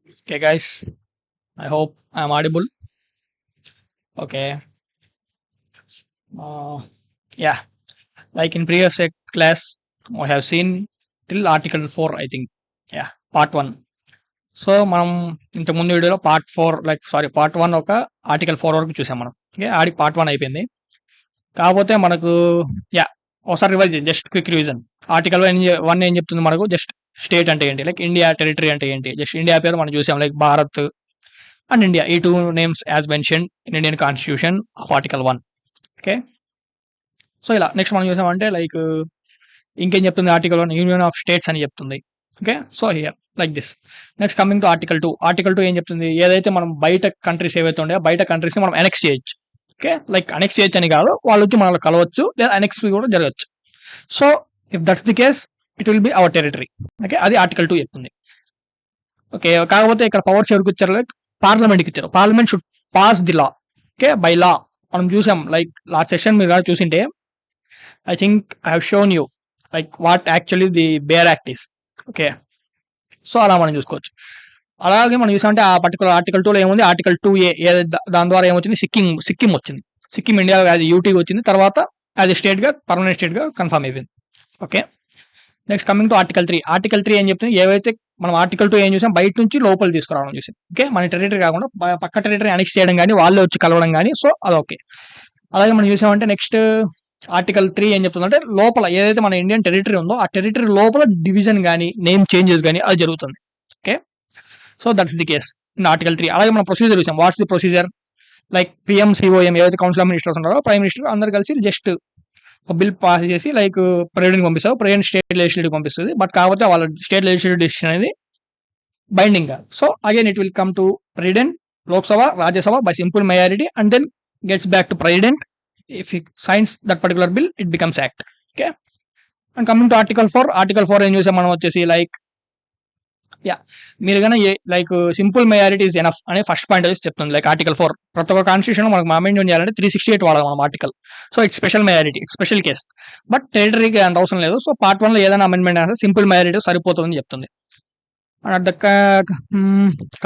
Okay, guys, I hope I'm audible. Okay. Uh, yeah, like in previous class, we have seen till Article 4, I think. Yeah, part 1. So మనం ఇంతకుముందు వీడియోలో part 1 ఒక article 4 వరకు చూసాం మనం. Okay, ఆడికి part 1 అయిపోయింది. కాకపోతే మనకు యా ఒకసారి revise just quick revision. Article 1 ఏం చెప్తుంది మనకు, జస్ట్ స్టేట్ అంటే ఏంటి, లైక్ ఇండియా టెరిటరీ అంటే ఏంటి, జస్ట్ ఇండియా పేరు మనం చూసాం, లైక్ భారత్ అండ్ ఇండియా, ఈ two names as mention in Indian constitution of article 1. Okay, so ఇలా నెక్స్ట్ మనం చూసామంటే లైక్ ఇంకేం చెప్తుంది ఆర్టికల్ 1, యూనియన్ ఆఫ్ స్టేట్స్ అని చెప్తుంది. Okay, so here like this. Next coming to article 2. Article 2 ఏం చెప్తుంది, ఏదైతే మనం బయట కంట్రీస్ ఏవైతే ఉన్నాయో బయట కంట్రీస్ని మనం అనెక్స్ చేయొచ్చు. ఓకే, లైక్ అనెక్స్ చేయొచ్చు అని కాదు, వాళ్ళు వచ్చి మనల్ని కలవచ్చు లేదా అనెక్స్ కూడా జరగచ్చు. So if that's the case it will be our territory. Okay, అది ఆర్టికల్ 2 చెప్తుంది. ఓకే, కాకపోతే ఇక్కడ పవర్స్ ఎవరికి ఇచ్చారు, లైక్ పార్లమెంట్కి ఇచ్చారు. Parliament should pass the law. Okay, by law మనం చూసాం, లైక్ లాస్ట్ సెషన్ మీరు కానీ చూసింటే I think I have shown you like what actually the Bear Act is. Okay, so అలా మనం చూసుకోవచ్చు. అలాగే మనం చూసామంటే ఆ పర్టికులర్ ఆర్టికల్ 2లో ఏముంది, ఆర్టికల్ 2A దాని ద్వారా ఏమొచ్చింది, సిక్కిం వచ్చింది. సిక్కిం ఇండియా యాజ్ యూటీ వచ్చింది, తర్వాత యాజ్ స్టేట్గా పర్మనెంట్ స్టేట్గా కన్ఫర్మ్ అయిపోయింది. Okay, next coming to article 3. Article 3 ఏం చెప్తుంది, ఏవైతే మనం ఆర్టికల్ 2 ఏం చూసాం, బయట నుంచి లోపల తీసుకురావడం చూసాం. ఓకే, మన టెరిటరీ కాకుండా పక్క టెరిటరీ అనెక్స్ చేయడం కానీ వాళ్ళే వచ్చి కలవడం కానీ, సో అది ఓకే. అలాగే మనం చూసామంటే నెక్స్ట్ ఆర్టికల్ 3 ఏం చెప్తుందంటే, లోపల ఏదైతే మన ఇండియన్ టెరిటరీ ఉందో ఆ టెరిటరీ లోపల డివిజన్ కానీ నేమ్ చేంజెస్ కానీ అది జరుగుతుంది. Okay, so that's the case in article 3. అలాగే మనం ప్రొసీజర్ చూసాం. What's the procedure, like PM COM ఏవైతే కౌన్సిల్ ఆఫ్ మినిస్టర్స్ ఉన్నారో ప్రైమ్ మినిస్టర్ అందరు కలిసి జస్ట్ ఒక బిల్ పాస్ చేసి లైక్ ప్రెసిడెంట్కి పంపిస్తారు. ప్రెసిడెంట్ స్టేట్ లెజిస్లేటివ్కి పంపిస్తుంది. బట్ కాకపోతే వాళ్ళ స్టేట్ లెజిస్లేటివ్ డెసిషన్ అనేది బైండింగ్ కాదు. So again it will come to president, Lok Sabha, Rajya Sabha by simple majority and then gets back to president. If he signs that particular bill, it becomes act. Okay, and coming to article 4. article 4 ఏం చూసాం మనం వచ్చేసి, like మీరు కానీ like simple majority is enough అనే first point వచ్చి చెప్తుంది. Like article 4 ప్రతి ఒక్క కాన్స్టిట్యూషన్ మనకు అమెండ్మెంట్ చేయాలంటే 368 వాడాలి మనం article. So it's special majority, special case. But టెరిటరీకి అంత అవసరం లేదు. సో పార్ట్ 1లో ఏదైనా అమెండ్మెంట్ అయితే సింపుల్ మెజారిటీ సరిపోతుందని చెప్తుంది. And at the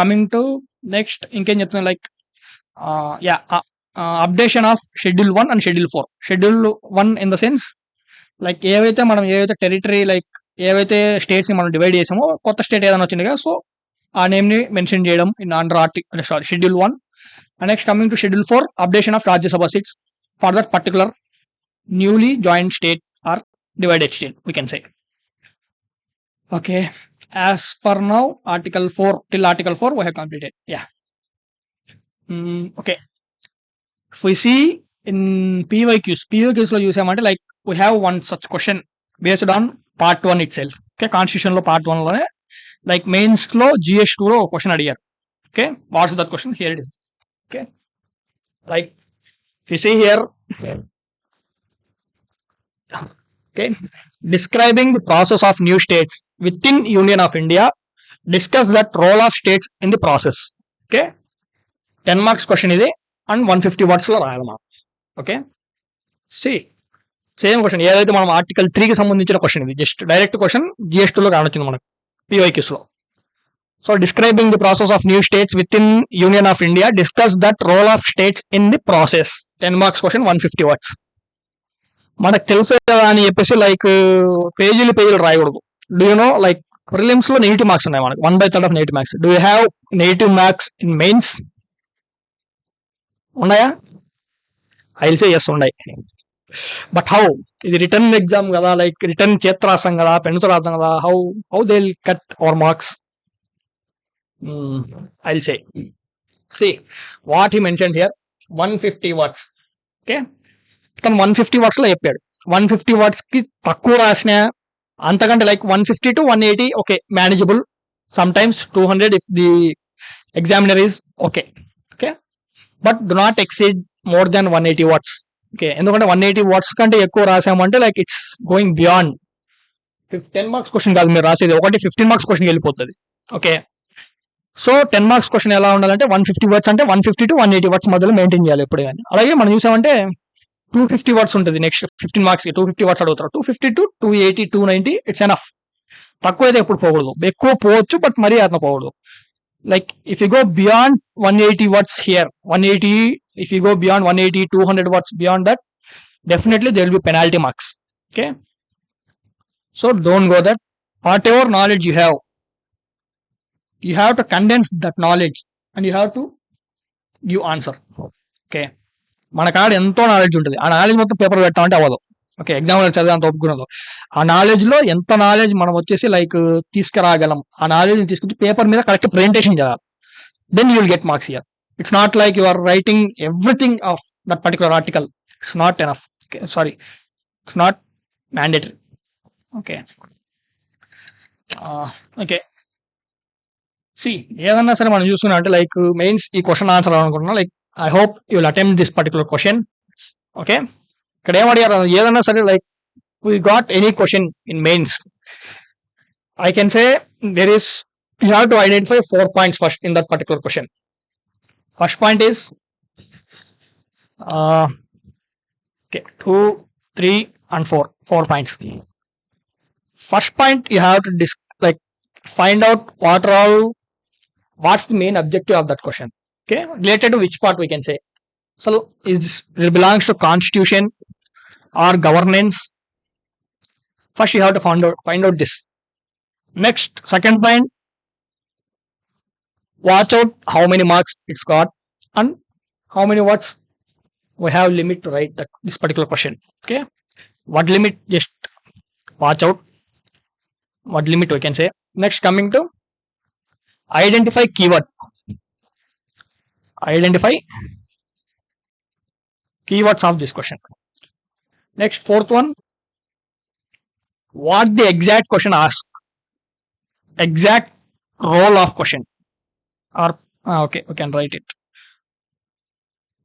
coming to next ఇంకేం చెప్తుంది, like updation of schedule 1 and schedule 4. Schedule 1 in the sense like ఏవైతే టెరిటరీ లైక్ ఏవైతే స్టేట్స్ ని మనం డివైడ్ చేసామో, కొత్త స్టేట్ ఏదైనా వచ్చింది కదా, సో ఆ నేమ్ ని మెన్షన్ చేయడం in under schedule 1. And next coming to schedule 4, updation of Rajya Sabha seats for that particular newly joint state or divided state we can say. Okay, as per now article 4 till article 4 we have completed. Okay, if we see in PYQs లో చూసామంటే like we have one such question based on part 1 itself. Okay, constitution లో part 1 లోనే like mains లో GS2 లో ఒక question అడిగారు. Okay, what's that question, here it is. Okay, like if you see here, okay, describing the process of new states within Union of India, discuss that role of states in the process. Okay, 10 marks question ఇది and 150 words లో రాయాలి మనం. Okay, same question ఏదైతే మనం article 3కి సంబంధించిన question, ఇది just direct question GS2 లో కానొచ్చింది మనకు PYQs లో. So describing the process of new states with in union of India, discuss that role of states in the process. 10 marks question, 150 words. మనకు తెలుసు కదా అని చెప్పేసి లైక్ పేజీలు రాయకూడదు. Do you know, like prelims లో నెగిటివ్ మార్క్స్ ఉన్నాయి మనకు, 1/3 of negative marks. Do you have negative marks in mains? ఉన్నాయా? ఐ విల్ సే ఎస్, ఉన్నాయి. బట్ హౌ, ఇది రిటర్న్ ఎగ్జామ్ కదా, లైక్ రిటర్న్ చేత్తో రాస్తాం కదా, పెన్నుతో రాస్తాం కదా, how they will cut our marks? I will say what he mention here, 150 words. Okay, తను 150 words లో చెప్పాడు. 150 words కి తక్కువ రాసిన, అంతకంటే like 150 to 180 okay manageable, sometimes 200 if the examiner is okay. Okay, but do not exceed more than 180 words. Okay, ఎందుకంటే 180 words కంటే ఎక్కువ రాసామంటే like it's going beyond 10 marks question కాదు మీరు రాసేది, ఒకటి 15 marks క్వశ్చన్ వెళ్ళిపోతుంది. ఓకే, సో 10 marks క్వశ్చన్ ఎలా ఉండాలంటే 150 words అంటే 150 to 180 words మధ్యలో మెయింటైన్ చేయాలి ఎప్పుడు కానీ. అలాగే మనం చూసామంటే 250 words ఉంటుంది నెక్స్ట్ 15 marks కి. 250 words అడుగుతారు. 250 to 280 290 ఇట్స్ ఎనఫ్. తక్కువ అయితే ఎప్పుడు పోకూడదు, ఎక్కువ పోవచ్చు బట్ మరీ అట్లా పోకూడదు. like if you go beyond 180 watts here, 180, if you go beyond 180, 200 watts beyond that, definitely there will be penalty marks. Okay, so don't go that. Whatever knowledge you have to condense that knowledge and you have to give answer. Okay, మన కాడ ఎంతో knowledge ఉంటుంది, ఆ knowledge మొత్తం paper పెట్టామంటే అవ్వదు. Okay, exam చదివే అంత ఒప్పుకున్నదో, ఆ నాలెడ్జ్ లో ఎంత నాలెడ్జ్ మనం వచ్చేసి లైక్ తీసుకురాగలం, ఆ నాలెడ్జ్ తీసుకొచ్చి పేపర్ మీద కరెక్ట్ ప్రెజెంటేషన్ చేయాలి. then you will get marks here. It's not like you are writing everything of that particular article. It's not enough. Okay, sorry, it's not mandatory. Okay. Okay. See, ఏదన్నా సరే మనం చూసుకున్నా అంటే like mains ఈ question answer అనుకుంటున్నా, like I hope you will attempt this particular question. Okay, ఇక్కడ ఏం అడిగారు ఏదన్నా సరే like we got any question in mains, I can say there is, you have to identify 4 points first in that particular question. First point is okay, 2, 3 and 4 points. First point, you have to like find out what's the main objective of that question. Okay, related to which part we can say. So is this, it belongs to constitution or governance? First you have to find out this. Next, second point, watch out how many marks it's got and how many words we have limit to write this particular question. Okay, what limit, just watch out what limit we can say. Next, coming to identify keyword, identify keywords of this question. Next, fourth one, what the exact question asks, exact role of question, or okay, we can write it.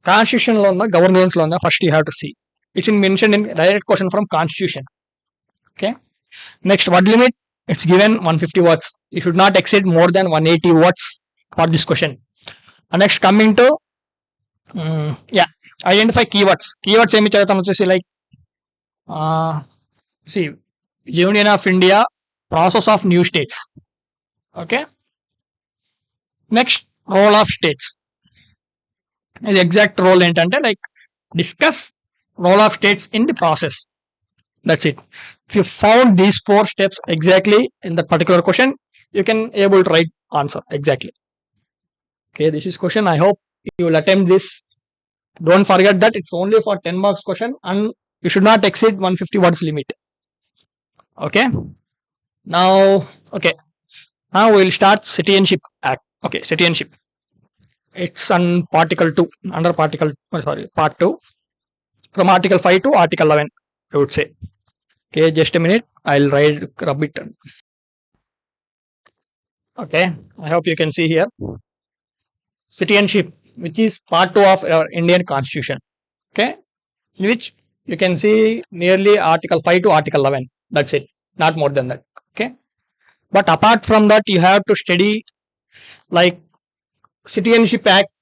Constitution lo unda, governance lo unda, first you have to see. It's mentioned in direct question from constitution. Okay. Next, word limit, it's given 150 words. You should not exceed more than 180 words for this question. And next, coming to identify keywords. Keywords ఏమి చదువుతాం వచ్చేసి like see, Union of India, process of new states. Okay. Next, role of states. The exact role ఏంటంటే like discuss role of states in the process. That's it. If you found these 4 steps exactly in that particular question, you can able to write answer exactly. Okay, this is question. I hope you will attempt this. Don't forget that it's only for 10 marks question and you should not exceed 150 words limit. Okay. Now, okay. Now we will start Citizenship Act. Okay, citizenship. It's on Article 2, under Part 2, from Article 5 to Article 11, I would say. Okay, just a minute. I'll rub it. Okay, I hope you can see here. Citizenship, which is Part 2 of our Indian Constitution. Okay, in which you can see nearly Article 5 to Article 11. That's it, not more than that. Okay, but apart from that, you have to study like Citizenship Act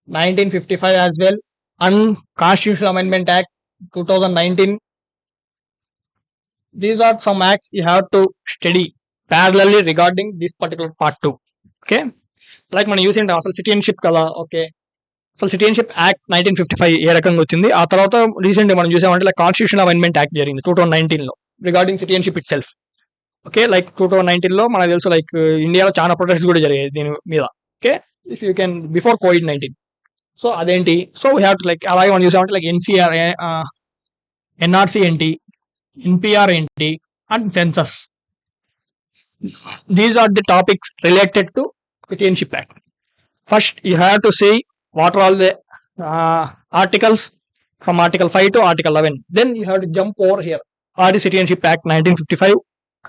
1955 as well and Constitutional Amendment Act 2019. These are some acts you have to study parallelly regarding this particular part 2. Okay, like మనం use ఏంటి అసలు citizenship కదా. Okay, అసలు citizenship act 1955 ఏ రకంగా వచ్చింది, ఆ తర్వాత రీసెంట్గా మనం చూసామంటే లైక్ కాన్స్టిట్యూషన్ అమెండ్మెంట్ యాక్ట్ జరిగింది 2019 లో regarding citizenship it self. Okay, like 2019 లో మనకు తెలుసు లైక్ ఇండియాలో చాలా ప్రొటెస్ట్ కూడా జరిగాయి దీని మీద. Okay, if you can before COVID-19. So అదేంటి, so we have to like అలాగే మనం చూసామంటే లైక్ ఎన్సీఆర్, ఎన్ఆర్సీ ఏంటి, ఎన్పిఆర్ ఏంటి and census. These are the topics related to Citizenship Act. First, you have to see what are all the articles from Article 5 to Article 11. Then you have to jump over here. What is Citizenship Act 1955,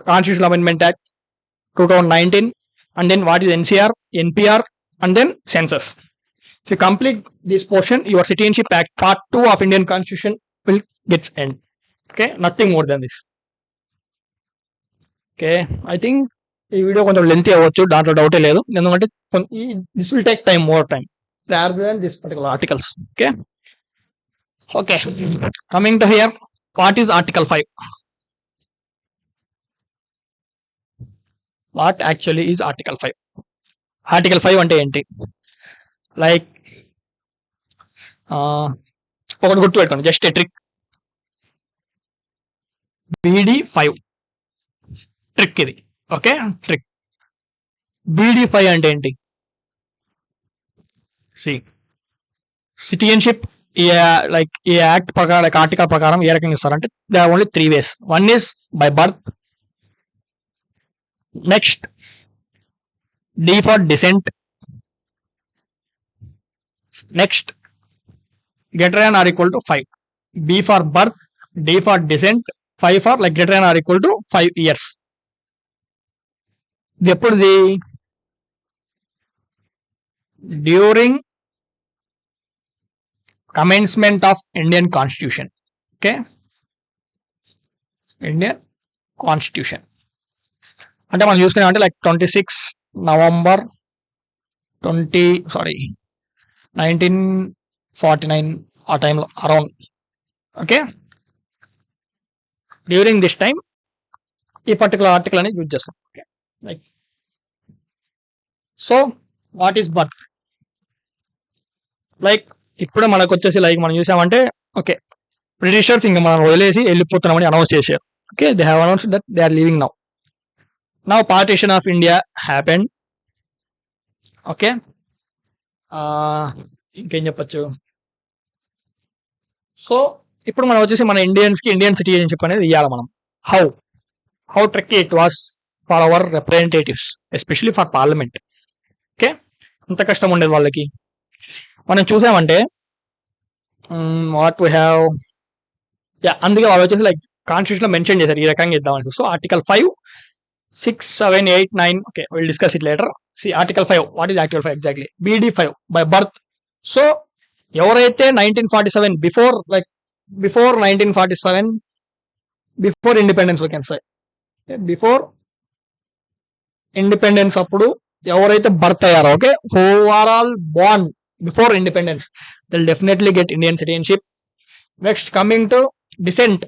Constitutional Amendment Act 2019, and then what is NCR, NPR, and then census. If you complete this portion, your Citizenship Act Part 2 of Indian Constitution will get end. Okay, nothing more than this. Okay, I think ఈ video కొంచెం lengthy అవ్వచ్చు, దాంట్లో డౌటే లేదు, ఎందుకంటే this will take time, more time rather than this particular articles. Okay, okay, coming to here, what is Article 5? What actually is Article 5? Article 5 అంటే ఏంటి? Like ఒకటి గుర్తు పెట్టుకోండి, just a trick. BD5 trick ఇది. Okay, trick. BD5 అంటే ఏంటి? Citizenship like ఈ act ప్రకారం, లైక్ ఆర్టికల్ ప్రకారం ఏ రకంగా ఇస్తారంటే they are only 3 ways. One is by birth, next D for descent, next greater than or equal to 5. B for birth, D for descent, 5 for like greater than or equal to 5 years. ఇది ఎప్పుడుది? During commencement of Indian Constitution. Okay, Indian Constitution అంటే మనం చూసుకునే అంటే like 26 November 1949 ఆ టైంలో around. Okay, during this time ఈ particular article అనేది యూజ్ చేస్తాం. Okay, like so what is birth? Like ఇప్పుడు మనకు వచ్చేసి లైక్ మనం చూసామంటే ఓకే, బ్రిటిషర్స్ ఇంకా మనం వదిలేసి వెళ్ళిపోతున్నామని అనౌన్స్ చేశారు. Okay, they have announced that they are leaving now. Now partition of India happened. Okay, ఇంకేం చెప్పచ్చు? సో ఇప్పుడు మనం వచ్చేసి మన ఇండియన్స్కి ఇండియన్ సిటిజన్షిప్ అనేది ఇవ్వాలి మనం. How tricky it was for hour representatives, especially for parliament. Okay, ఎంత కష్టం ఉండేది వాళ్ళకి. మనం చూసామంటే వాట్ వీ హ్యావ్, అందుకే వాళ్ళు వచ్చేసి లైక్ కాన్స్టిట్యూషన్ లో మెన్షన్ చేశారు ఈ రకంగా ఇద్దామని. So article 5, 6, 7, 8, 9. Okay, will discuss it later. Article 5, what is article 5 exactly? BD5 by birth. So ఎవరైతే 1947 before 1947, before independence, we can say before independence అప్పుడు ఎవరైతే బర్త్ అయ్యారో, okay, who are all born before independence, they'll definitely get Indian citizenship. Next, coming to descent.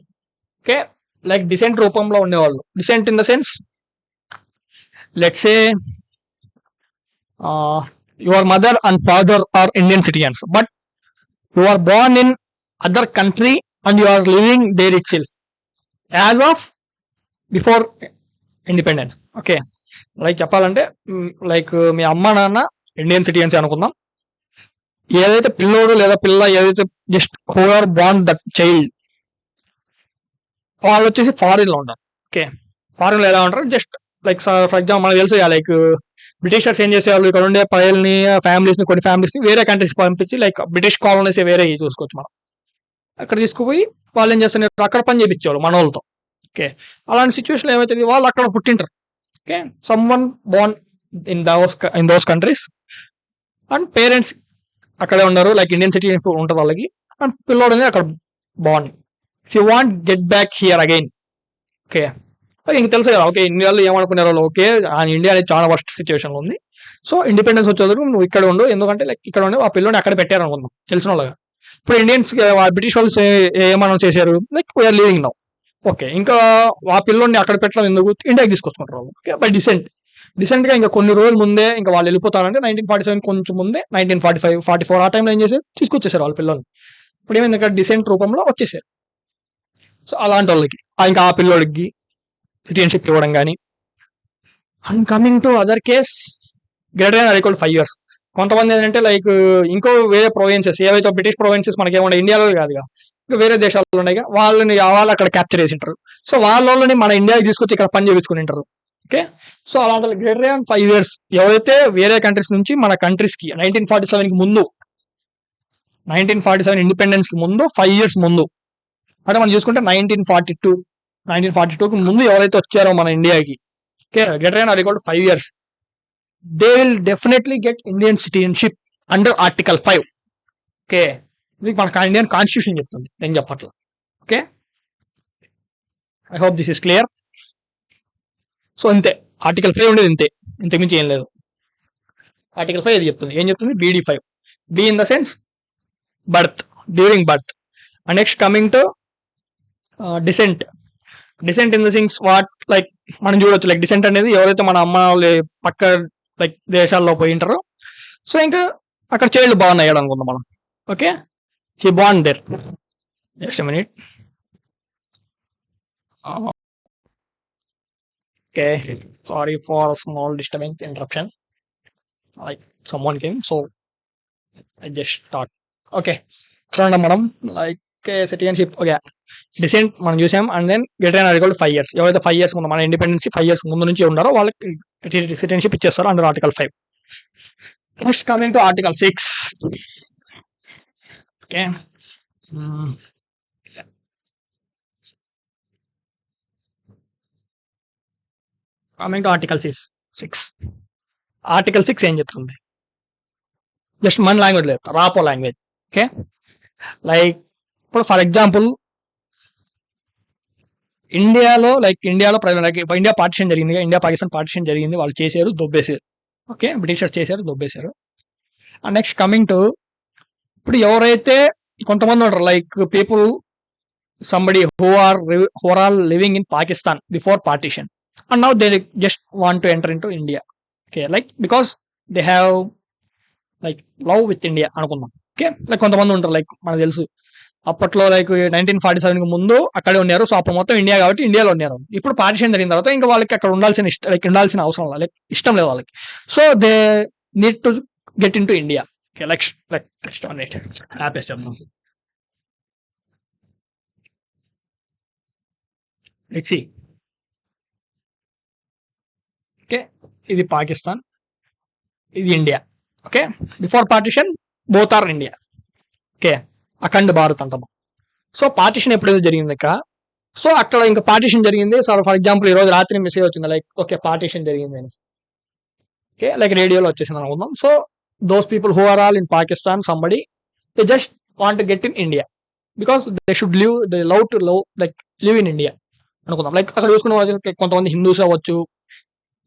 Okay, like descent రూపంలో ఉండేవాళ్ళు. Descent in the sense, let's say your mother and father are Indian citizens, but you are born in other country and you are living there itself as of before independence. Okay, like చెప్పాలంటే like మీ అమ్మ నాన్న Indian citizens అనుకుందాం. ఏదైతే పిల్లోడు లేదా పిల్ల ఏదైతే just who are born that child, వాళ్ళు వచ్చేసి ఫారిన్ లో ఉంటారు. ఓకే, ఫారిన్ లో ఎలా ఉంటారు? జస్ట్ లైక్ ఫర్ ఎగ్జాంపుల్ మనకు తెలుసు లైక్ బ్రిటిషర్స్ ఏం చేసేవాళ్ళు, ఇక్కడ ఉండే ప్రజల్ని, ఫ్యామిలీస్ ని, కొన్ని ఫ్యామిలీస్ ని వేరే కంట్రీస్ పంపించి లైక్ బ్రిటిష్ కాలనీస్ వేరే చూసుకోవచ్చు మనం. అక్కడ తీసుకుపోయి వాళ్ళు ఏం చేస్తున్నారు, అక్కడ పని చేయించేవాళ్ళు మన వాళ్ళతో. ఓకే, అలాంటి సిచ్యువేషన్ ఏమైతుంది, వాళ్ళు అక్కడ పుట్టింటారు. Okay, someone born in those countries and parents అక్కడే ఉన్నారు, లైక్ ఇండియన్ సిటీ ఉంటుంది వాళ్ళకి, అండ్ పిల్లోడు అనేది అక్కడ bond. If you want get back here again, okay, ఇంక తెలుసు కదా, ఓకే, ఇండియాలో ఏమనుకునే వాళ్ళు, ఓకే, ఇండియా అనేది చాలా వర్స్ట్ సిచ్యువేషన్లో ఉంది, సో ఇండిపెండెన్స్ వచ్చేందుకు నువ్వు ఇక్కడ ఉండు, ఎందుకంటే లైక్ ఇక్కడ ఉండి ఆ పిల్లోని అక్కడ పెట్టారు అనుకుందాం తెలిసిన వాళ్ళగా. ఇప్పుడు ఇండియన్స్ బ్రిటిష్ వాళ్ళు ఏమన్నా చేశారు, like we are leaving now. Okay, ఇంకా ఆ పిల్లోని అక్కడ పెట్టడం ఎందుకు, ఇండియాకి తీసుకొచ్చుకుంటారు వాళ్ళు. ఓకే, బై డిసెంట్ గా ఇంకా కొన్ని రోజుల ముందే ఇంకా వాళ్ళు వెళ్ళిపోతారంటే 1947 కొంచెం ముందే 1945, 44 ఆ టైంలో ఏం చేశారు, తీసుకొచ్చేసారు వాళ్ళ పిల్లల్ని. ఇప్పుడు ఏమైంది, ఇక్కడ డిసెంట్ రూపంలో వచ్చేసారు. సో అలాంటి వాళ్ళకి ఇంకా ఆ పిల్లోడికి సిటిజన్షిప్ ఇవ్వడం కానీ. And coming to other case, greater than or equal 5 years. కొంతమంది ఏంటంటే లైక్ ఇంకో వేరే ప్రొవిన్సెస్, ఏవైతే బ్రిటిష్ ప్రొవిన్సెస్ మనకి ఏమన్నా ఇండియాలో కాదుగా, ఇంకా వేరే దేశాల్లో ఉన్నాయి, వాళ్ళు అక్కడ క్యాప్చర్ చేసి ఉంటారు. సో వాళ్ళని మన ఇండియాకి తీసుకొచ్చి ఇక్కడ పని చేయించుకుని ఉంటారు. ఓకే, సో అలాంటి గ్రేటర్ దాన్ 5 years ఎవరైతే వేరే కంట్రీస్ నుంచి మన కంట్రీస్ కి 1947 కి ముందు, 1947 ఇండిపెండెన్స్ కి ముందు 5 years ముందు, అంటే మనం చూసుకుంటే 1942కి ముందు ఎవరైతే వచ్చారో మన ఇండియాకి, okay, greater than or equal to 5 years, they will definitely get Indian citizenship under article 5. Okay, ఇది మన ఇండియన్ కాన్స్టిట్యూషన్ చెప్తుంది, నేను చెప్పట్లా. Okay, I hope this is clear. So అంతే, ఆర్టికల్ 5 ఉండేది ఇంతే, ఇంతకుమించి ఏం లేదు. ఆర్టికల్ 5 ఇది చెప్తుంది, ఏం చెప్తుంది? BD5, B in the sense birth, during birth. And next coming to descent in the sense what, like మనం చూడొచ్చు లైక్ డిసెంట్ అనేది ఎవరైతే మన అమ్మ పక్క లైక్ దేశాల్లో పోయి ఉంటారు. సో ఇంకా అక్కడ చైల్డ్ బార్న్ అయ్యాడు అనుకుందాం మనం. Okay, he born there. Just minute. Okay, sorry for small disturbance interruption, like someone came, so I just start. Okay, చూడండి మనం లైక్ సిటిజన్షిప్. ఓకే, డిసెంట్ మనం చూసాం. And then greater than or equal to 5 years. ఎవరైతే 5 years ముందు మన independence 5 years ముందు నుంచి ఉన్నారో వాళ్ళకి సిటిజన్షిప్ ఇచ్చేస్తారు under article 5. Next coming to article 6. Okay, coming to article 6. Article 6 ఏం చెప్తుంది? జస్ట్ మన లాంగ్వేజ్ లేదు, రాపో లాంగ్వేజ్. ఓకే, లైక్ ఇప్పుడు ఫర్ ఎగ్జాంపుల్ ఇండియాలో ప్రజలు ఇండియా పార్టిషన్ జరిగింది, ఇండియా పాకిస్తాన్ పార్టిషన్ జరిగింది, వాళ్ళు చేశారు, దొబ్బేశారు. ఓకే, బ్రిటిషర్స్ చేశారు, దొబ్బేశారు. అండ్ నెక్స్ట్ కమింగ్ టు ఇప్పుడు ఎవరైతే కొంతమంది ఉంటారు like people somebody who are living in Pakistan before partition and now they just want to enter in to India. Okay, like because they have like love with India అనుకుందాం. Okay, like కొంతమంది ఉంటారు like మనకు తెలుసు అప్పట్లో like 1947 ముందు అక్కడే ఉన్నారు. So అప్పుడు మొత్తం ఇండియా కాబట్టి ఇండియాలో ఉన్నారు. ఇప్పుడు పార్టిషన్ జరిగిన తర్వాత ఇంకా వాళ్ళకి అక్కడ ఉండాల్సిన అవసరం లైక్ ఇష్టం లేదు వాళ్ళకి. So they need to get in to India. Okay, like హ్యాపీస్ చెప్తాం. Let's see. ఓకే, ఇది పాకిస్తాన్, ఇది India. Okay, before partition both are India. Okay, Akhand Bharat అంటాము. సో పార్టిషన్ ఎప్పుడైతే జరిగింది ఇక, సో అక్కడ ఇంకా పార్టిషన్ జరిగింది. సో ఫర్ ఎగ్జాంపుల్ ఈ రోజు రాత్రి మెసేజ్ వచ్చింది లైక్ ఓకే పార్టిషన్ జరిగింది అని. ఓకే, లైక్ రేడియోలో వచ్చేసింది అనుకుందాం. So those people who are all in Pakistan somebody they just want to get in India because they should live, they love to like live in India అనుకుందాం. Like అక్కడ చూసుకున్న వాళ్ళు కొంతమంది హిందూస్ అవ్వచ్చు,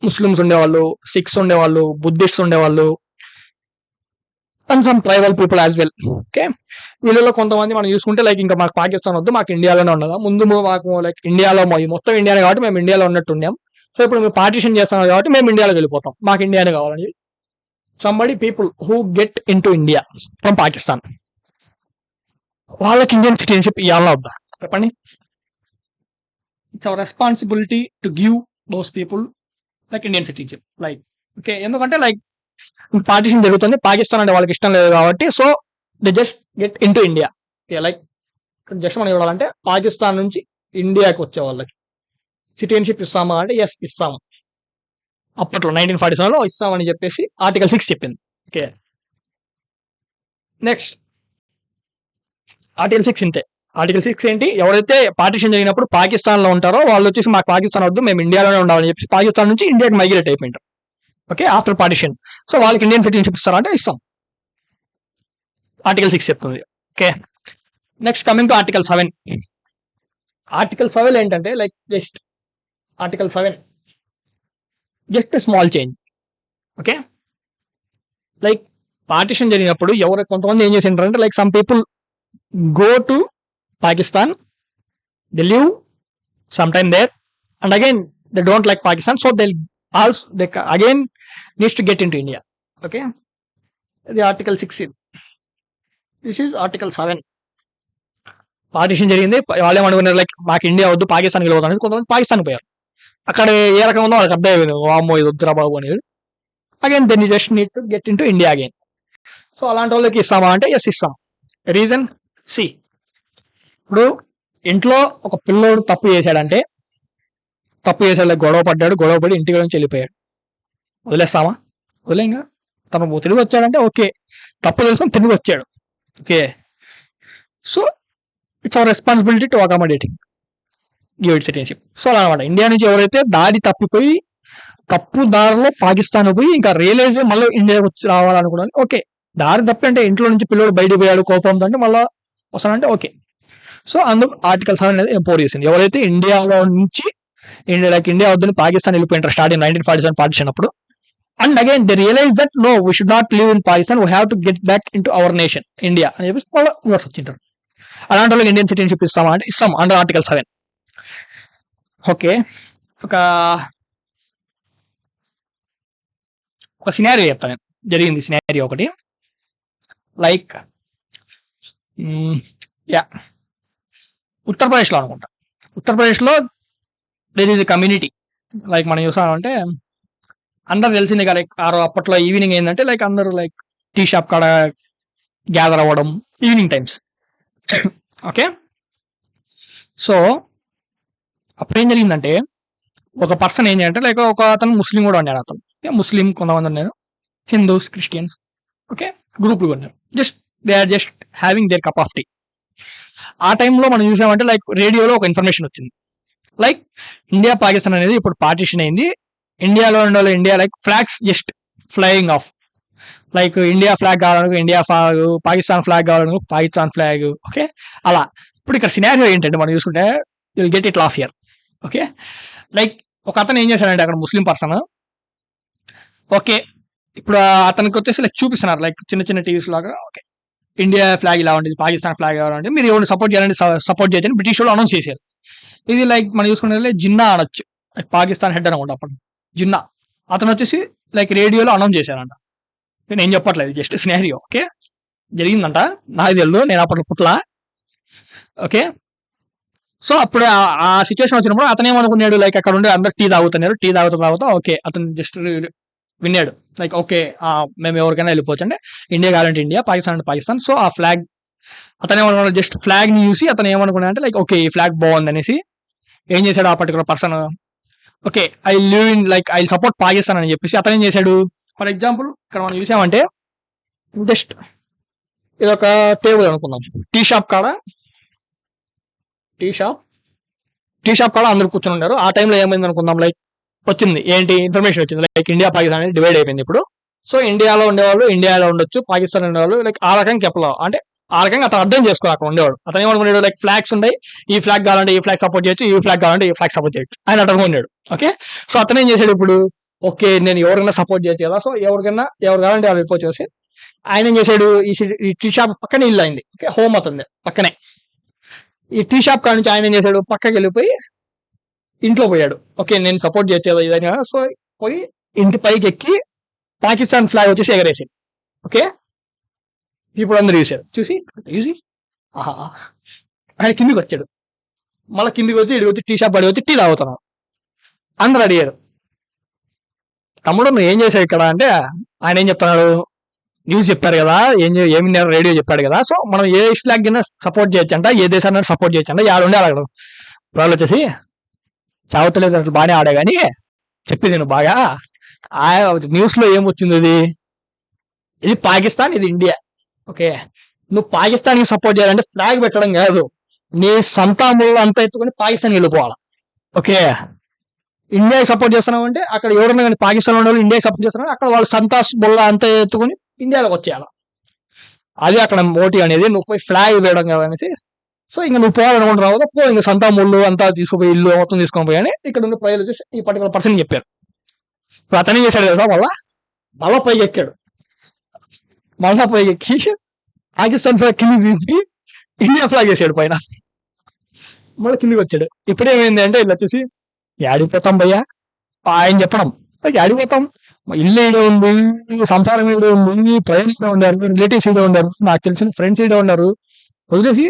ముస్లిమ్స్ ఉండేవాళ్ళు, సిఖ్స్ ఉండేవాళ్ళు, బుద్ధిస్ట్స్ ఉండేవాళ్ళు, and some tribal people as well. Okay, వీళ్ళలో కొంతమంది మనం చూసుకుంటే లైక్ ఇంకా మాకు పాకిస్తాన్ వద్దు, మాకు ఇండియాలోనే ఉండదా, ముందు మాకు లైక్ ఇండియాలో మొత్తం ఇండియానే కాబట్టి మేము ఇండియాలో ఉన్నట్టు ఉన్నాం. సో ఇప్పుడు మేము పార్టిషన్ చేస్తాం కాబట్టి మేము ఇండియాలో వెళ్ళిపోతాం, మాకు ఇండియానే కావాలని somebody people who get in to India from Pakistan, వాళ్ళకి ఇండియన్ సిటిజన్షిప్ ఇవ్వాలా వద్దా చెప్పండి? It's our responsibility to give those people like Indian citizenship. Like okay, ఎందుకంటే లైక్ పార్టిషన్ జరుగుతుంది, పాకిస్తాన్ అంటే వాళ్ళకి ఇష్టం లేదు కాబట్టి so they just get in to India. Okay, like just మనం చూడాలంటే పాకిస్తాన్ నుంచి ఇండియాకి వచ్చే వాళ్ళకి సిటిజన్షిప్ ఇస్తామా అంటే ఎస్ ఇస్తాము. అప్పట్లో 1947లో ఇస్తామని చెప్పేసి ఆర్టికల్ 6 చెప్పింది. ఓకే, నెక్స్ట్ ఆర్టికల్ 6 ఇంతే. ఆర్టికల్ 6 ఏంటి? ఎవరైతే పార్టిషన్ జరిగినప్పుడు పాకిస్తాన్ లో ఉంటారో వాళ్ళు వచ్చేసి మాకు పాకిస్తాన్ వద్దు, మేము ఇండియాలోనే ఉండాలని చెప్పి పాకిస్తాన్ నుంచి ఇండియాకి మైగ్రేట్ అయిపోయింటారు. Okay, after partition. సో వాళ్ళకి ఇండియన్ సిటిజన్షిప్ ఇస్తారా అంటే ఇస్తాం, ఆర్టికల్ 6 చెప్తుంది. Okay, next coming to article 7. Article 7 ఏంటంటే like just article 7 just small change. Okay, like partition జరిగినప్పుడు కొంతమంది ఏం చేసింటారంటే like some people go to Pakistan, they live some time there and again they don't like Pakistan, so they also they again needs to get into India. Okay, the article 6. This is article 7. Partition జరిగింది, వాళ్ళు ఏమనుకున్నారు like మాకు India వద్దు, పాకిస్తాన్కి వెళ్ళిపోతాం. కొంతమంది పాకిస్తాన్ పోయారు, అక్కడ ఏ రకంగా ఉందో వాళ్ళకి అర్థం అయిపోయింది, అమ్మో ఇది వద్దురా బాబు అనేది. Again then you just need to get in to India again. So అలాంటి వాళ్ళకి ఇస్తామా అంటే ఎస్ ఇస్తాం. రీజన్ సి, ఇప్పుడు ఇంట్లో ఒక పిల్లోడు తప్పు చేశాడంటే గొడవ పడి ఇంటికి నుంచి వెళ్ళిపోయాడు, వదిలేస్తామా? వదిలేంగా. తను తిరిగి వచ్చాడంటే ఓకే, తప్పు తెలుసుకొని తిరిగి వచ్చాడు. Okay, so it's our responsibility to accommodating give it citizenship. So అలా అనమాట. ఇండియా నుంచి ఎవరైతే దారి తప్పిపోయి తప్పు దారిలో పాకిస్తాన్ పోయి ఇంకా రియలైజ్ మళ్ళీ ఇండియాకి వచ్చి రావాలనుకున్నాను. ఓకే, దారి తప్పి అంటే ఇంట్లో నుంచి పిల్లడు బయటకు పోయాడు కోపంతో అంటే మళ్ళీ వస్తానంటే ఓకే. సో అందుకు ఆర్టికల్ 7 అనేది ఎంపోర్ చేసింది. ఎవరైతే ఇండియాలో నుంచి ఇండియా వద్దని పాకిస్తాన్ వెళ్ళిపోయింటారు స్టార్ట్ ఇన్ 1947 పార్టిషన్ అప్పుడు. And again they realize that no we should not live in Pakistan, we have to get back in to our nation India అని చెప్పేసి వాళ్ళు వర్డ్స్ వచ్చింటారు. అలాంటి వాళ్ళకి ఇండియన్ సిటిజన్షిప్ ఇస్తామా అంటే ఇస్తాం అండర్ ఆర్టికల్ 7. ఓకే, ఒక ఒక సినారియో చెప్తాను నేను. జరిగింది సినారియో ఒకటి. లైక్ యా ఉత్తరప్రదేశ్లో అనుకుంటా. ఉత్తరప్రదేశ్లో there is a community. Like మనం చూసామంటే అందరు తెలిసిందే కదా, లైక్ అప్పట్లో ఈవినింగ్ ఏంటంటే లైక్ అందరూ లైక్ టీ షాప్ కాడ గ్యాదర్ అవ్వడం ఈవినింగ్ టైమ్స్. ఓకే, సో అప్పుడు ఏం జరిగిందంటే ఒక పర్సన్ ఏం చేయాలంటే లైక్ ఒక అతను ముస్లిం కూడా ఉన్నాడు. అతను ముస్లిం కొంతమంది ఉన్నారు, హిందూస్, క్రిస్టియన్స్, ఓకే, గ్రూపులు ఉన్నారు. They are just having their cup of tea. ఆ టైంలో మనం చూసామంటే లైక్ రేడియోలో ఒక ఇన్ఫర్మేషన్ వచ్చింది. లైక్ ఇండియా పాకిస్తాన్ అనేది ఇప్పుడు పార్టీషన్ అయింది. ఇండియాలో ఉండే వాళ్ళు India like flags just flying off. Like India flag కావాలనుకో ఇండియా ఫ్లాగ్, పాకిస్తాన్ ఫ్లాగ్ కావాలనుకో పాకిస్తాన్ ఫ్లాగ్. ఓకే, అలా. ఇప్పుడు ఇక్కడ సినారియో ఏంటంటే మనం చూసుకుంటే will get it laugh year. Okay, like ఒక అతను ఏం చేశాడంటే అక్కడ ముస్లిం పర్సన్. ఓకే, ఇప్పుడు అతనికి వచ్చేసి లైక్ చూపిస్తున్నారు లైక్ చిన్న చిన్న టీవీస్ లాగా. ఓకే, ఇండియా ఫ్లాగ్ ఇలా ఉంటుంది, పాకిస్తాన్ ఫ్లాగ్ ఇలా ఉంటుంది, మీరు ఎవరిని సపోర్ట్ చేయాలంటే సపోర్ట్ చేయొచ్చని బ్రిటిష్ వాళ్ళు అనౌన్స్ చేశారు. ఇది లైక్ మనం చూసుకుంటే జిన్నా అనొచ్చు, పాకిస్తాన్ హెడ్ అనుకుంటా అప్పుడు జిన్నా. అతను వచ్చేసి లైక్ రేడియోలో అనౌన్స్ చేశారంట. నేను చెప్పట్లేదు, జస్ట్ సినారియో. ఓకే, జరిగిందంట, నాకు తెలియదు, నేను అప్పట్లో పుట్ల. ఓకే, సో అప్పుడు ఆ సిచ్యువేషన్ వచ్చినప్పుడు అతను ఏమనుకున్నాడు లైక్ అక్కడ ఉండే అందరు టీ తాగుతా. ఓకే, అతను జస్ట్ విన్నాడు లైక్ ఓకే మేము ఎవరికైనా వెళ్ళిపోవచ్చు అంటే ఇండియా కావాలంటే ఇండియా, పాకిస్తాన్ అంటే పాకిస్తాన్. సో ఆ ఫ్లాగ్ అతను ఏమనుకున్నాడు, జస్ట్ ఫ్లాగ్ ని చూసి అతను ఏమనుకున్నాడు అంటే లైక్ ఓకే ఈ ఫ్లాగ్ బాగుంది అనేసి ఏం చేశాడు ఆ particular person. Okay, I live in like I support Pakistan అని చెప్పేసి అతను ఏం చేశాడు. ఫర్ ఎగ్జాంపుల్ ఇక్కడ మనం చూసామంటే జస్ట్ ఇది ఒక టేబుల్ అనుకుందాం, టీ షాప్ కాడ అందరు కూర్చొని ఉన్నారు. ఆ టైంలో ఏమైంది అనుకుందాం, లైక్ వచ్చింది ఏంటి ఇన్ఫర్మేషన్ వచ్చింది లైక్ ఇండియా పాకిస్తాన్ అనేది డివైడ్ అయిపోయింది. ఇప్పుడు సో ఇండియాలో ఉండేవాళ్ళు ఇండియాలో ఉండొచ్చు, పాకిస్తాన్ ఉండేవాళ్ళు లైక్ ఆ రకంగా చెప్పలో అంటే ఆ రకంగా అతను అర్థం చేసుకోవాలి. అక్కడ ఉండేవాడు అతను ఏమనుకున్నాడు లైక్ ఫ్లాగ్స్ ఉన్నాయి, ఈ ఫ్లాగ్ కావాలంటే ఈ ఫ్లాగ్ సపోర్ట్ చేయొచ్చు, ఈ ఫ్లాగ్ కావాలంటే ఈ ఫ్లాగ్ సపోర్ట్ చేయొచ్చు ఆయన అర్థం ఉన్నాడు. ఓకే, సో అతను ఏం చేశాడు ఇప్పుడు, ఓకే నేను ఎవరికైనా సపోర్ట్ చేయొచ్చు కదా, సో ఎవరు కావాలంటే వాళ్ళు వెళ్ళిపోవచ్చు. ఆయన ఏం చేశాడు, ఈ టీ షాప్ పక్కనే ఇల్లు అయింది. ఓకే, హోమ్ అవుతుంది పక్కనే. ఈ టీ షాప్ కాడ నుంచి ఆయన ఏం చేశాడు, పక్కకి వెళ్ళిపోయి ఇంట్లో పోయాడు. ఓకే నేను సపోర్ట్ చేయొచ్చు ఇదని, సో పోయి ఇంటి పైకి ఎక్కి పాకిస్తాన్ ఫ్లాగ్ వచ్చేసి ఎగరేసి. ఓకే, ఇప్పుడు అందరూ చూసి ఆహా ఆయన కిందికి వచ్చాడు. మళ్ళీ కిందికి వచ్చి టీ షాప్ పడి వచ్చి టీ తాగుతున్నాడు. అందరూ అడిగారు, తమ్ముడు నువ్వు ఏం చేసావు ఇక్కడ అంటే ఆయన ఏం చెప్తున్నాడు, న్యూస్ చెప్పారు కదా, ఏమి రేడియో చెప్పాడు కదా, సో మనం ఏ ఫ్లాగ్ కింద సపోర్ట్ చేయొచ్చంట, ఏ దేశాన్ని సపోర్ట్ చేయొచ్చంట, ఉండే అడగడు. వాళ్ళు వచ్చేసి చావతలేదు అసలు బాగానే ఆడా కానీ చెప్పింది నేను బాగా న్యూస్ లో ఏమొచ్చింది, ఇది పాకిస్తాన్ ఇది ఇండియా. ఓకే, నువ్వు పాకిస్తాన్ కి సపోర్ట్ చేయాలంటే ఫ్లాగ్ పెట్టడం కాదు, నీ సంతాములు అంతా ఎత్తుకొని పాకిస్తాన్ వెళ్ళిపోవాలి. ఓకే, ఇండియాకి సపోర్ట్ చేస్తున్నావు అంటే అక్కడ ఎవరన్నా కానీ పాకిస్తాన్ ఉన్న వాళ్ళు ఇండియాకి సపోర్ట్ చేస్తున్నారు, అక్కడ వాళ్ళు సంతాస్ బొల్ల అంతా ఎత్తుకొని ఇండియాలోకి వచ్చేయాలి. అది అక్కడ మోటివ్ అనేది, నువ్వు పోయి ఫ్లాగ్ వేయడం కదా అనేసి. సో ఇంకా నువ్వు పోవాలనుకుంటున్నావు కదా, పో ఇంకా సంతాముళ్ళు అంతా తీసుకుపోయి ఇల్లు మొత్తం తీసుకొని పోయి ఇక్కడ ఉన్న ప్రజలు వచ్చేసి ఈ పర్టికులర్ పర్సన్ చెప్పారు. ఇప్పుడు అతనే చేశాడు కదా, మళ్ళా పైకి ఎక్కాడు. మళ్ళా పైకి ఎక్కి పాకిస్తాన్ ఫ్లాగ్ కిందికి తీసి ఇండియా ఫ్లాగ్ వేసాడు పైన. మళ్ళీ కిందికి వచ్చాడు. ఇప్పుడేమైంది అంటే ఇలా వచ్చేసి ఆడిపోతాం భయ్యా ఆయన చెప్పడం, ఆడిపోతాం ఇల్లు ఏదో ఉంది, సంసారం ఏదో ఉంది, ప్రజలు ఉన్నారు, రిలేటివ్స్ ఏదో ఉన్నారు, నాకు తెలిసిన ఫ్రెండ్స్ ఏదో ఉన్నారు, వదిలేసి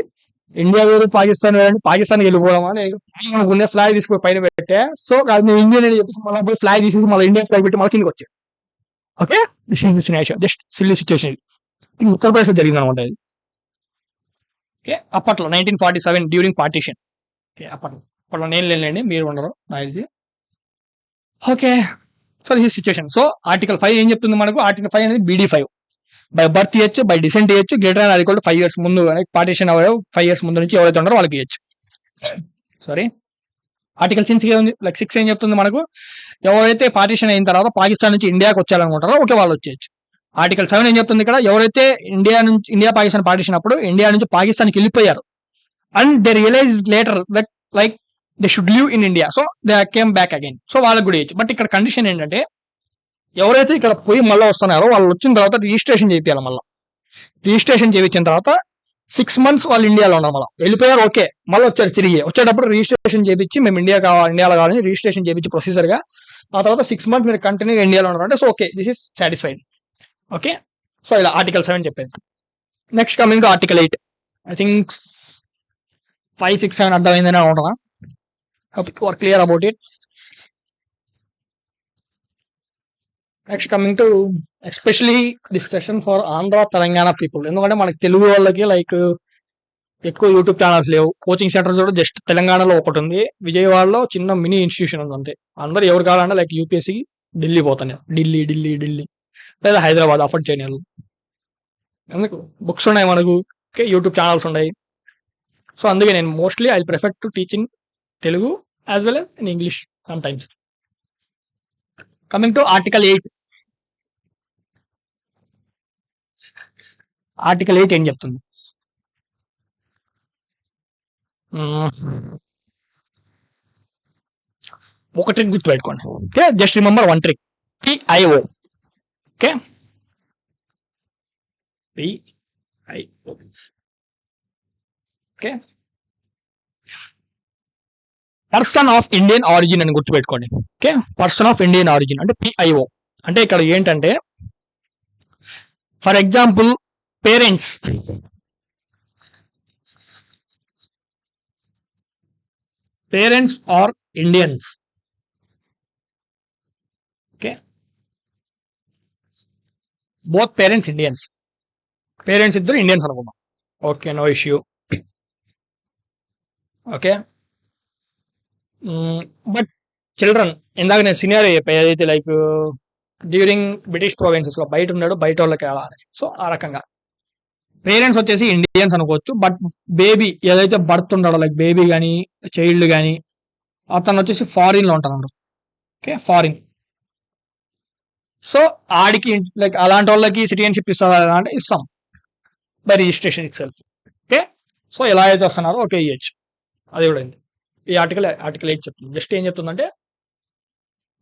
ఇండియా వేరు పాకిస్తాన్ వేరు పాకిస్తాన్కి వెళ్ళిపోవడమా అనుకునే ఫ్లాగ్ తీసుకుని పైన పెట్టే. సో అది నేను ఇండియన్ అని చెప్పేసి మళ్ళీ పోయి ఫ్లాగ్ తీసుకుని మళ్ళీ ఇండియా ఫ్లాగ్ పెట్టి మళ్ళీ కిందకి వచ్చాడు. Okay, this is situation, just silly situation. ఇది ఉత్తరప్రదేశ్ లో జరిగింది అనమాట ఇది. ఓకే, అప్పట్లో 1947 డ్యూరింగ్ పార్టీషన్. ఓకే, అప్పట్లో నేను లేనండి, మీరు ఉండరు నాకు తెలిసి. Okay, so this situation. So article 5 ఏం చెప్తుంది మనకు, ఆర్టికల్ 5 అనేది BD5 బై బర్త్ ఇవ్వచ్చు, బై డిసెంట్ ఇవ్వచ్చు, greater than or equal to 5 years ముందు పార్టీషన్ 5 years ముందు నుంచి ఎవరైతే ఉన్నారో వాళ్ళకి ఇవ్వచ్చు. సారీ, ఆర్టికల్ 6 ఏముంది, లైక్ 6 ఏం చెప్తుంది మనకు, ఎవరైతే పార్టీషన్ అయిన తర్వాత పాకిస్తాన్ నుంచి ఇండియాకి వచ్చారనుకుంటారో ఓకే వాళ్ళు వచ్చేయచ్చు. ఆర్టికల్ 7 ఏం చెప్తుంది ఇక్కడ, ఎవరైతే ఇండియా పాకిస్తాన్ పార్టీషన్ అప్పుడు ఇండియా నుంచి పాకిస్తాన్కి వెళ్ళిపోయారు and they realize later like they should live in India, so they came back again, so వాళ్ళకి కూడా ఇవ్వచ్చు. బట్ ఇక్కడ కండిషన్ ఏంటంటే ఎవరైతే ఇక్కడ పోయి మళ్ళీ వస్తున్నారో వాళ్ళు వచ్చిన తర్వాత రిజిస్ట్రేషన్ చేయించాలి. మళ్ళీ రిజిస్ట్రేషన్ చేయించిన తర్వాత 6 మంత్స్ వాళ్ళు ఇండియాలో ఉన్నారు, మళ్ళీ వెళ్ళిపోయారు, ఓకే, మళ్ళీ వచ్చారు తిరిగి. వచ్చేటప్పుడు రిజిస్ట్రేషన్ చేయించి మేము ఇండియాలో కావాలని రిజిస్ట్రేషన్ చేయించి ప్రొసీజర్గా, ఆ తర్వాత 6 మంత్స్ మీరు కంటిన్యూగా ఇండియాలో ఉన్నారు అంటే so okay, this is satisfied. Okay, so ఇలా ఆర్టికల్ 7 చెప్పేది. Next coming to article 8. I think 5, 6, 7 అర్థమైందని అనుకుంటున్నా. hope you are clear about it. Next coming to especially discussion for Andhra Telangana people. ఎందుకంటే మనకి తెలుగు వాళ్ళకి లైక్ ఎక్కువ యూట్యూబ్ ఛానల్స్ లేవు, కోచింగ్ సెంటర్స్ కూడా జస్ట్ తెలంగాణలో ఒకటి ఉంది, విజయవాడలో చిన్న మినీ ఇన్స్టిట్యూషన్ ఉంది అంతే. అందరూ ఎవరు కావాలంటే లైక్ యూపీఎస్సీ ఢిల్లీ పోతాను, ఢిల్లీ లేదా హైదరాబాద్ అఫోర్డ్ చేయని. ఎందుకు బుక్స్ ఉన్నాయి మనకు, యూట్యూబ్ ఛానల్స్ ఉన్నాయి. సో అందుకే నేను mostly I prefer to teaching Telugu as well as in English sometimes. Coming to article 8. Article 8 ఏం చెప్తుంది? ఒక ట్రిక్ గుర్తుపెట్టుకోండి. Okay, just remember one trick, PIO. Okay, PIO. Okay, person of Indian origin అని గుర్తుపెట్టుకోండి. Okay, person of Indian origin అంటే PIO. అంటే ఇక్కడ ఏంటంటే for example parents are Indians. Okay, both parents Indians, parents ఇద్దరు ఇండియన్స్ అనుకున్నాం. Okay, no issue. Okay, but children, ఇందాక నేను సినియర్ చెప్పాను ఏదైతే లైక్ డ్యూరింగ్ బ్రిటిష్ ప్రొవిన్సెస్ లో బయట ఉన్నాడు, బయట వాళ్ళకి ఎలా అనేసి. సో ఆ రకంగా పేరెంట్స్ వచ్చేసి ఇండియన్స్ అనుకోవచ్చు, బట్ బేబీ ఏదైతే బర్త్ ఉన్నాడో లైక్ బేబీ కానీ చైల్డ్ కానీ అతను వచ్చేసి ఫారిన్ లో ఉంటున్నాడు. Okay, foreign. సో ఆడికి లైక్ అలాంటి వాళ్ళకి సిటిజన్షిప్ ఇస్తారా అంటే ఇస్తాం by registration it self. Okay, so ఎలా అయితే వస్తున్నారో ఓకే ఇయచ్చు. అది కూడా ఈ ఆర్టికల్ 8 చెప్తుంది. జస్ట్ ఏం చెప్తుందంటే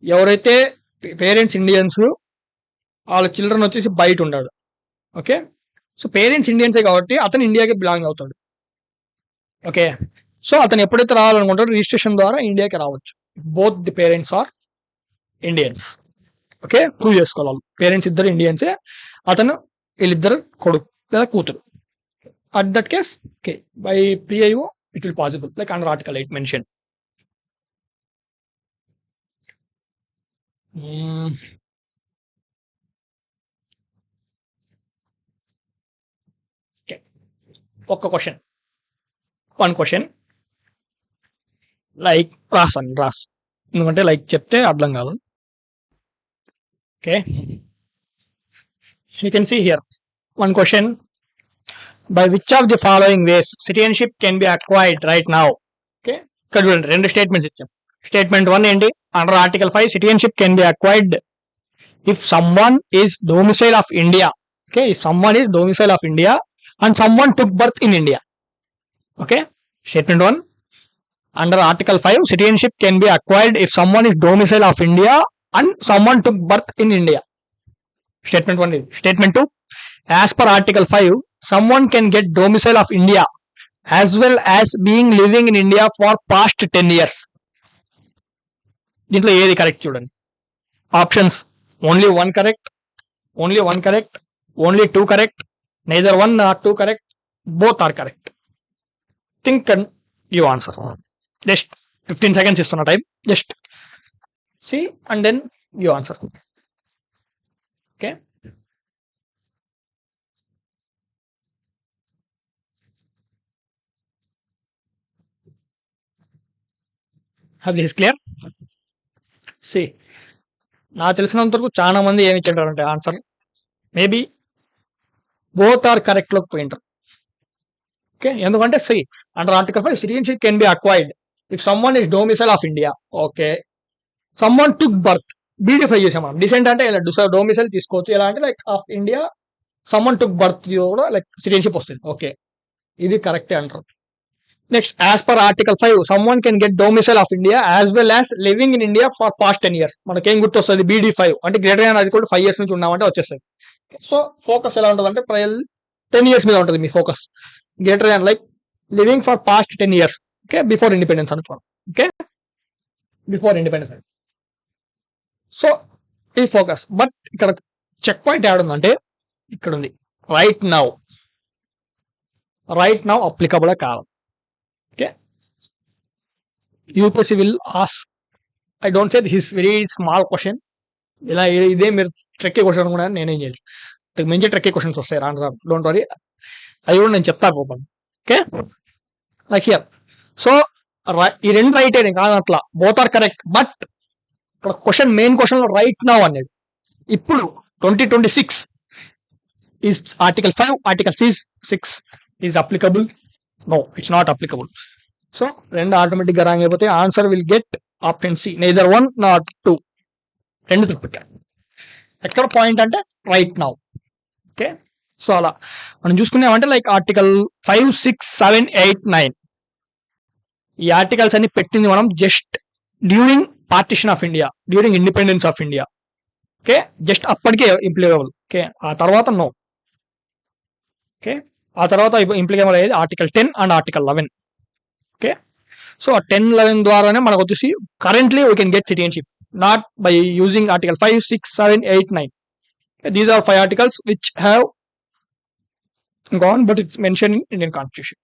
ఎవరైతే పేరెంట్స్ ఇండియన్స్ వాళ్ళ చిల్డ్రన్ వచ్చేసి బయట ఉన్నాడు. ఓకే, సో పేరెంట్స్ ఇండియన్సే కాబట్టి అతను ఇండియాకి బిలాంగ్ అవుతాడు. ఓకే, సో అతను ఎప్పుడైతే రావాలనుకుంటాడో రిజిస్ట్రేషన్ ద్వారా ఇండియాకి రావచ్చు. Both the parents are Indians. Okay, prove చేసుకోవాలి పేరెంట్స్ ఇద్దరు ఇండియన్సే, అతను వీళ్ళిద్దరు కొడుకు లేదా కూతురు. At that case okay by PIO it will possible like under article 8 mentioned. Okay, ఒక క్వశ్చన్, వన్ క్వశ్చన్ లైక్ రాస్ ఎందుకంటే లైక్ చెప్తే అర్థం కాదు. Okay, you can see here one question, by which of the following ways citizenship can be acquired right now? Okay, ఇక్కడ చూడండి రెండు statements ఇచ్చాం. స్టేట్మెంట్ 1 ఏంటి? Under article 5 citizenship can be acquired if someone is domicile of India. Okay, if someone is domicile of India and someone took birth in India. Okay, statement 1 under article 5 citizenship can be acquired if someone is domicile of India and someone took birth in India. Statement 1 ఇది. Statement 2 as per article 5 someone can get domicile of India as well as being living in India for past 10 years. దీంట్లో ఏది correct చూడండి. Options only 1 correct, only 1 correct, only 2 correct, neither 1 nor 2 correct, both are correct. Think and you answer. Just 15 seconds ఇస్తున్న time, just see and then you answer. Okay, have this clear? See నాకు తెలిసినంత వరకు చాలా మంది ఏమి ఇచ్చింటారంటే answer maybe both are correct లోకి పోయింటారు. ఓకే, ఎందుకంటే see under article 5 citizenship can be acquired if someone is domicile of India. Okay, someone took birth beautify చేసాం మనం. డిసెంట్ అంటే ఇలా డొమిసైల్ తీసుకోవచ్చు, ఎలా అంటే like of India someone took birth కూడా లైక్ సిటిజన్షిప్ వస్తుంది. ఓకే, ఇది కరెక్టే అంటారు. Next, as per article 5 someone can get domicile of India as well as living in India for past 10 years. మనకేం గుర్తొస్తుంది? BD5 అంటే గ్రేటర్ దాన్ అది కూడా 5 years నుంచి ఉన్నామంటే వచ్చేస్తుంది. సో ఫోకస్ ఎలా ఉంటుంది అంటే 10 years మీద ఉంటుంది మీ focus. greater than like living for past 10 years. Okay, before independence అనుకోండి. Okay, before independence. సో ఈ ఫోకస్. బట్ ఇక్కడ చెక్ పాయింట్ ఏడుందంటే ఇక్కడ ఉంది, రైట్ నౌ అప్లికబుల్ కాదు. Okay, UPSC will ask, I don't say this very small question, ఇలా ఇదే మీరు ట్రెక్కే question అనుకున్నా నేనేం చేయలేదు, ఇంతకు మించి ట్రెక్కే క్వశ్చన్స్ వస్తాయి రాను రాను, డోంట్ వరీ, అవి కూడా నేను చెప్తా పోతాను. Okay, like here. సో ఈ రెండు రైట్ అయినాయి కాదు, అట్లా బోత్ ఆర్ కరెక్ట్. బట్ ఇక్కడ క్వశ్చన్, మెయిన్ క్వశ్చన్ లో రైట్ నౌ అనేది ఇప్పుడు 2026 is article 5, article 6 is applicable? No, it's not applicable. So రెండు ఆటోమేటిక్ గా రాంగ్ అయిపోతే answer will get option C, neither 1 nor 2, రెండు తిప్పిట్టారు. ఎక్కడ పాయింట్ అంటే రైట్ నౌ. ఓకే, సో అలా మనం చూసుకున్నామంటే లైక్ ఆర్టికల్ 5, 6, 7, 8, 9 ఈ ఆర్టికల్స్ అన్ని పెట్టింది మనం just during partition of India, during independence of India. Okay, just అప్పటికే ఇంప్లికేబుల్. ఓకే, ఆ తర్వాత నో. ఓకే, ఆ తర్వాత ఇంప్లికేబుల్ అయ్యేది article 10 and article 11. Okay, so ఆ 10, 11 ద్వారానే మనకు వచ్చేసి currently we can get citizenship, not by using article 5, 6, 7, 8, 9. These are 5 articles which have gone, but it's mentioned in Indian Constitution.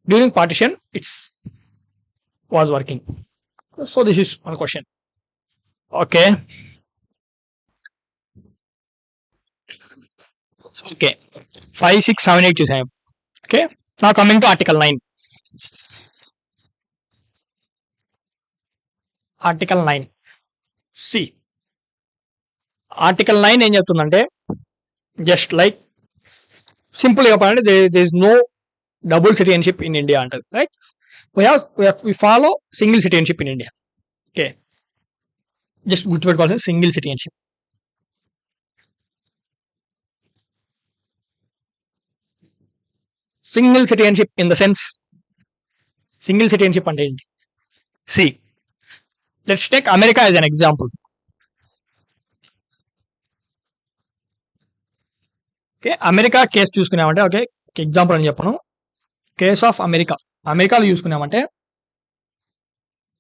During partition, it's was working. So this is one question. Okay. Okay. 5, 6, 7, 8 చూసాం. Okay. Now coming to article 9. Article 9. See. Article 9 ఏం చెప్తుందంటే just like simple గా చెప్పాలంటే there is no double citizenship in India అంటది. Right, we follow single citizenship in India. Okay. జస్ట్ గుర్తుపెట్టుకోవాల్సింది single citizenship. Single citizenship in the sense, single citizenship అంటే ఏంటి? See, let's take America as an example. Okay, America case చూసుకున్నామంటే, okay example అని చెప్పను, case of అమెరికాలో చూసుకున్నామంటే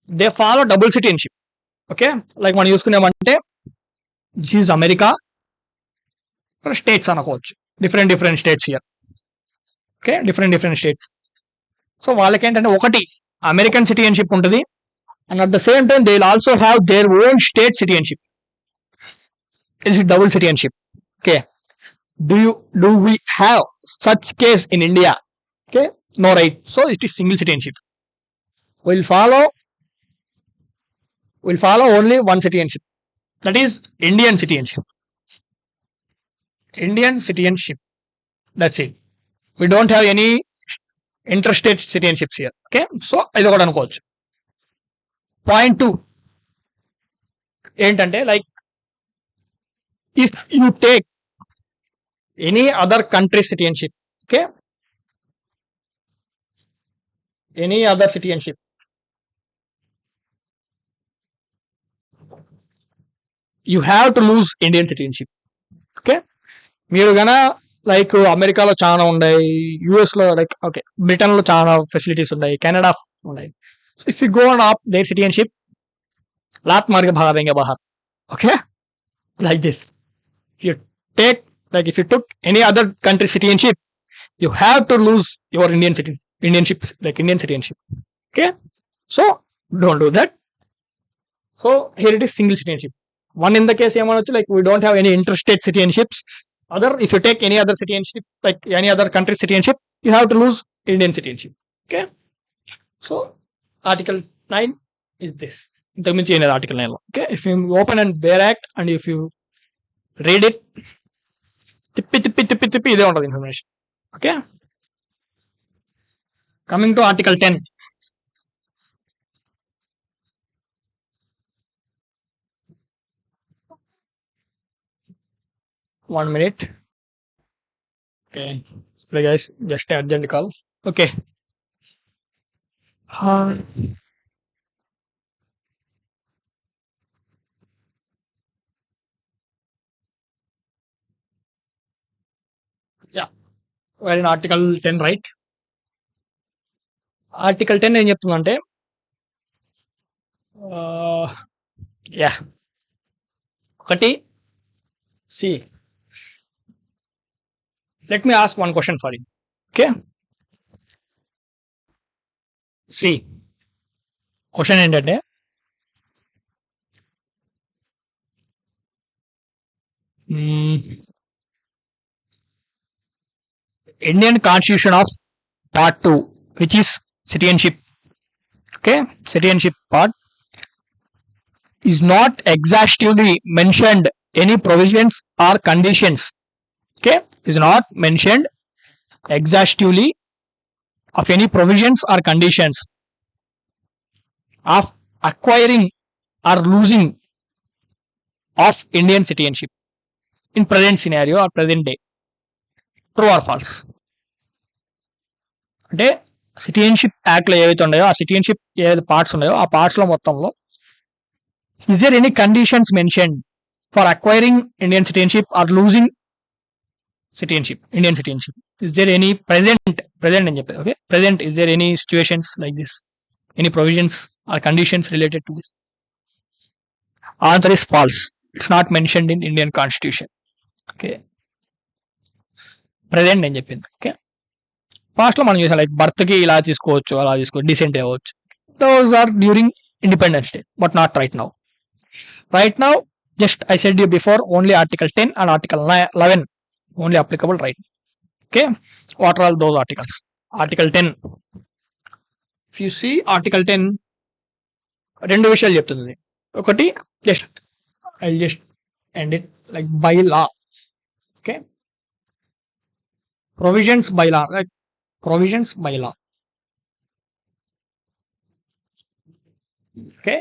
they follow double citizenship. Okay, like మనం చూసుకున్నామంటే దిస్ ఈజ్ అమెరికా, స్టేట్స్ అనుకోవచ్చు, different states here. Okay, different states. So వాళ్ళకి ఏంటంటే ఒకటి అమెరికన్ సిటిజన్షిప్ ఉంటుంది, and at the same time they will also have their own state citizenship. It's double citizenship. Okay, do we have such case in India? Okay, no, right. So it is single citizenship. We'll follow only one citizenship, that is Indian citizenship. That's it. We don't have any interstate citizenships here. Okay, so ఇది ఒకటి అనుకోవచ్చు. Point 2 ఏంటంటే like if you take any other country citizenship, okay, any other citizenship, you have to lose Indian citizenship. Okay, మీరు గన like అమెరికాలో చాలా ఉన్నాయి, US లో లైక్ ఓకే బ్రిటన్ లో చాలా ఫెసిలిటీస్ ఉన్నాయి, కెనడా ఉన్నాయి. So if you go and opt their citizenship, లాట్ మార్గ భాగా దేంగే బాహర్. Okay, like this. If you took any other country citizenship, you have to lose your Indian citizenship. Okay, so don't do that. So here it is single citizenship. One in the case ఏమనొచ్చు, like we don't have any interstate citizenships. Other, if you take any other citizenship, like any other country citizenship, you have to lose Indian citizenship. Okay, so article 9 is this. ఇంతకు మించి ఏం article 9 లో. Okay, if you open and bear act and if you read it, తిప్పి ఇదే ఉంటుంది information. Okay, coming to article 10. One minute. Okay, sorry guys, just urgent call. Okay. Yeah. Where in article 10 right. Article 10 ఏం చెప్తుందంటే yeah ఒకటి see. Let me ask one question for you. Okay, see question ఏంటంటే Indian constitution of part 2 which is citizenship. Okay, citizenship part is not exhaustively mentioned any provisions or conditions. Okay, is not mentioned exhaustively of any provisions or conditions of acquiring or losing of Indian citizenship in present scenario or present day. True or false? అంటే citizenship act లో ఏవైతే ఉన్నాయో ఆ citizenship ఏవైతే parts ఉన్నాయో ఆ parts లో మొత్తంలో is there any conditions mention for acquiring Indian citizenship or losing citizenship Indian citizenship? Is there any present అని చెప్పారు. Okay, present is there any situations like this, any provisions or conditions related to this? Answer is false. It's not mentioned in Indian constitution. Okay, present అని చెప్పింది. Okay, past లో మనం చూసాం like birth కి ఇలా తీసుకోవచ్చు, అలా తీసుకోవచ్చు, డిసెంట్ అవ్వచ్చు. Those are during independence day, but not right now. Right now, just I said you before, only article 10 and article 11 only applicable right. Okay, what are all those articles? Article 10, if you see article 10 రెండు విషయాలు చెప్తుంది. ఒకటి just I'll just end it like by law. Okay, provisions by law, like provisions by law. Okay,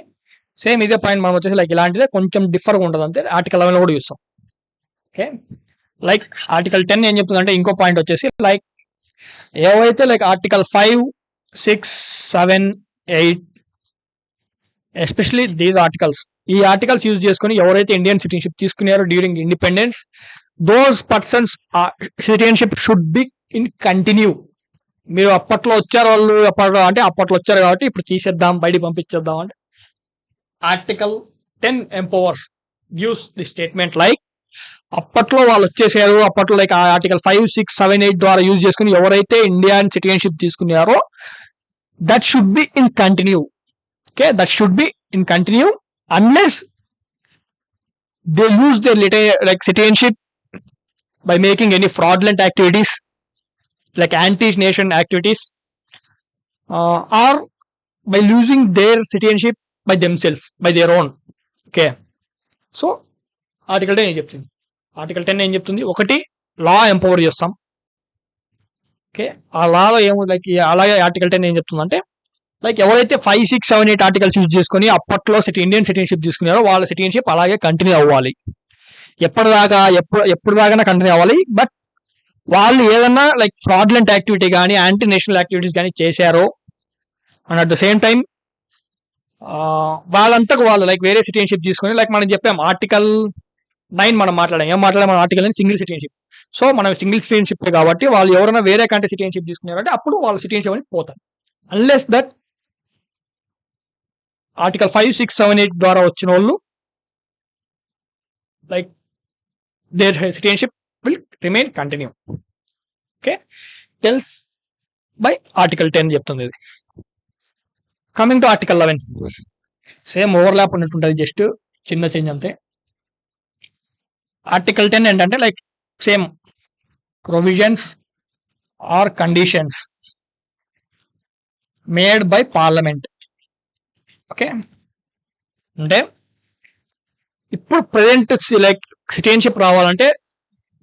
same ఇదే point మనం వచ్చేసి like ఇలాంటిదే కొంచెం డిఫర్గా ఉంటుంది అంతే. ఆర్టికల్ 11 కూడా చూస్తాం. ఓకే, లైక్ ఆర్టికల్ 10 ఏం చెప్తుందంటే ఇంకో పాయింట్ వచ్చేసి లైక్ ఏవైతే like article 5, 6, 7, 8 especially these articles, ఈ ఆర్టికల్స్ యూజ్ చేసుకుని ఎవరైతే ఇండియన్ సిటిజన్షిప్ తీసుకున్నారో during independence, those persons citizenship should be in continue. మీరు అప్పట్లో వచ్చారు వాళ్ళు అప్పట్లో వచ్చారు కాబట్టి ఇప్పుడు తీసేద్దాం, బయటికి పంపించేద్దాం అంటే article 10 empowers, gives the statement like అప్పట్లో వాళ్ళు వచ్చేసారు, అప్పట్లో లైక్ ఆర్టికల్ 5, 6, 7, 8 ద్వారా యూజ్ చేసుకుని ఎవరైతే ఇండియన్ సిటిజన్షిప్ తీసుకున్నారో that should be in continue. Okay, that should be in continue unless they use their like citizenship by making any fraudulent activities like anti-nation activities or by losing their citizenship by themselves, by their own. Okay, so article 10 ఏం చెప్తుంది? Article 10 ఏం చెప్తుంది? ఒకటి, లా empower చేస్తాం. Okay, ఆ లాలో ఏమో like అలాగే article 10 ఏం చెప్తుందంటే లైక్ ఎవరైతే 5, 6, 7, 8 ఆర్టికల్స్ యూజ్ చేసుకుని అప్పట్లో ఇండియన్ సిటిజన్షిప్ తీసుకున్నారో వాళ్ళ సిటిజన్షిప్ అలాగే కంటిన్యూ అవ్వాలి. ఎప్పుడు దాకా కంటిన్యూ అవ్వాలి. బట్ వాళ్ళు ఏదన్నా లైక్ ఫ్రాడ్లెంట్ యాక్టివిటీ కానీ యాంటీ నేషనల్ యాక్టివిటీస్ కానీ చేశారో and at the same time వాళ్ళంతకు వాళ్ళు లైక్ వేరే సిటిజన్షిప్ తీసుకుని లైక్ మనం చెప్పాం ఆర్టికల్ 9 మనం మాట్లాడాం ఆర్టికల్ అని సింగిల్ సిటిజన్షిప్. సో మనం సింగిల్ సిటిజన్షిప్ కాబట్టి వాళ్ళు ఎవరైనా వేరే కంట్రీ సిటిజన్షిప్ తీసుకున్నారంటే అప్పుడు వాళ్ళ సిటిజన్షిప్ అని పోతారు. అన్లెస్ దట్ ఆర్టికల్ 5, 6, 7, 8 ద్వారా వచ్చిన వాళ్ళు like their citizenship will remain continue. Okay, tells by article 10 చెప్తుంది ఇది. Coming to article 11, same overlap ఉన్నట్టుంటుంది, జస్ట్ చిన్న చేంజ్ అంతే. ఆర్టికల్ 10 ఏంటంటే like same provisions or conditions made by parliament. Okay, అంటే ఇప్పుడు ప్రజెంట్ లైక్ సిటిజన్షిప్ రావాలంటే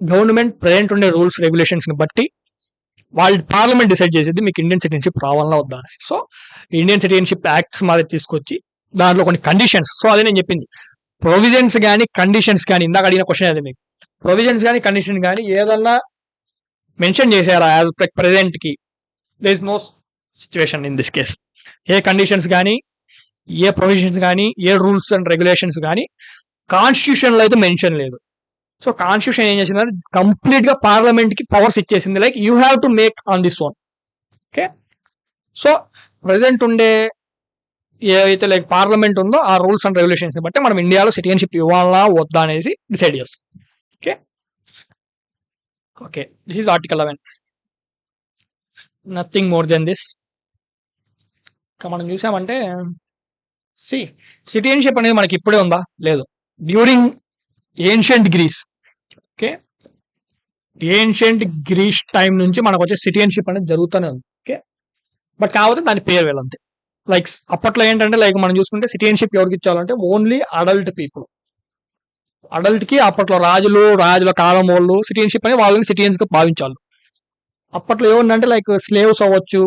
గవర్నమెంట్ ప్రజెంట్ ఉండే రూల్స్ రెగ్యులేషన్స్ ని బట్టి వాళ్ళు పార్లమెంట్ డిసైడ్ చేసేది మీకు ఇండియన్ సిటిజన్షిప్ రావాలన్నా వద్దా. సో ఇండియన్ సిటిజన్షిప్ యాక్ట్స్ మాది తీసుకొచ్చి దాంట్లో కొన్ని కండిషన్స్, సో అదే నేను చెప్పింది ప్రొవిజన్స్ కానీ కండిషన్స్ కానీ, ఇందాక అడిగిన క్వశ్చన్ అదే మీకు, ప్రొవిజన్స్ కానీ కండిషన్ కానీ ఏదన్నా మెన్షన్ చేశారా యాజ్ ప్రెసెంట్ కి? There is no situation in this case. ఏ కండిషన్స్ కానీ ఏ ప్రొవిజన్స్ కానీ ఏ రూల్స్ అండ్ రెగ్యులేషన్స్ కానీ కాన్స్టిట్యూషన్ లో అయితే మెన్షన్ లేదు. సో కాన్స్టిట్యూషన్ ఏం చేసిందంటే కంప్లీట్ గా పార్లమెంట్ కి పవర్స్ ఇచ్చేసింది, like you have to make on this one. Okay, so present ఉండే ఏవైతే లైక్ పార్లమెంట్ ఉందో ఆ రూల్స్ అండ్ రెగ్యులేషన్స్ బట్టి మనం ఇండియాలో సిటిజన్షిప్ ఇవ్వాలా వద్దా అనేది డిసైడ్ చేస్తాం. Okay okay, this is article 11, nothing more then this. ఇంకా మనం చూసామంటే సిటిజన్షిప్ అనేది మనకి ఇప్పుడే ఉందా? లేదు, during ancient Greece. Okay, ancient Greece time నుంచి మనకు వచ్చే సిటిజన్షిప్ అనేది జరుగుతూనే ఉంది. ఓకే, బట్ కాకపోతే దాని పేరు వెళ్ళంతే. లైక్ అప్పట్లో ఏంటంటే లైక్ మనం చూసుకుంటే సిటిజన్షిప్ ఎవరికి ఇచ్చాలంటే ఓన్లీ అడల్ట్ పీపుల్. అడల్ట్ కి అప్పట్లో రాజుల కాలం వాళ్ళు సిటిజన్షిప్ అని వాళ్ళని సిటిజన్స్ గా భావించాలి. అప్పట్లో ఏముందంటే లైక్ స్లేవ్స్ అవ్వచ్చు,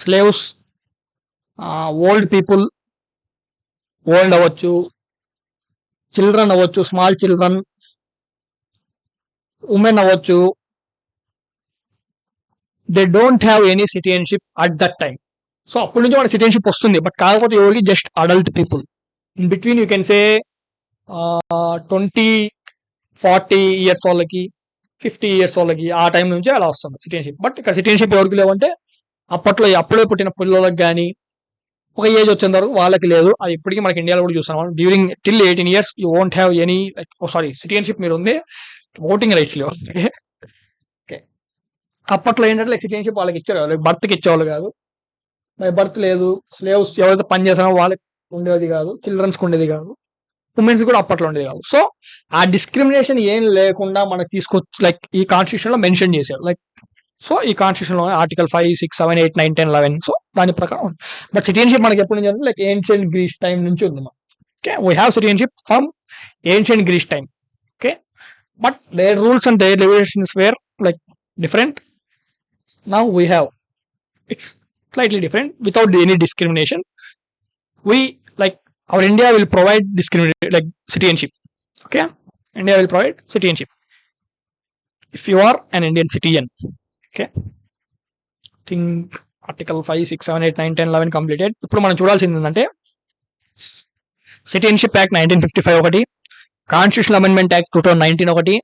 స్లేవ్స్, ఓల్డ్ పీపుల్, ఓల్డ్ అవ్వచ్చు, చిల్డ్రన్ అవ్వచ్చు, స్మాల్ చిల్డ్రన్, ఉమెన్ అవ్వచ్చు, they don't have any citizenship at that time. So అప్పటి నుంచి వాళ్ళకి సిటిజన్షిప్ వస్తుంది, బట్ కాకపోతే ఎవరికి just adult people. In between you can say 20-40 years వాళ్ళకి, 50 ఇయర్స్ వాళ్ళకి ఆ టైం నుంచి అలా వస్తుంది సిటిజన్షిప్. బట్ ఇక్కడ సిటిజన్షిప్ ఎవరికి లేవంటే అప్పట్లో అప్పుడే పుట్టిన పిల్లలకు కానీ ఒక ఏజ్ వచ్చేంత వరకు వాళ్ళకి లేదు. అది ఇప్పటికీ మనకి ఇండియాలో కూడా చూస్తున్నాం. During till 18 years you won't have any like sorry citizenship మీరు ఉంది, ఓటింగ్ రైట్స్ లేవు. ఓకే, అప్పట్లో ఏంటంటే లైక్ సిటిజన్షిప్ వాళ్ళకి ఇచ్చారు, లైక్ బర్త్కి ఇచ్చేవాళ్ళు కాదు. బర్త్ లేదు, స్లేవ్స్ ఎవరైతే పని చేస్తారో వాళ్ళకి ఉండేది కాదు, చిల్డ్రన్స్కి ఉండేది కాదు, ఉమెన్స్ కూడా అప్పట్లో ఉండేది కాదు. సో ఆ డిస్క్రిమినేషన్ ఏం లేకుండా మనకు తీసుకొచ్చి లైక్ ఈ కాన్స్టిట్యూషన్ లో మెన్షన్ చేశారు. లైక్ సో ఈ కాన్స్టిట్యూషన్ లో ఆర్టికల్ 5, 6, 7, 8, 9, 10, 11 సో దాని ప్రకారం. బట్ సిటిజన్షిప్ మనకి ఎప్పుడు నుంచి లైక్ ఏన్షియంట్ గ్రీస్ టైం నుంచి ఉంది. Okay, we have citizenship from ancient Greece time. Okay, but their rules and their regulations were like different. Now we have it's slightly different without any discrimination. We like our India will provide discrimination like citizenship. Okay, India will provide citizenship if you are an Indian citizen. Okay, think article 5, 6, 7, 8, 9, 10, 11 completed. ఇప్పుడు మనం చూడాల్సింది ఏంటంటే citizenship act 1955 ఒకటి, constitutional amendment act 2019 ఒకటి,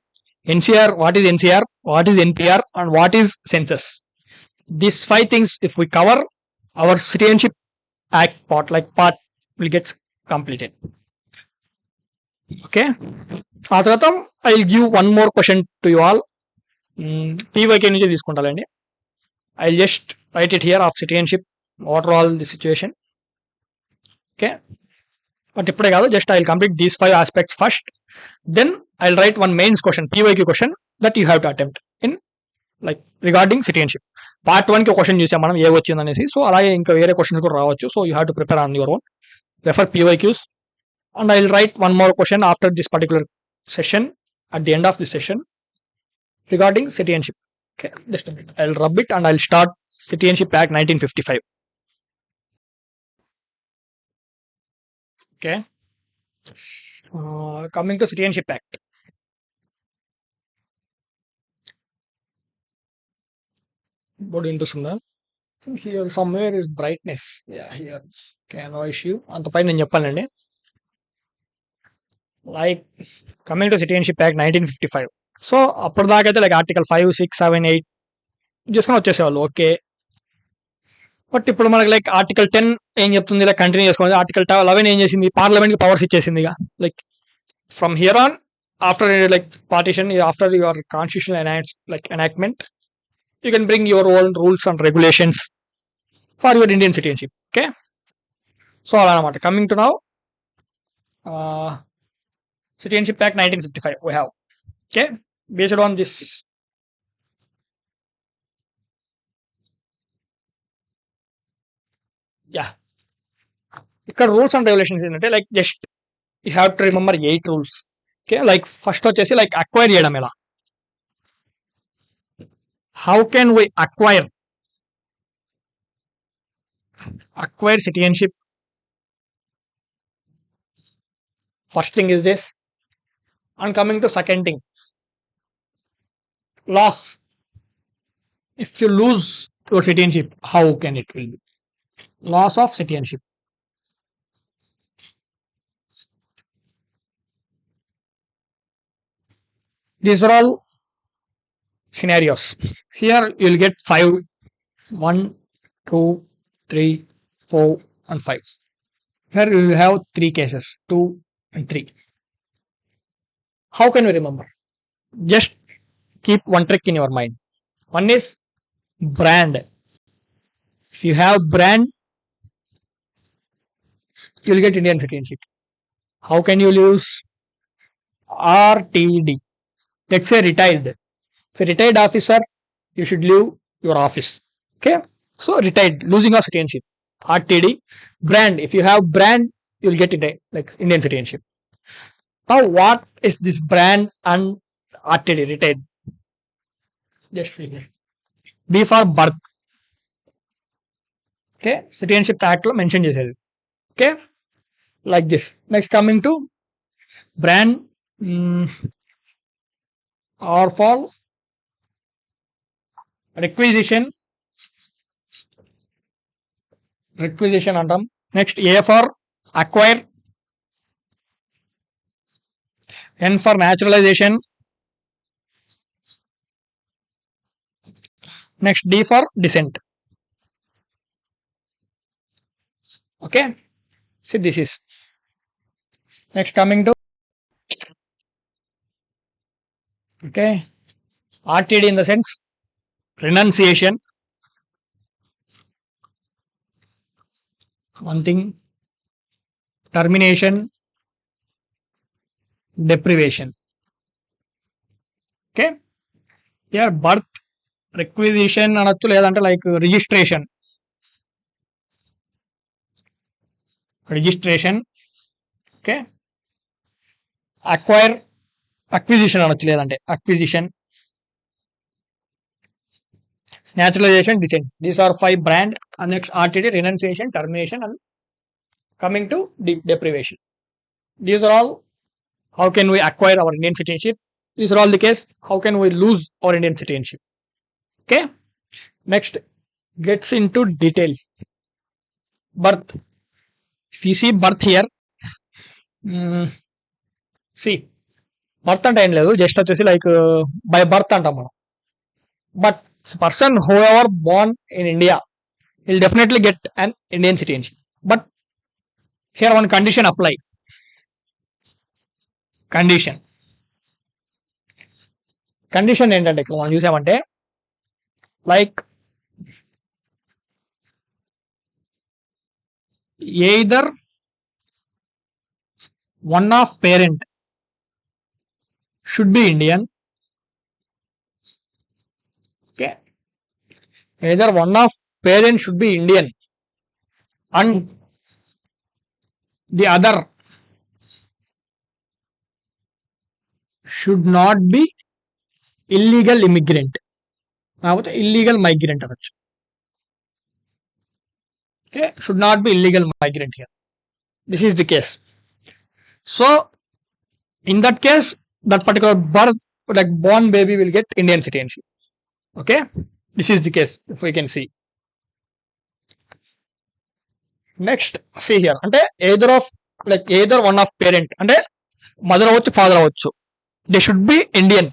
NCR, what is NCR, what is NPR and what is census. These 5 things if we cover, our citizenship act part will get completed. Okay, ఆ తర్వాత I'll give one more question to you all. PYK నుంచి తీసుకుంటానండి. I'll just write it here of citizenship, what are all the situation. Okay, but ఇప్పుడే కాదు, just I'll complete these 5 aspects first, then I'll write one mains question, PYK question that you have to attempt in like regarding citizenship. Part 1 కి ఒక question చూసాం మనం ఏ వచ్చింది అనేసి. So అలాగే ఇంకా వేరే క్వశ్చన్స్ కూడా రావచ్చు. So you have to prepare on your own, refer PYQs and I will write one more question after this particular session at the end of this session regarding citizenship. Okay, just a minute, I'll rub it and I'll start Citizenship Act 1955. Okay, coming to Citizenship Act. Board వినిపిస్తుందా? Here somewhere is brightness, yeah here, okay, no issue. అంత పైన నేను చెప్పానండి. Like coming to citizenship act 1955. సో అప్పుడు దాకా అయితే like article 5, 6, 7, 8 చేసుకొని వచ్చేసేవాళ్ళు. ఓకే, బట్ ఇప్పుడు మనకి లైక్ ఆర్టికల్ 10 ఏం చెప్తుంది, లైక్ కంటిన్యూ చేసుకోవాలి. ఆర్టికల్ 11 ఏం చేసింది, పార్లమెంట్ కి పవర్స్ ఇచ్చేసింది. Like from here on after like partition, after your constitutional enactment, you can bring your own rules and regulations for your Indian citizenship. Okay, so అలా అనమాట. Coming to now, Citizenship Act 1955 we have. Okay, based on this, yeah, ఇక్కడ rules and regulations ఏంటంటే like just you have to remember 8 rules. Okay, like first వచ్చేసి like acquire చేయడం ఎలా, how can we acquire citizenship. First thing is this, and coming to second thing, loss. If you lose your citizenship, how can it will be loss of citizenship. These are all scenarios. Here you'll get 5, 1, 2, 3, 4 and 5. Here you will have 3 cases, 2 and 3. How can we remember? Just keep one trick in your mind. One is brand. If you have brand, you'll get Indian citizenship. How can you use RTD? Let's say retired. If a retired officer, you should leave your office. Okay. So retired, losing of citizenship. RTD. Brand. If you have brand, you'll get it like Indian citizenship. Now, what is this brand and RTD retired? Just see here. B for birth. Okay. Citizenship Act lo mention చేసేది. Okay. Like this. Next coming to brand or for requisition అంటాం. Next A for acquire, N for naturalization, next D for descent. Okay, see this is next coming to okay RTD in the sense renunciation, one thing, termination, deprivation. Okay, here birth requisition అనొచ్చు, లేదంటే like registration. Okay, acquisition అనొచ్చు, లేదంటే acquisition, naturalization, descent. These are 5 brand, and next RTD, renunciation, termination, and coming to deprivation. These are all how can we acquire our Indian citizenship. These are all the case how can we lose our Indian citizenship. Okay, next gets into detail. Birth. If you see birth here, see birth అంటే ఏం లేదు, just వచ్చేసి like by birth అంటాం మనం. But person whoever born in India will definitely get an Indian citizenship. But here one condition apply. Condition ఏంటంటే ఇక్కడ మనం చూసామంటే like either one of parent should be Indian. Okay, either one of parents should be Indian and the other should not be illegal immigrant, లేకపోతే illegal migrant అనొచ్చు. Okay, should not be illegal migrant here. This is the case. So in that case, that particular birth, like born baby will get Indian citizenship. Okay, this is the case if we can see. Next see here, అంటే either one of parent, అంటే mother అవ్వచ్చు, father అవ్వచ్చు, they should be Indian.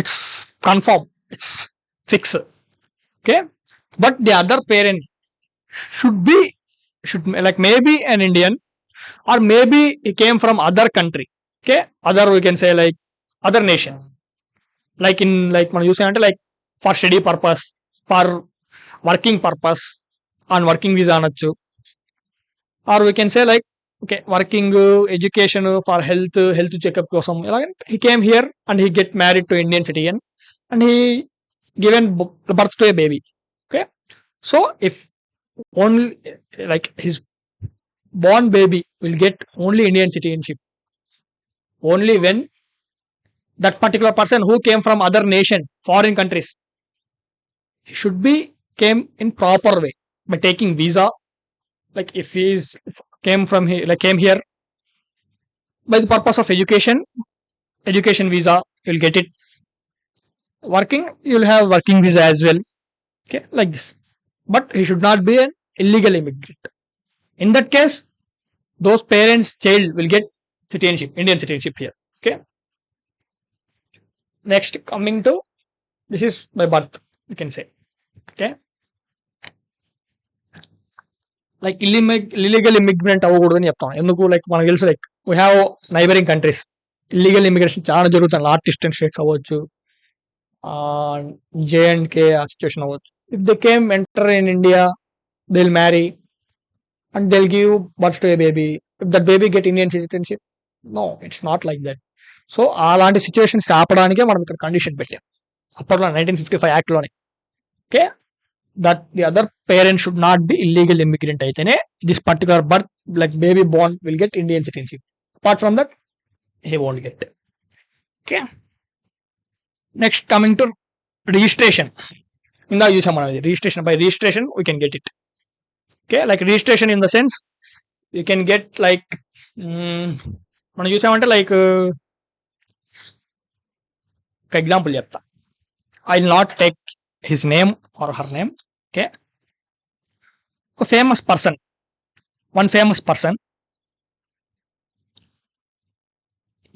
It's confirm, it's fix. Okay, but the other parent should like maybe an Indian, or maybe he came from other country. Okay, other we can say like other nation, like in like మనం చూసామంటే like for study purpose, for working purpose, on working visa అనొచ్చు, or we can say like okay working, education, for health checkup కోసం. He came here and he get married to Indian citizen and he given birth to a baby. Okay, so if only like his born baby will get only Indian citizenship only when that particular person who came from other nation, foreign countries, he should be came in proper way by taking visa. Like if he is came from here, like came here by the purpose of education visa, you'll get it. Working, you'll have working visa as well. Okay, like this. But he should not be an illegal immigrant. In that case, those parents' child will get citizenship, Indian citizenship here. Okay. Next coming to this is by birth you can say. Okay, like illegal immigrant అవ్వకూడదు అని చెప్తాం. ఎందుకు? Like మనకు తెలుసు, like we have neighbouring countries, illegal immigration చాలా జరుగుతుంది. North eastern states అవ్వచ్చు, జేఎండ్కే ఆ సిచ్యువేషన్ అవ్వచ్చు. If they came enter in India, they will marry and they will give birth to a baby. If that baby get Indian citizenship, no, it's not like that. So అలాంటి situations ఆపడానికే మనం ఇక్కడ condition పెట్టాం అప్పట్లో 1955 యాక్ట్లోనే. Okay, that the other parent should not be illegal immigrant అయితేనే this particular birth, like baby born, will get Indian citizenship. Apart from that, he won't get. Okay, next coming to registration. ఇందా చూసాం మనం registration. By registration we can get it. Okay, like registration in the sense you can get like మనం చూసామంటే like ఒక example చెప్తా. I will not take his name or her name. Okay, ఒక famous person, one famous person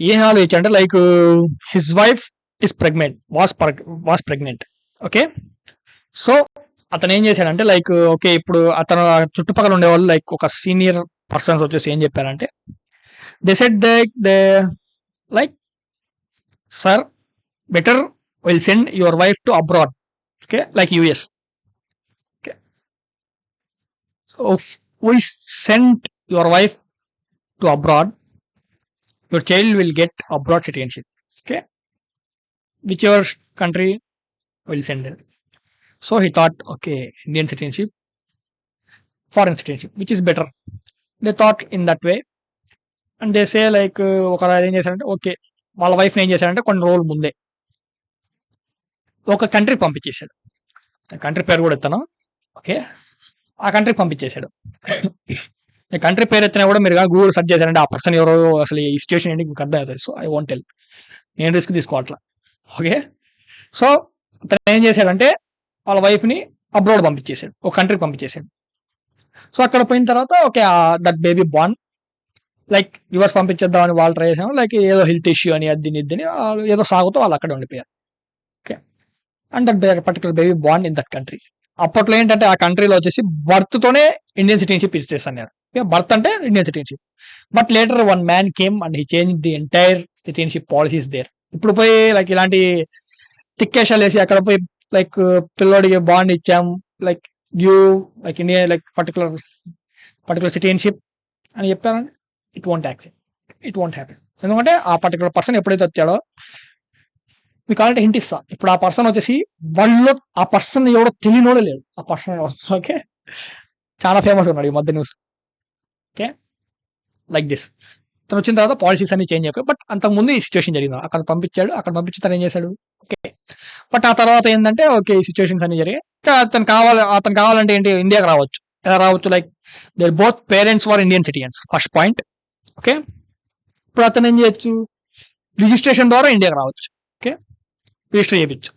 ఏం ఆలోచించి అంటే like his wife is pregnant, was pregnant. Okay, so అతను ఏం చేశాడంటే లైక్ ఓకే, ఇప్పుడు అతను చుట్టుపక్కల ఉండేవాళ్ళు లైక్ ఒక సీనియర్ పర్సన్స్ వచ్చేసి ఏం చెప్పారంటే, they said they like, sir better will send your wife to abroad. Okay, like US. So if we send your wife to abroad, your child will get abroad citizenship. Okay, whichever country will send it. So he thought, okay, Indian citizenship, foreign citizenship, which is better. They thought in that way, and they say like ఒక ఏం చేశారంటే okay, వాళ్ళ wife ఏం చేశారంటే కొన్ని రోజుల ముందే ఒక కంట్రీ పంపించేశాడు. కంట్రీ పేరు కూడా ఎత్తాను. ఓకే, ఆ కంట్రీకి పంపించేశాడు. ఈ కంట్రీ పేరు ఎత్తినా కూడా మీరు గూగుల్ సెర్చ్ చేశారంటే ఆ పర్సన్ ఎవరో, అసలు ఈ సిచ్యువేషన్ ఏంటి మీకు అర్థం అవుతుంది. సో ఐ వాంట్ టెల్, నేను రిస్క్ తీసుకోవట్లా. ఓకే, సో అతను ఏం చేశాడంటే వాళ్ళ వైఫ్ని అబ్రాడ్ పంపించేశాడు, ఒక కంట్రీకి పంపించేశాడు. సో అక్కడ పోయిన తర్వాత okay, that baby born, like yours పంపించేద్దామని వాళ్ళు ట్రై చేసాము, లైక్ ఏదో హెల్త్ ఇష్యూ అని అది ఇద్దని ఏదో సాగుతూ వాళ్ళు అక్కడ ఉండిపోయారు. Okay, and that particular baby born in that country. అప్పట్లో ఏంటంటే ఆ కంట్రీలో వచ్చేసి బర్త్ తోనే ఇండియన్ సిటిజన్షిప్ ఇచ్చేస్తున్నారు. బర్త్ అంటే Indian citizenship. But later one man came and he change the entire citizenship policies there. ఇప్పుడు పోయి లైక్ ఇలాంటి తిక్కేషాలు వేసి అక్కడ పోయి లైక్ పిల్లోడికి బాండ్ ఇచ్చాం, like you like India like particular citizenship అని చెప్పారంటే it won't accept, it won't happen. ఎందుకంటే ఆ పర్టికులర్ పర్సన్ ఎప్పుడైతే వచ్చాడో మీకు కావాలంటే హింట్ ఇస్తా. ఇప్పుడు ఆ పర్సన్ వచ్చేసి వాళ్ళు ఆ పర్సన్ ఎవడో తెలియనోడే లేడు ఆ పర్సన్. ఓకే, చాలా ఫేమస్ ఉన్నాడు ఈ మధ్య న్యూస్. Okay, like this. తను వచ్చిన తర్వాత పాలసీస్ అన్ని చేంజ్ అయిపోయి, బట్ అంతకుముందు ఈ సిచ్యువేషన్ జరిగింది. అక్కడ పంపించాడు, అక్కడ పంపించి తను ఏం చేశాడు. ఓకే, బట్ ఆ తర్వాత ఏంటంటే ఓకే, ఈ సిచ్యువేషన్స్ అన్ని జరిగాయి. అతను కావాలంటే ఏంటి, ఇండియాకి రావచ్చు. ఎలా రావచ్చు, like there both parents for Indian citizens, first point. Okay, ఇప్పుడు అతను ఏం చేయొచ్చు, రిజిస్ట్రేషన్ ద్వారా ఇండియాకి రావచ్చు. ఓకే, రిజిస్టర్ చేయొచ్చు.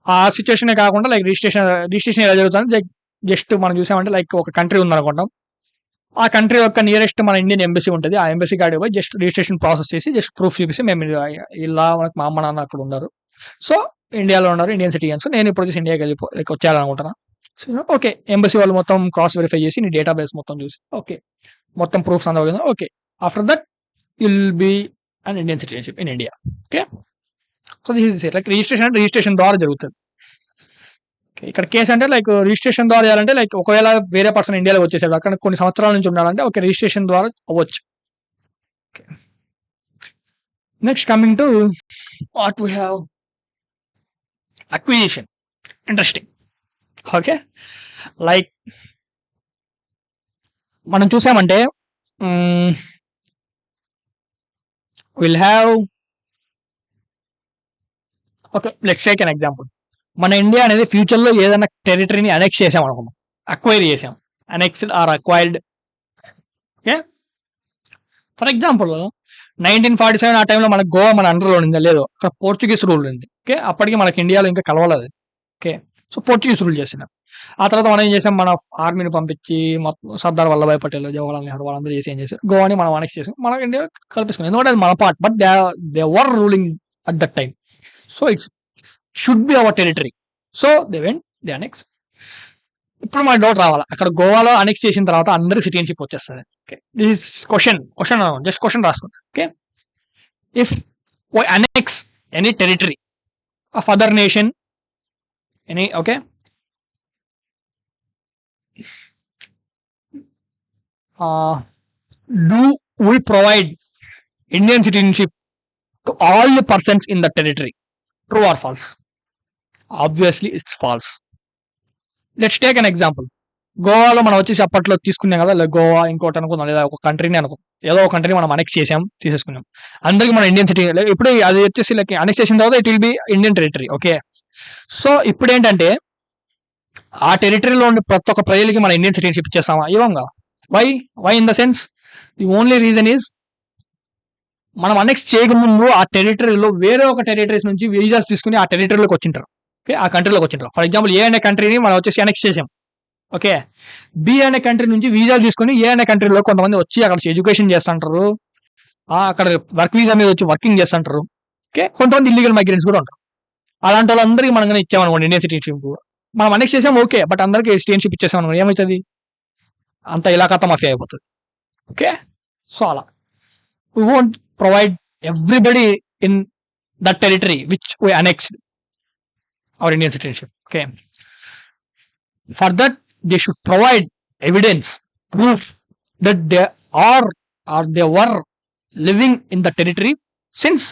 ఆ సిచ్యువేషన్ కాకుండా లైక్ రిజిస్ట్రేషన్ ఎలా జరుగుతుంది, లైక్ జస్ట్ మనం చూసామంటే లైక్ ఒక కంట్రీ ఉందనుకుంటాం, ఆ కంట్రీ యొక్క నియరెస్ట్ మన ఇండియన్ ఎంబసీ ఉంటుంది. ఆ ఎంబసీ కాడికి పోయి జస్ట్ రిజిస్ట్రేషన్ ప్రాసెస్ చేసి జస్ట్ ప్రూఫ్ చూపిస్తే మేము ఇలా మనకు మా అమ్మ నాన్న అక్కడ ఉన్నారు, సో ఇండియాలో ఉన్నారు, ఇండియన్ సిటిజన్స్, నేను ఇప్పుడు వచ్చేసి ఇండియాకి లైక్ వచ్చేయాలనుకుంటున్నా. సో ఓకే, ఎంబసీ వాళ్ళు మొత్తం క్రాస్ వెరిఫై చేసి నీ డేటాబేస్ మొత్తం చూసి ఓకే మొత్తం ప్రూఫ్స్ అందవు. Okay, after that will be and Indian citizenship in India. Okay, so this is like registration అంటే రిజిస్ట్రేషన్ ద్వారా జరుగుతుంది. ఇక్కడ కేసు అంటే లైక్ రిజిస్ట్రేషన్ ద్వారా చేయాలంటే లైక్ ఒకవేళ వేరే పర్సన్ ఇండియాలో వచ్చేసాడు, అక్కడ కొన్ని సంవత్సరాల నుంచి ఉండాలంటే ఓకే, రిజిస్ట్రేషన్ ద్వారా అవ్వచ్చు. Next coming to what we have, acquisition. Interesting. Okay, like మనం చూసామంటే will have, okay let's take an example. మన ఇండియా అనేది ఫ్యూచర్లో ఏదైనా టెరిటరీని అనెక్స్ చేసాం అనుకున్నాం, అక్వైర్ చేసాం, annexed or acquired. Okay, for example 1947 ఆ టైంలో మనకు గోవా మన అండర్లో ఉండిందా లేదు, అక్కడ పోర్చుగీస్ రూల్ ఉంది. ఓకే, అప్పటికి మనకి ఇండియాలో ఇంకా కలవలేదు. ఓకే, సో పోర్చుగీస్ రూల్ చేసినాం. ఆ తర్వాత మనం ఏం చేసాం, మన ఆర్మీని పంపించి సర్దార్ వల్లభాయ్ పటేల్, జవహర్లాల్ నెహ్రూ వాళ్ళందరూ చేసి ఏం చేశారు, గోవాని మనం అనెక్స్ చేసాం, మన ఇండియా కల్పిస్తున్నాం. ఎందుకంటే అది మన part, but they were ruling at that time. So it should be our territory. So they went, they annexed. ఇప్పుడు మన డౌట్ రావాలి, అక్కడ గోవాలో అనెక్స్ చేసిన తర్వాత అందరికి సిటిజన్షిప్ వచ్చేస్తుంది. Okay, this is question just question రాసుకోండి. Okay, if annex any territory of other nation, any, okay, do we provide Indian citizenship to all the persons in the territory? True or false? Obviously it's false. Let's take an example. గోవాలో మనం వచ్చేసి అప్పట్లో తీసుకున్నాం కదా, గోవా ఇంకోటి అనుకుందాం, లేదా ఒక కంట్రీని అనుకో, ఏదో ఒక కంట్రీ మనం అనెక్స్ చేసాం, తీసేసుకున్నాం, అందరికి మన ఇండియన్ సిటీ. ఇప్పుడు అది వచ్చేసి లైక్ అనెక్స్ చేసిన తర్వాత it will be Indian territory. Okay, so ఇప్పుడు ఏంటంటే ఆ టెరిటరీలో ఉండే ప్రతి ఒక్క ప్రజలకి మన ఇండియన్ సిటిజన్షిప్ ఇచ్చేస్తామా? ఇవ్వంగా. Why in the sense, the only reason is మనం అనెక్స్ చేయకముందు ఆ టెరిటరీలో వేరే ఒక టెరిటరీస్ నుంచి వీజాస్ తీసుకుని ఆ టెరిటరీలోకి వచ్చింటారు. ఓకే, ఆ కంట్రీలోకి వచ్చింటారు. ఫర్ ఎగ్జాంపుల్ ఏ అనే కంట్రీని మనం వచ్చేసి అనెక్స్ చేసాం. ఓకే, బి అనే కంట్రీ నుంచి వీజాలు తీసుకుని ఏ అనే కంట్రీలో కొంతమంది వచ్చి అక్కడ ఎడ్యుకేషన్ చేస్తుంటారు, అక్కడ వర్క్ వీజా మీద వచ్చి వర్కింగ్ చేస్తుంటారు. ఓకే, కొంతమంది ఇల్లీగల్ మైగ్రెంట్స్ కూడా ఉంటారు. అలాంటి వాళ్ళందరికీ మనం కానీ ఇచ్చామనుకోండి ఇండియన్ సిటిజన్షిప్, మనం అనెక్స్ చేసాం ఓకే, బట్ అందరికీ సిటిజన్షిప్ ఇచ్చేసాం అనుకోండి, ఏమవుతుంది? అంత ఇలా కథ మాఫియా అయిపోతుంది. ఓకే, సో అలా we won't provide everybody in that territory which we annexed our Indian citizenship. Okay, for that they should provide evidence, proof that they are or they were living in the territory since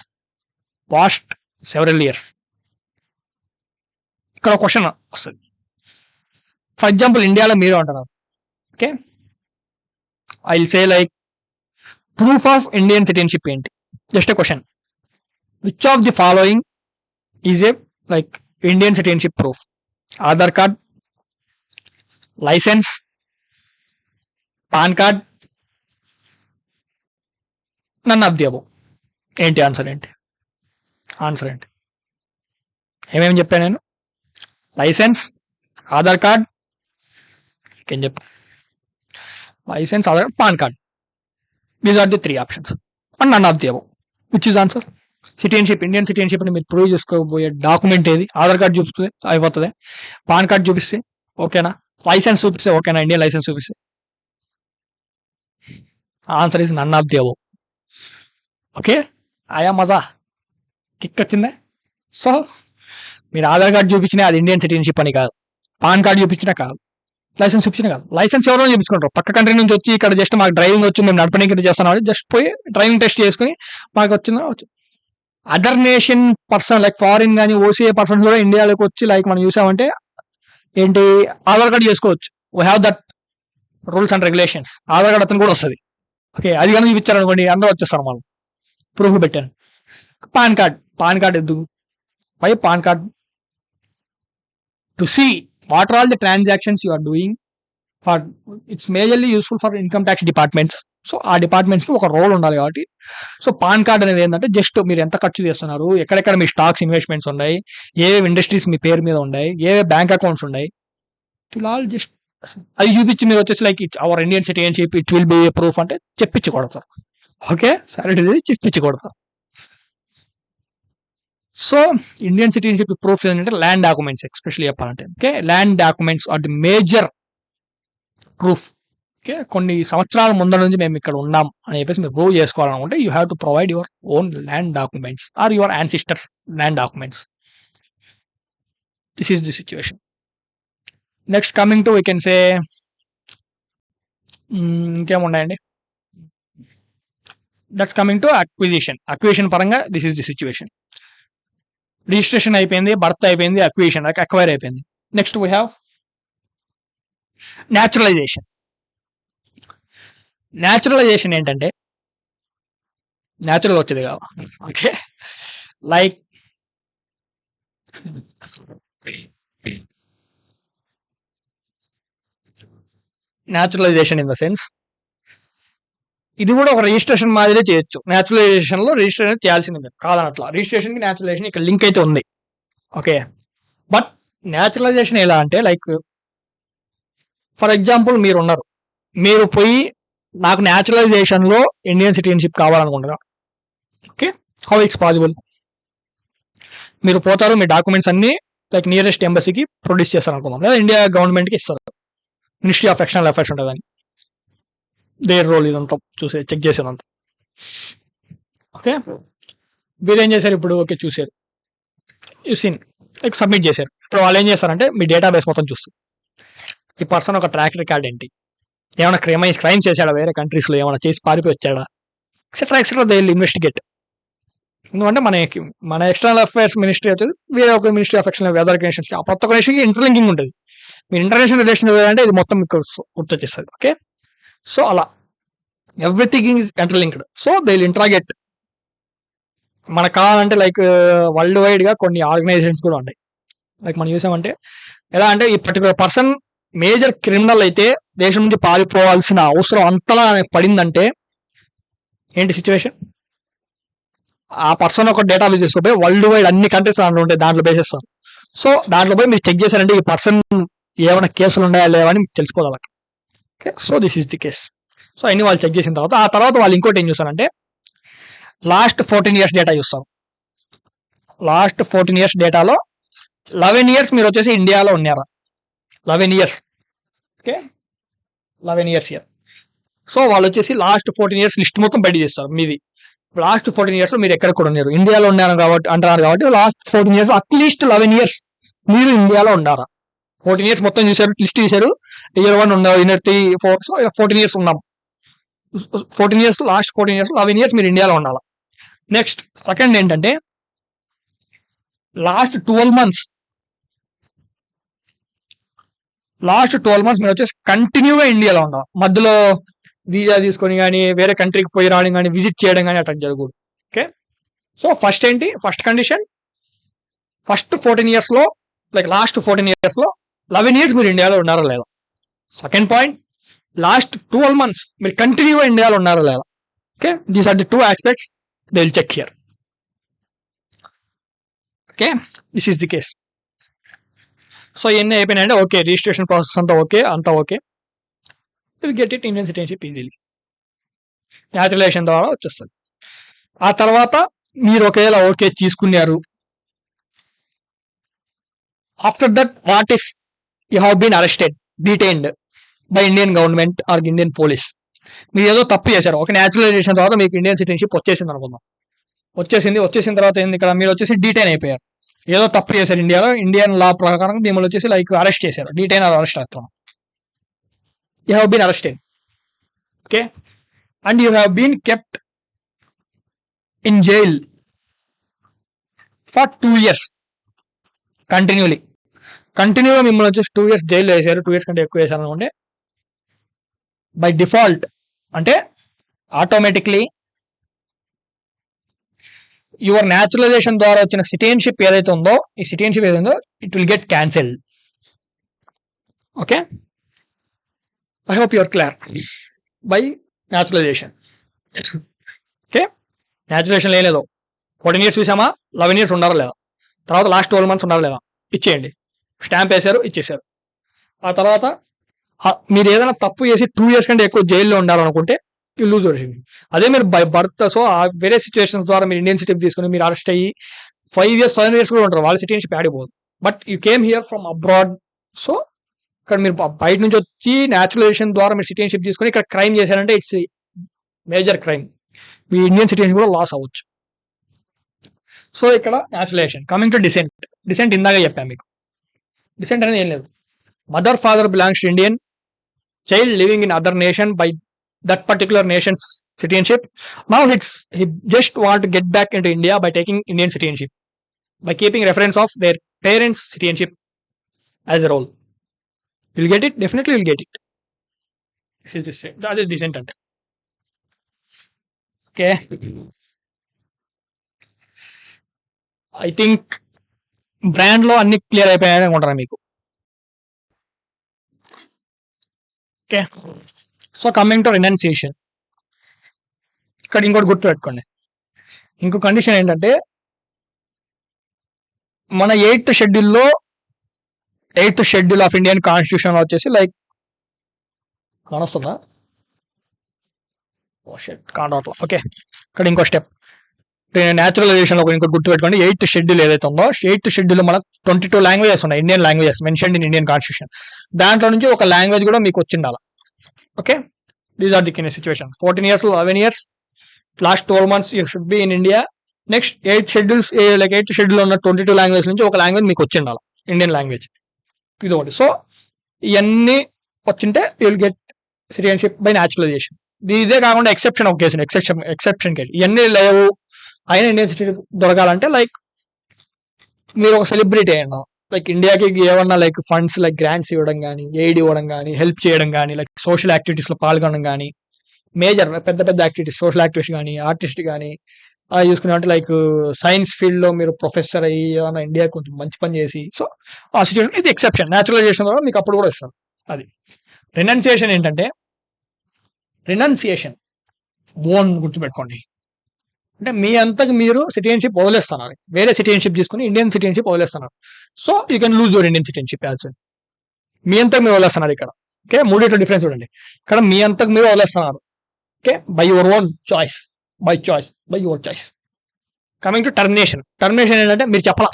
past several years. ఇక్కడ question వస్తుంది. For example ఇండియాలో మీరు అంటున్నారు, okay, I will say like proof of Indian citizenship ఏంటి? Just a question, which of the following is a like Indian citizenship proof? Aadhaar card, license, PAN card, none of the above. ఏంటి answer? Answer ఏంటి? ఏమేమి చెప్పాను నేను? License, Aadhaar card, ఏం చెప్పా? License, Aadhaar card, PAN card. These are the three options and none of the above. Which is answer? Citizenship, Indian citizenship అని మీరు prove చేసుకోబోయే డాక్యుమెంట్ ఏది? ఆధార్ కార్డ్ చూపిస్తే అయిపోతుంది, పాన్ కార్డ్ చూపిస్తే ఓకేనా, లైసెన్స్ చూపిస్తే ఓకేనా, ఇండియన్ లైసెన్స్ చూపిస్తే? Answer is none of the above. Okay, ఆయా మజా కిక్ వచ్చిందే. సో మీరు ఆధార్ కార్డ్ చూపించినా అది ఇండియన్ సిటిజన్షిప్ అని కాదు, పాన్ కార్డ్ చూపించినా కాదు, లైసెన్స్ చూపించిన కాదు. లైసెన్స్ ఎవరో చూపించుకుంటారు, పక్క కంట్రీ నుంచి వచ్చి ఇక్కడ జస్ట్ మాకు డ్రైవింగ్ వచ్చి మేము నడపడానికి చేస్తున్నాం, జస్ట్ పోయి డ్రైవింగ్ టెస్ట్ చేసుకుని మాకు వచ్చిందా వచ్చు. Other nation person like foreign కానీ ఓసీఏ పర్సన్స్ కూడా ఇండియాలోకి వచ్చి లైక్ మనం చూసామంటే ఏంటి, ఆధార్ కార్డ్ చేసుకోవచ్చు. We have that rules and regulations. Aadhaar card అతను కూడా వస్తుంది. ఓకే, అది కానీ చూపించారు అనుకోండి అందరూ వచ్చేస్తారు, మనం ప్రూఫ్ పెట్టాను. పాన్ కార్డ్ ఎందుకు? Why PAN card? To see what are all the transactions you are doing for, it's majorly useful for income tax departments. So ఆ డిపార్ట్మెంట్స్ కి ఒక రోల్ ఉండాలి కాబట్టి, సో పాన్ కార్డ్ అనేది ఏంటంటే జస్ట్ మీరు ఎంత ఖర్చు చేస్తున్నారు, ఎక్కడెక్కడ మీ స్టాక్స్ ఇన్వెస్ట్మెంట్స్ ఉన్నాయి, ఏవే ఇండస్ట్రీస్ మీ పేరు మీద ఉన్నాయి, ఏవే బ్యాంక్ అకౌంట్స్ ఉన్నాయి, ఆల్ జస్ట్ అది చూపించి మీరు వచ్చేసి like it's our Indian citizenship, it will be proof అంటే చెప్పించి కొడతారు. ఓకే, సరే చెప్పించి కొడతారు. సో ఇండియన్ సిటిజన్షిప్ ప్రూఫ్స్ ఏంటంటే ల్యాండ్ డాక్యుమెంట్స్, ఎస్పెషల్లీ చెప్పాలంటే. Okay, land documents are the major proof. Okay, కొన్ని సంవత్సరాల ముందర నుంచి మేము ఇక్కడ ఉన్నాం అని చెప్పేసి మీరు ప్రూవ్ చేసుకోవాలనుకుంటే you have to provide your own land documents or your ancestors land documents. This is the situation. Next coming to we can say ఇంకేమున్నాయండి, దట్స్ కమింగ్ టు అక్విజిషన్ పరంగా this is the situation. Registration అయిపోయింది, birth అయిపోయింది, acquisition acquire అయిపోయింది. Next we have naturalization. Naturalization ఏంటంటే natural వచ్చేది కాదు. Okay, like naturalization in the sense ఇది కూడా ఒక రిజిస్ట్రేషన్ మాదిరే చేయొచ్చు. న్యాచురలైజేషన్ లో రిజిస్ట్రేషన్ చేయాల్సింది కాదనట్లా, రిజిస్ట్రేషన్ కి న్యాచురలైజేషన్ ఇక్కడ లింక్ అయితే ఉంది. ఓకే, బట్ న్యాచురలైజేషన్ ఎలా అంటే లైక్ ఫర్ ఎగ్జాంపుల్ మీరు ఉన్నారు, మీరు పోయి నాకు న్యాచురలైజేషన్ లో ఇండియన్ సిటిజన్షిప్ కావాలనుకుంటున్నారు. Okay, how it's possible? మీరు పోతారు, మీ డాక్యుమెంట్స్ అన్ని లైక్ నియరెస్ట్ ఎంబసీకి ప్రొడ్యూస్ చేస్తారు అనుకుందాం, లేదా ఇండియా గవర్నమెంట్కి ఇస్తారు. మినిస్ట్రీ ఆఫ్ ఎక్స్టర్నల్ అఫైర్స్ ఉంటుందని, దేర్ రోల్ ఇదంతా చెక్ చేసేదంతా. ఓకే, వీరు ఏం చేశారు ఇప్పుడు? ఓకే, చూసారు, సీన్ లైక్ సబ్మిట్ చేశారు. ఇప్పుడు వాళ్ళు ఏం చేస్తారంటే మీ డేటాబేస్ మొత్తం చూస్తారు. ఈ పర్సన్ ఒక ట్రాక్ రికార్డ్ ఏంటి, ఏమైనా క్రైమ్ చేశాడా, వేరే కంట్రీస్లో ఏమైనా చేసి పారిపోయి వచ్చాడా, etcetera etcetera they will investigate. ఎందుకంటే మన ఎక్స్టర్నల్ అఫైర్స్ మినిస్ట్రీ వచ్చేది వేరే ఒక ministry of external whether nations, ఆ ప్రతి ఒక్క నేషన్కి ఇంటర్లింకింగ్ ఉంటుంది. మీరు ఇంటర్నేషనల్ రిలేషన్ అంటే ఇది మొత్తం మీకు గుర్తొచ్చేస్తుంది. ఓకే, సో అలా everything is interlinked. So they will interrogate. మనకు కావాలంటే లైక్ వరల్డ్ వైడ్ గా కొన్ని ఆర్గనైజేషన్స్ కూడా ఉంటాయి. లైక్ మనం చూసామంటే ఎలా అంటే ఈ పర్టికులర్ పర్సన్ మేజర్ క్రిమినల్ అయితే దేశం నుంచి పారిపోవాల్సిన అవసరం అంతలా పడిందంటే ఏంటి సిచ్యువేషన్? ఆ పర్సన్ ఒక డేటాబేస్ తీసుకుపోయి వరల్డ్ వైడ్ అన్ని కంట్రీస్ దాంట్లో ఉంటాయి, దాంట్లో బేసేస్తారు. సో దాంట్లో పోయి మీరు చెక్ చేశారంటే ఈ పర్సన్ ఏమైనా కేసులు ఉన్నాయా లేవా అని మీకు తెలిసిపోవాలి. Okay, so this is the case. So అన్ని వాళ్ళు చెక్ చేసిన తర్వాత ఆ తర్వాత వాళ్ళు ఇంకోటి ఏం చూస్తారంటే లాస్ట్ 14 years డేటా చూస్తారు. లాస్ట్ 14 years డేటాలో 11 years మీరు వచ్చేసి ఇండియాలో ఉన్నారా? 11 years. Okay, 11 years year. So వాళ్ళు వచ్చేసి లాస్ట్ 14 years లిస్ట్ మొత్తం బయట చేస్తారు మీది. లాస్ట్ 14 years లో మీరు ఎక్కడ కూడా ఉన్నారు, ఇండియాలో ఉన్నారు కాబట్టి అంటున్నారు కాబట్టి లాస్ట్ 14 years అట్లీస్ట్ 11 years మీరు ఇండియాలో ఉన్నారా? 14 years మొత్తం చూశారు, లిస్ట్ చూశారు, ఇయర్ 1 ఉన్నారు, ఇయర్ 3, 4, సో 14 years ఉన్నాం. 14 years లాస్ట్ 14 years 11 years మీరు ఇండియాలో ఉండాలి. నెక్స్ట్ సెకండ్ ఏంటంటే లాస్ట్ 12 months మీరు వచ్చేసి కంటిన్యూగా ఇండియాలో ఉండాలి. మధ్యలో వీజా తీసుకొని కానీ వేరే కంట్రీకి పోయి రావడం కానీ విజిట్ చేయడం కానీ అట్లా జరగకూడదు. ఓకే, సో ఫస్ట్ ఏంటి, ఫస్ట్ కండిషన్ ఫస్ట్ 14 years లో లైక్ లాస్ట్ 14 years లో 11 years మీరు ఇండియాలో ఉన్నారా లేదా. సెకండ్ పాయింట్ లాస్ట్ 12 months మీరు కంటిన్యూగా ఇండియాలో ఉన్నారా లేదా. Okay, these are the 2 aspects they will check here. Okay, this is the case. So ఇవన్నీ అయిపోయినాయంటే ఓకే, రిజిస్ట్రేషన్ ప్రాసెస్ అంతా okay, will get it Indian citizenship easily, naturalisation ద్వారా వచ్చేస్తుంది. ఆ తర్వాత మీరు ఒకవేళ ఓకే తీసుకున్నారు, after that what if you have been arrested, detained by Indian government or Indian police, మీరు ఏదో తప్పు చేశారు. ఒక న్యాచురలైజేషన్ తర్వాత మీకు ఇండియన్ సిటిజన్షిప్ వచ్చేసింది అనుకుందాం. వచ్చేసిన తర్వాత ఏంది, ఇక్కడ మీరు వచ్చేసి డీటైన్ అయిపోయారు, ఏదో తప్పు చేశారు ఇండియాలో, ఇండియన్ లా ప్రకారం మిమ్మల్ని వచ్చేసి లైక్ అరెస్ట్ చేశారు, డీటైన్ ఆర్ అరెస్ట్ అవుతాం. You have been arrested. Okay, and you have been kept in jail for 2 years కంటిన్యూగా మిమ్మల్ని వచ్చేసి 2 years జైల్లో వేసారు, 2 years కంటే ఎక్కువ వేసారు అనుకోండి, బై డిఫాల్ట్ అంటే ఆటోమేటిక్లీ యువర్ న్యాచురలైజేషన్ ద్వారా వచ్చిన సిటిజన్షిప్ ఏదైతే ఉందో, ఈ సిటిజన్షిప్ ఏదైందో it will get cancelled. Okay, I hope your clear by naturalization. Okay, naturalization లేదు, 14 years చూసామా, 11 years ఉండారా లేదా, తర్వాత లాస్ట్ 12 months ఉండారా లేదా, ఇచ్చేయండి, స్టాంప్ వేశారు, ఇచ్చేసారు. ఆ తర్వాత మీరు ఏదైనా తప్పు చేసి 2 years కంటే ఎక్కువ జైల్లో ఉండాలనుకుంటే యూ లూజ్ యువర్ సిటిజన్షిప్. అదే మీరు బై బర్త్, సో వేరే సిచ్యువేషన్స్ ద్వారా మీరు ఇండియన్ సిటిజన్షిప్ తీసుకుని మీరు అరెస్ట్ అయ్యి 5 years 7 years కూడా ఉంటారు, వాళ్ళ సిటిజన్షిప్ ఆడిపోదు. But you came here from abroad, so ఇక్కడ మీరు బయట నుంచి వచ్చి న్యాచురలైజేషన్ ద్వారా మీరు సిటిజన్షిప్ తీసుకుని ఇక్కడ క్రైమ్ చేశారంటే it's major crime, me Indian citizenship కూడా లాస్ అవ్వచ్చు. సో ఇక్కడ న్యాచురలైజేషన్. కమింగ్ టు డిసెంట్ ఇందాక చెప్పాను మీకు. డిసెంట్ అనేది ఏం లేదు, mother father belongs to Indian, child living in other nation by that particular nation's citizenship. Now he just want to get back into India by taking Indian citizenship, by keeping reference of their parents' citizenship as a role. You'll get it, definitely you'll get it. That is decent. Okay, I think brand లో అన్ని clear అయిపోయాయని అనుకుంటారా మీకు. Okay, so coming to renunciation, ఇక్కడ ఇంకోటి గుర్తు పెట్టుకోండి. ఇంకో కండిషన్ ఏంటంటే మన 8th schedule of Indian constitution వచ్చేసి లైక్ కానొస్తుందా, ఓకే ఇక్కడ ఇంకో స్టెప్, న్యాచురలైజేషన్ లో ఇంకోటి గుర్తుపెట్టుకోండి, 8th షెడ్యూల్ ఏదైతే ఉందో 8th షెడ్యూల్ మనకు 22 లాంగ్వేజెస్ ఉన్నాయి, Indian languages mention in Indian constitution. దాంట్లో నుంచి ఒక లాంగ్వేజ్ కూడా మీకు వచ్చిండాలి. Okay, these are the can situation. 14 years 11 years, last 12 months you should be in India. Next 8 schedules like 8th schedule ఉన్న 22 లాంగ్వేజ్ నుంచి ఒక లాంగ్వేజ్ మీకు వచ్చిండాలి, ఇండియన్ లాంగ్వేజ్. ఇది ఒకటి. సో ఇవన్నీ వచ్చింటే you will get citizenship by naturalisation. ఇదే కాకుండా ఎక్సెప్షన్ ఒక కేసు, ఎక్సెప్షన్ కేసు ఇవన్నీ లేవు అయినా ఇండియన్ సిటిజన్ దొరకాలంటే లైక్ మీరు ఒక సెలబ్రిటీ అయినా, లైక్ ఇండియాకి ఏమన్నా లైక్ ఫండ్స్ లైక్ గ్రాంట్స్ ఇవ్వడం కానీ, ఎయిడ్ ఇవ్వడం కానీ, హెల్ప్ చేయడం కానీ, లైక్ సోషల్ యాక్టివిటీస్ లో పాల్గొనడం కానీ, మేజర్ పెద్ద పెద్ద యాక్టివిటీస్ సోషల్ యాక్టివిటీస్ కానీ, ఆర్టిస్ట్ కానీ చూసుకునే అంటే లైక్ సైన్స్ ఫీల్డ్ లో మీరు ప్రొఫెసర్ అయ్యి ఏమైనా ఇండియా కొంచెం మంచి పని చేసి, సో ఆ సిచ్యువేషన్ ఇది ఎక్సెప్షన్. న్యాచురలైజేషన్ ద్వారా మీకు అప్పుడు కూడా ఇస్తారు. అది రెనౌన్సియేషన్ ఏంటంటే, రెనౌన్సియేషన్ ఓన్ గుర్తుపెట్టుకోండి, అంటే మీ అంతకు మీరు సిటిజన్షిప్ వదిలేస్తున్నారు, వేరే సిటిజన్షిప్ తీసుకుని ఇండియన్ సిటిజన్షిప్ వదిలేస్తున్నారు. So you can lose your Indian citizenship as well. మీ అంతకు మీరు వదిలేస్తున్నారు ఇక్కడ. ఓకే, మూడిట్లో డిఫరెన్స్ చూడండి. ఇక్కడ మీ అంతకు మీరు వదిలేస్తున్నారు, okay, by your own choice, by your choice. Coming to termination. Termination ఏంటంటే మీరు చెప్పాల,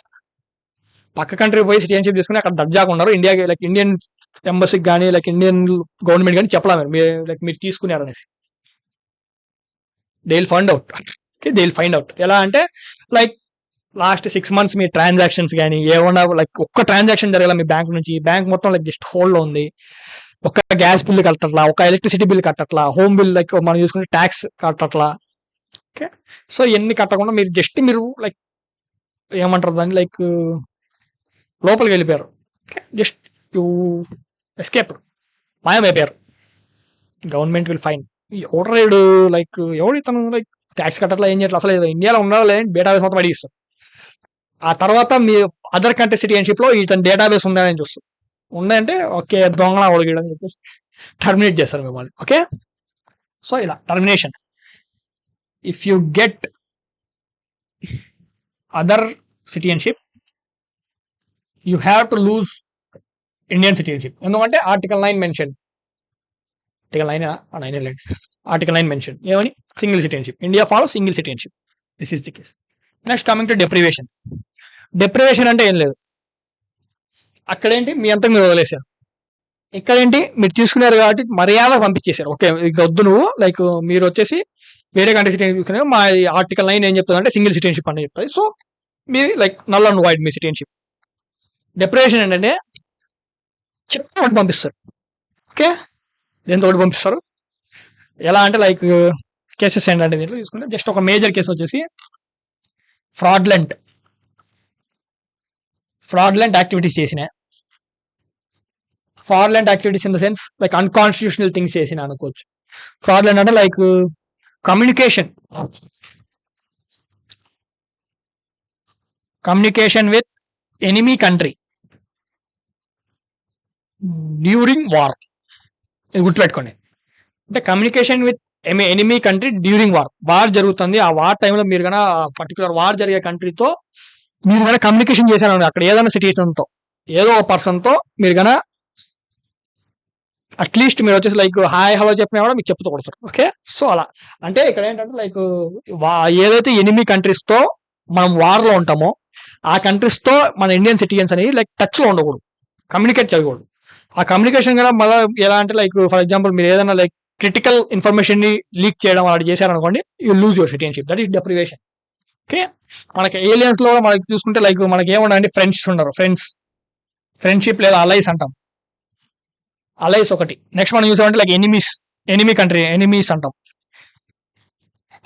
పక్క కంట్రీ పోయి సిటిజన్షిప్ తీసుకుని అక్కడ దర్జాగా ఉన్నారు, ఇండియాకి లైక్ ఇండియన్ ఎంబసీకి కానీ లైక్ ఇండియన్ గవర్నమెంట్ కానీ చెప్పలా మీరు లైక్ మీరు తీసుకున్నారు అనేసి. They will find out. Okay, they will find out. ఎలా అంటే లైక్ లాస్ట్ 6 months మీ ట్రాన్సాక్షన్స్ కానీ ఏమన్నా లైక్ ఒక్క ట్రాన్సాక్షన్ జరగాల మీ బ్యాంక్ నుంచి, బ్యాంక్ మొత్తం లైక్ జస్ట్ హోల్డ్ లో ఉంది, ఒక గ్యాస్ బిల్ కట్టట్లా, ఒక ఎలక్ట్రిసిటీ బిల్ కట్టట్లా, హోమ్ బిల్ లైక్ మనం చూసుకుంటే ట్యాక్స్ కట్టట్లా. ఓకే, సో ఇవన్నీ కట్టకుండా మీరు జస్ట్ మీరు లైక్ ఏమంటారు దాన్ని లైక్ లోపలికి వెళ్ళిపోయారు. ఓకే, జస్ట్ యూ ఎస్కేప్, మాయమైపోయారు. Government will fine. ఎవడు లైక్ ఎవడు ఇతను లైక్ ట్యాక్స్ కట్టట్లా, ఏం చేయట్లా, అసలు ఇండియాలో ఉన్నారా లేదంటే డేటాబేస్ మొత్తం అడిగిస్తారు. ఆ తర్వాత మీ అదర్ కంట్రీ సిటిజన్షిప్ లో ఇతను డేటాబేస్ ఉందని చూస్తారు, ఉందంటే ఓకే దొంగ ఒడిగడం చెప్పేసి టర్మినేట్ చేస్తారు మిమ్మల్ని. ఓకే, సో ఇలా termination. If you get other citizenship you have to lose Indian citizenship. ఎందుకంటే ఆర్టికల్ 9 మెన్షన్, ఆర్టికల్ 9 మెన్షన్ ఏమని, single citizenship. India follow single citizenship. This is the case. Next coming to deprivation. Deprivation అంటే ఏం లేదు, అక్కడేంటి మీ అంతా మీరు వదిలేశారు, ఇక్కడేంటి మీరు తీసుకున్నారు కాబట్టి మర్యాద పంపించేశారు. ఓకే ఇక వద్దు నువ్వు, లైక్ మీరు వచ్చేసి వేరే కంట్రీ సిటిజన్షిప్ తీసుకున్నారు, మా ఆర్టికల్ 9 ఏం చెప్తుంది అంటే సింగిల్ సిటిజన్షిప్ అని చెప్తుంది. సో మీరు like null and wide me citizenship. Deprivation ఏంటంటే చెప్తే ఒకటి పంపిస్తారు. ఓకే, దేంతో ఒకటి పంపిస్తారు. ఎలా అంటే లైక్ కేసెస్ ఏంటంటే దీంట్లో తీసుకుంటే జస్ట్ ఒక మేజర్ కేసు వచ్చేసి ఫ్రాడ్లెంట్ యాక్టివిటీస్ చేసిన, fraudulent activities in the sense like unconstitutional things చేసిన అనుకోవచ్చు. ఫ్రాడ్లెంట్ అంటే like communication with enemy country during war. ఇది గుర్తుపెట్టుకోండి. అంటే communication with enemy country during war జరుగుతుంది, ఆ వార్ టైంలో మీరు కన్నా పర్టికులర్ వార్ జరిగే కంట్రీతో మీరు కన్నా కమ్యూనికేషన్ చేశారు అక్కడ ఏదైనా సిటిజన్తో, ఏదో ఒక పర్సన్తో మీరు కన్నా అట్లీస్ట్ మీరు వచ్చేసి లైక్ హాయ్ హలో చెప్పినా కూడా మీకు చెప్తూ కొడతారు. ఓకే, సో అలా అంటే ఇక్కడ ఏంటంటే లైక్ ఏదైతే ఎనిమీ కంట్రీస్తో మనం వార్లో ఉంటామో ఆ కంట్రీస్తో మన ఇండియన్ సిటిజన్స్ అనేది లైక్ టచ్లో ఉండకూడదు, కమ్యూనికేట్ చేయకూడదు. ఆ కమ్యూనికేషన్ కూడా మళ్ళీ ఎలా అంటే లైక్ ఫర్ ఎగ్జాంపుల్ మీరు ఏదైనా లైక్ క్రిటికల్ ఇన్ఫర్మేషన్ ని లీక్ చేయడం అలా చేశారనుకోండి, you lose your citizenship. That is deprivation. Okay, మనకి ఏలియన్స్ లో మనకి చూసుకుంటే లైక్ మనకి ఏమన్నా ఫ్రెండ్స్ ఉన్నారు, ఫ్రెండ్షిప్ లేదా అలైస్ అంటాం, అలైస్ ఒకటి. నెక్స్ట్ మనం చూసామంటే లైక్ ఎనిమీస్ అంటాం.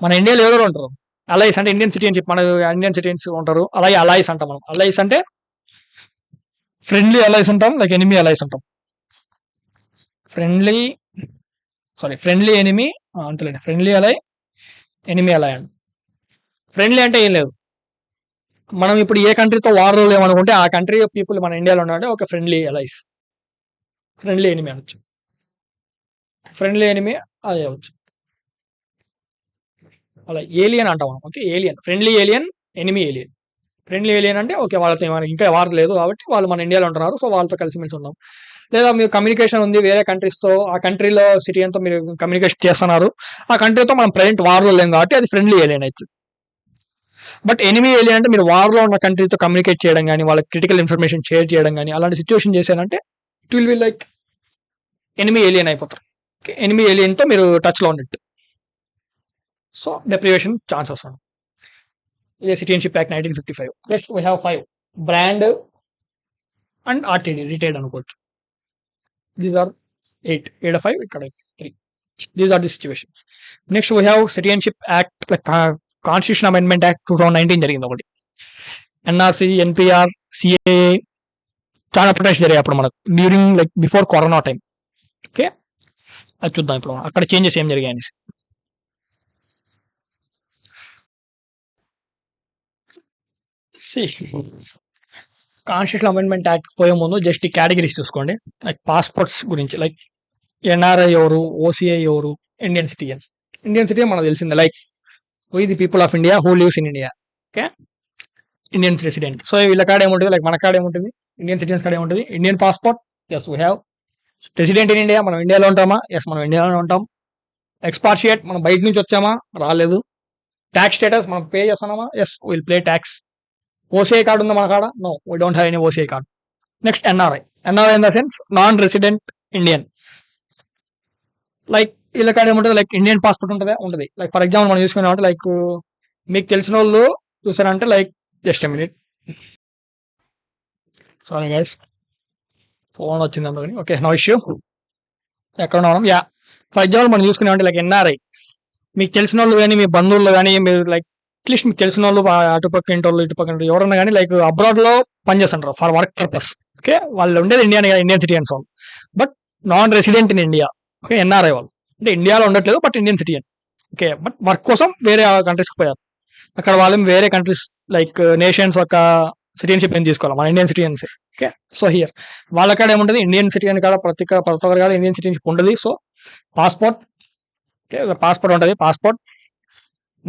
మన ఇండియాలో ఎవరు ఉంటారు అలైస్ అంటే ఇండియన్ సిటిజన్షిప్, మన ఇండియన్ సిటిజన్స్ ఉంటారు, అలాగే అలైస్ అంటాం మనం. అలైస్ అంటే ఫ్రెండ్లీ అలైస్ ఉంటాం, లైక్ ఎనిమీ అలైస్ ఉంటాం. ఫ్రెండ్లీ ఎనిమీ అంతలేదు, ఫ్రెండ్లీ అలై, ఎనిమీ అలై అండి. ఫ్రెండ్లీ అంటే ఏం లేదు, మనం ఇప్పుడు ఏ కంట్రీతో వార్లో లేమనుకుంటే ఆ కంట్రీ పీపుల్ మన ఇండియాలో ఉన్నారంటే ఒక ఫ్రెండ్లీ అలైస్. ఫ్రెండ్లీ ఎనిమీ అనొచ్చు, ఫ్రెండ్లీ ఎనిమీ అదే అవచ్చు. అలా ఏలియన్ అంటాం మనం. Okay, alien, friendly alien, enemy alien. Friendly alien అంటే ఓకే వాళ్ళతో మనకి ఇంకా వార్ లేదు కాబట్టి వాళ్ళు మన ఇండియాలో ఉంటున్నారు, సో వాళ్ళతో కలిసిమెలిసి ఉన్నాం. లేదా మీరు కమ్యూనికేషన్ ఉంది వేరే కంట్రీస్తో, ఆ కంట్రీలో సిటిజన్తో మీరు కమ్యూనికేషన్ చేస్తున్నారు, ఆ కంట్రీతో మనం ప్రజెంట్ వార్లో లేం కాబట్టి అది ఫ్రెండ్లీ ఏలియన్ అవుతుంది. బట్ ఎనిమీ ఏలియన్ అంటే మీరు వార్లో ఉన్న కంట్రీతో కమ్యూనికేట్ చేయడం కానీ వాళ్ళకి క్రిటికల్ ఇన్ఫర్మేషన్ షేర్ చేయడం కానీ అలాంటి సిచ్యువేషన్ చేశారంటే it will be like enemy alien అయిపోతారు. ఎనిమీ ఏలియన్తో మీరు టచ్లో ఉన్నట్టు. సో డెప్రివేషన్ ఛాన్సెస్ ఉన్నాయి. ఇదే citizenship act 1955. Next we have 5 brand and RTD retired అనుకోవచ్చు. దీస్ ఆర్ 8 ఇక్కడ 5 ఇక్కడ 3. These are the situation. Next we have citizenship act like constitution amendment act 2019 జరిగింది ఒకటి. ఎన్ఆర్సీ, ఎన్పిఆర్, సిఏఏ చాలా ప్రొటెక్ట్ జరిగాయి అప్పుడు మనకు during like before corona time. Okay, అది చూద్దాం ఇప్పుడు అక్కడ చేంజెస్ ఏం జరిగాయి అనేసి. కాన్స్టిట్యూషన్ అమెండ్మెంట్ యాక్ట్ పోయే ముందు జస్ట్ ఈ కేటగిరీస్ చూసుకోండి. లైక్ పాస్పోర్ట్స్ గురించి, లైక్ ఎన్ఆర్ఐ ఎవరు, ఓసీఐ ఎవరు, ఇండియన్ సిటిజన్. ఇండియన్ సిటిజన్ మనకు తెలిసిందే, like we the people of India who lives in India. Okay, Indian resident. So వీళ్ళ కాడ ఏముంటుంది, లైక్ మన కాడ ఏముంటుంది, ఇండియన్ సిటిజన్స్ కాడ ఏముంటుంది, Indian passport. Yes we have. Resident in India, మనం ఇండియాలో ఉంటామా? ఎస్ మనం ఇండియాలో ఉంటాం. ఎక్స్పార్షియేట్, మనం బయట నుంచి వచ్చామా? రాలేదు. ట్యాక్స్ స్టేటస్, మనం పే చేస్తున్నామా? Yes will pay tax. OCI card ఉందా మన కాడ? No, we don't have any OCI card. Next NRI. NRI in the sense non resident Indian. Like వీళ్ళ కాడ ఏముంటుంది, లైక్ ఇండియన్ పాస్పోర్ట్ ఉంటుందా? ఉంటుంది. లైక్ ఫర్ ఎగ్జాంపుల్ మనం చూసుకున్నామంటే లైక్ మీకు తెలిసిన వాళ్ళు చూసారంటే like just a minute, sorry guys, phone వచ్చింది అందుకని. Okay, no issue. ఎక్కడ ఉన్నాం? యా, ఫర్ ఎగ్జాంపుల్ మనం చూసుకున్నామంటే లైక్ ఎన్ఆర్ఐ, మీకు తెలిసిన వాళ్ళు కానీ మీ బంధువులు కానీ మీరు లైక్ అట్లీస్ట్ మీకు తెలిసిన వాళ్ళు అటుపక్క ఇంటోళ్ళు ఇటుపక్క ఎవరన్నా కానీ లైక్ అబ్రాడ్ లో పనిచేస్తుంటారు ఫర్ వర్క్ పర్పస్. ఓకే, వాళ్ళు ఉండేది ఇండియన్ సిటిజన్స్ వాళ్ళు, but non resident in India. Okay, NRI వాళ్ళు అంటే ఇండియాలో ఉండట్లేదు but Indian citizen. Okay, but work కోసం వేరే కంట్రీస్కి పోయారు. అక్కడ వాళ్ళు వేరే కంట్రీస్ లైక్ నేషన్స్ యొక్క సిటిజన్షిప్ ఏం తీసుకోవాలి, మన Indian citizens. Okay, so here వాళ్ళ కాడ ఏముంటుంది, ఇండియన్ సిటిజన్ కాడ ప్రతి ఒక్కరి కాడ ఇండియన్ సిటిజన్షిప్ ఉంటుంది. సో పాస్పోర్ట్, ఓకే, పాస్పోర్ట్ ఉంటుంది, passport.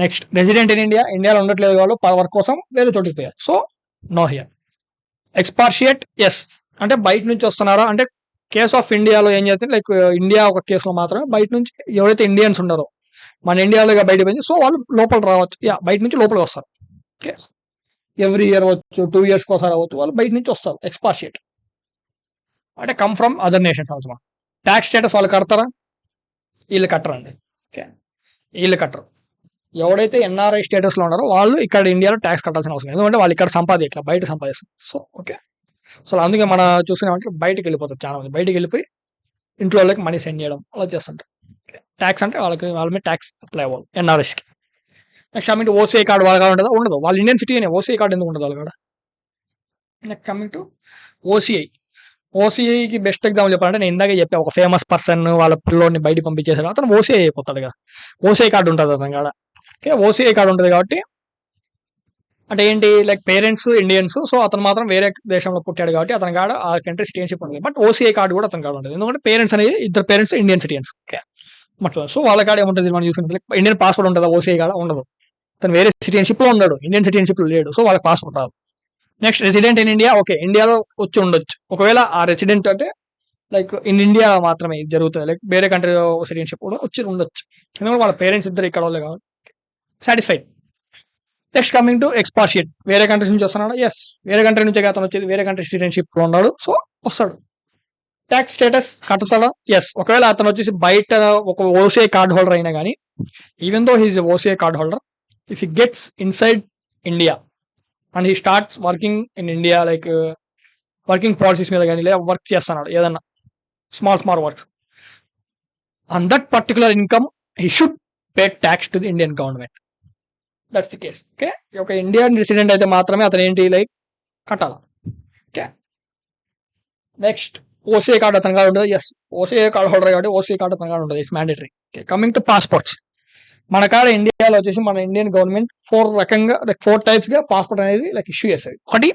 Next resident in India, ఇండియాలో ఉండట్లేదు వాళ్ళు వర్క్ కోసం వేరే చోటుకి పోయారు. So no here. ఎక్స్పార్షియేట్, ఎస్ అంటే బయట నుంచి వస్తున్నారా అంటే కేస్ ఆఫ్ ఇండియాలో ఏం చేస్తుంది, లైక్ ఇండియా ఒక కేసులో మాత్రమే బయట నుంచి ఎవరైతే ఇండియన్స్ ఉన్నారో మన ఇండియాలో బయట పోయింది, సో వాళ్ళు లోపల రావచ్చు. యా, బయట నుంచి లోపలికి వస్తారు. ఓకే, ఎవ్రీ ఇయర్ అవ్వచ్చు, 2 years ఒకసారి అవ్వచ్చు, వాళ్ళు బయట నుంచి వస్తారు. ఎక్స్పార్షియేట్ అంటే కమ్ ఫ్రమ్ అదర్ నేషన్స్ అవసరం. ట్యాక్స్ స్టేటస్ వాళ్ళు కడతారా? వీళ్ళు కట్టరండి. ఓకే, వీళ్ళు కట్టరు. ఎవడైతే ఎన్ఆర్ఐ స్టేటస్ లో ఉన్నారో వాళ్ళు ఇక్కడ ఇండియాలో ట్యాక్స్ కట్టాల్సిన అవసరం, ఎందుకంటే వాళ్ళు ఇక్కడ సంపాదించాలి, బయట సంపాదిస్తారు. సో ఓకే, సో అందుకే మన చూస్తున్నామంటే బయటకు వెళ్ళిపోతారు చాలా మంది. బయటకు వెళ్ళిపోయి ఇంట్లో వాళ్ళకి మనీ సెండ్ చేయడం అలా చేస్తుంటారు. ట్యాక్స్ అంటే వాళ్ళ మీద ట్యాక్స్ అప్లై అవ్వాలి ఎన్ఆర్ఎస్కి. Next coming to OCI card వాళ్ళ కాడ ఉంటుందా? ఉండదు. వాళ్ళు ఇండియన్ సిటీనే, ఓసీఐ కార్డు ఎందుకు ఉండదు వాళ్ళ కాడ? Next coming to OCI. ఓసీఐకి బెస్ట్ ఎగ్జాంపుల్ చెప్పాలంటే నేను ఇందాక చెప్పా, ఒక ఫేమస్ పర్సన్ వాళ్ళ పిల్లోని బయటకు పంపించేసాడు, అతను ఓసీఐ అయిపోతాడు కదా. ఓసీఐ కార్డు ఉంటుంది అతని కాడ. ఓకే, ఓసీఐ కార్డు ఉంటుంది కాబట్టి అంటే ఏంటి, లైక్ పేరెంట్స్ ఇండియన్స్, సో అతను మాత్రం వేరే దేశంలో పుట్టాడు కాబట్టి అతని కాడ ఆ కంట్రీ సిటిజన్షిప్ ఉంటుంది. బట్ ఓసీఐ కార్డు కూడా అతని కాడ ఉంటుంది, ఎందుకంటే పేరెంట్స్ అనేది ఇద్దరు పేరెంట్స్ ఇండియన్ సిటిజన్స్. ఓకే, అట్లా. సో వాళ్ళ కాడ ఏముంటుంది మనం చూసుకుంటే ఇండియన్ పాస్పోర్ట్ ఉంటుందా? ఓసీఐ కాడ ఉండదు. తను వేరే సిటిజన్షిప్ లో ఉన్నాడు, ఇండియన్ సిటిజన్షిప్ లో లేడు, సో వాళ్ళకి పాస్పోర్ట్ రాదు. Next resident in India. Okay, ఇండియాలో వచ్చి ఉండొచ్చు, ఒకవేళ ఆ రెసిడెంట్ అంటే లైక్ ఇన్ ఇండియా మాత్రమే ఇది జరుగుతుంది, లైక్ వేరే కంట్రీ సిటిజన్షిప్ కూడా వచ్చి ఉండొచ్చు, ఎందుకంటే వాళ్ళ పేరెంట్స్ ఇద్దరు ఇక్కడ వాళ్ళే కావాలి. Satisfied. Next coming to expatriate. వేరే కంట్రీస్ నుంచి వస్తున్నాడు? ఎస్, వేరే కంట్రీ నుంచి అతను వచ్చేది, వేరే కంట్రీ సిటిజన్షిప్ లో ఉన్నాడు, సో వస్తాడు. Tax status కట్టుతాడా? ఎస్, ఒకవేళ అతను వచ్చేసి బయట ఒక ఓసీఐ కార్డ్ హోల్డర్ అయినా కానీ, even though he is OCI card holder, if he gets inside India and he starts working in India, like working policies మీద కానీ లేదా వర్క్ చేస్తున్నాడు ఏదన్నా small works, on that particular income he should pay tax to the Indian government. That's the case. Okay, ఒక Indian resident అయితే మాత్రమే అతను ఏంటి లైక్ కట్టాలి. ఓకే, నెక్స్ట్ ఓసీఐ కార్డు అతను కాదు ఉంటుంది. ఎస్, ఓసీఐ కార్డు హోల్డర్ కాబట్టి ఓసీఐ కార్డు అతను కాదు ఉంటుంది, it's mandatory. Okay, coming to passports. మన కాడ ఇండియాలో వచ్చేసి మన ఇండియన్ గవర్నమెంట్ 4 types గా పాస్పోర్ట్ అనేది లైక్ ఇష్యూ చేస్తుంది. ఒకటి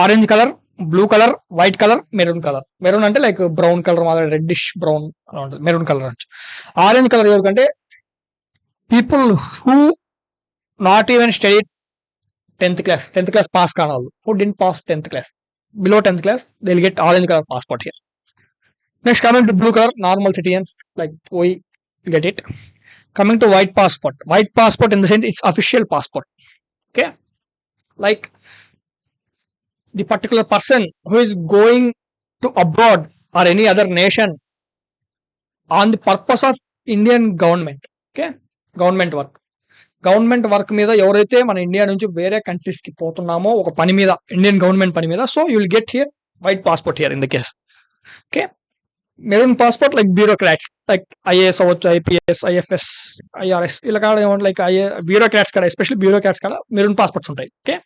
orange colour, blue colour, white colour, maroon colour. Maroon అంటే లైక్ బ్రౌన్ కలర్ మాదిరి, రెడ్డిష్ బ్రౌన్ అలా ఉంటుంది. మెరూన్ కలర్ అంటే ఆరెంజ్ కలర్ ఎవరికంటే people who not even study 10th class pass కాని వాళ్ళు, who didn't pass 10th class, below 10th class, they will get orange colour passport here. Next coming to blue colour, normal citizens like we get it. Coming to white passport in the sense it's official passport. Okay, like the particular person who is going to abroad or any other nation on the purpose of Indian government. Okay, government work మీద ఎవరైతే మన India నుంచి వేరే countries కి పోతున్నామో ఒక పని మీద, Indian government పని మీద, so you will get here white passport here in the case. Okay, maroon passport like bureaucrats, like IAS అవ్వచ్చు, ఐపీఎస్, ఐఎఫ్ఎస్, ఐఆర్ఎస్, ఇలా కాడ ఏమంటే లైక్ బ్యూరోక్రాట్స్ కాడ, ఎస్పెషల్లీ బ్యూరోక్రాట్స్ కాడ మెరూన్ పాస్పోర్ట్స్ ఉంటాయి. Okay,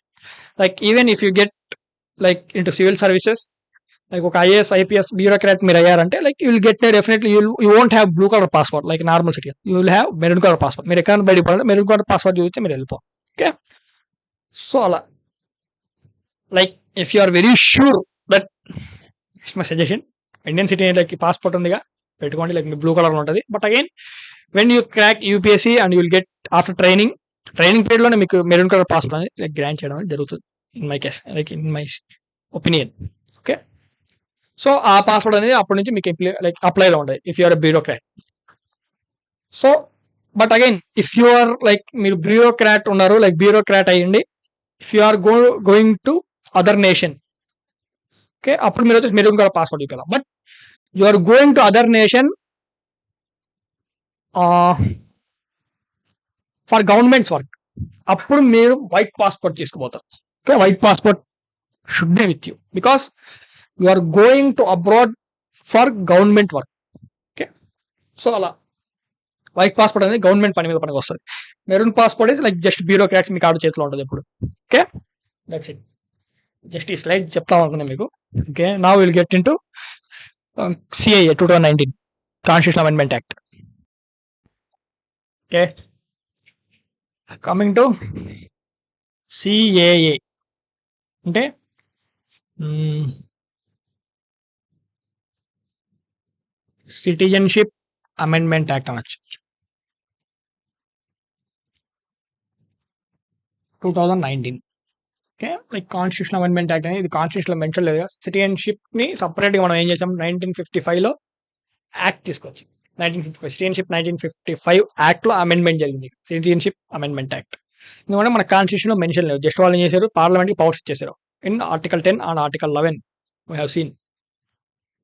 like even if you get like into civil services, like ఒక IAS, IPS, bureaucrat మీరు అయ్యారంటే like you will get definitely you won't have blue colour passport like normal city, you will have maroon colour passport. మీరు ఎక్కడ బయటకు పడాలి, maroon colour passport చూస్తే మీరు వెళ్ళిపో. ఓకే, సో అలా like if you are very sure that, my suggestion, Indian city like passport ఉందిగా పెట్టుకోండి, లైక్ బ్లూ కలర్ ఉంటుంది. But again when you crack UPSC and you will get after training పీరియడ్లోనే మీకు maroon colour passport అనేది like grant చేయడం జరుగుతుంది in my case, like in my opinion. Okay, so ఆ password అనేది అప్పటి నుంచి మీకు లైక్ అప్లైలో ఉంటుంది if you're bureaucrat. So but again if you are like మీరు బ్యూరోక్రాట్ ఉన్నారు, లైక్ బ్యూరోక్రాట్ అయ్యండి, if you are going to other nation, okay, అప్పుడు మీరు వచ్చేసి మెరూన్ కలర్ పాస్వర్డ్ చూపించాలి. But you are going to other nation for governments work, అప్పుడు మీరు white passport తీసుకుపోతారు. Okay, white passport should be with you because you are going to abroad for government work. Okay, so అలా white passport అనేది government పని మీద పనికి వస్తుంది. Maroon passport is like just bureaucrats మీకు ఆడు చేతిలో ఉంటుంది ఎప్పుడు. Okay, that's it. జస్ట్ ఈ స్లైడ్ చెప్తాం అనుకున్నాను మీకు. Okay, now will get in to CIA 2019 constitution amendment act. Okay, coming to CAA అంటే సిటిజన్షిప్ అమెండ్మెంట్ యాక్ట్ అనొచ్చు. 2019. Okay, like constitution amendment act అనేది ఇది కాన్స్టిట్యూషన్ మెన్షన్ లేదు. సిటిజన్షిప్ ని సపరేట్ గా మనం ఏం చేసాం, 1955లో యాక్ట్ తీసుకొచ్చి 1955 సిటిజన్షిప్ 1955 యాక్ట్ లో అమెండ్మెంట్ జరిగింది, సిటిజన్షిప్ అమెండ్మెంట్ యాక్ట్. ఎందుకంటే మన కాన్స్టిట్యూషన్ లో మెన్షన్ లేదు, జస్ట్ వాళ్ళు ఏం చేశారు, పార్లమెంట్ కి పవర్స్ ఇచ్చేసారు in article 10 and article 11 we have seen.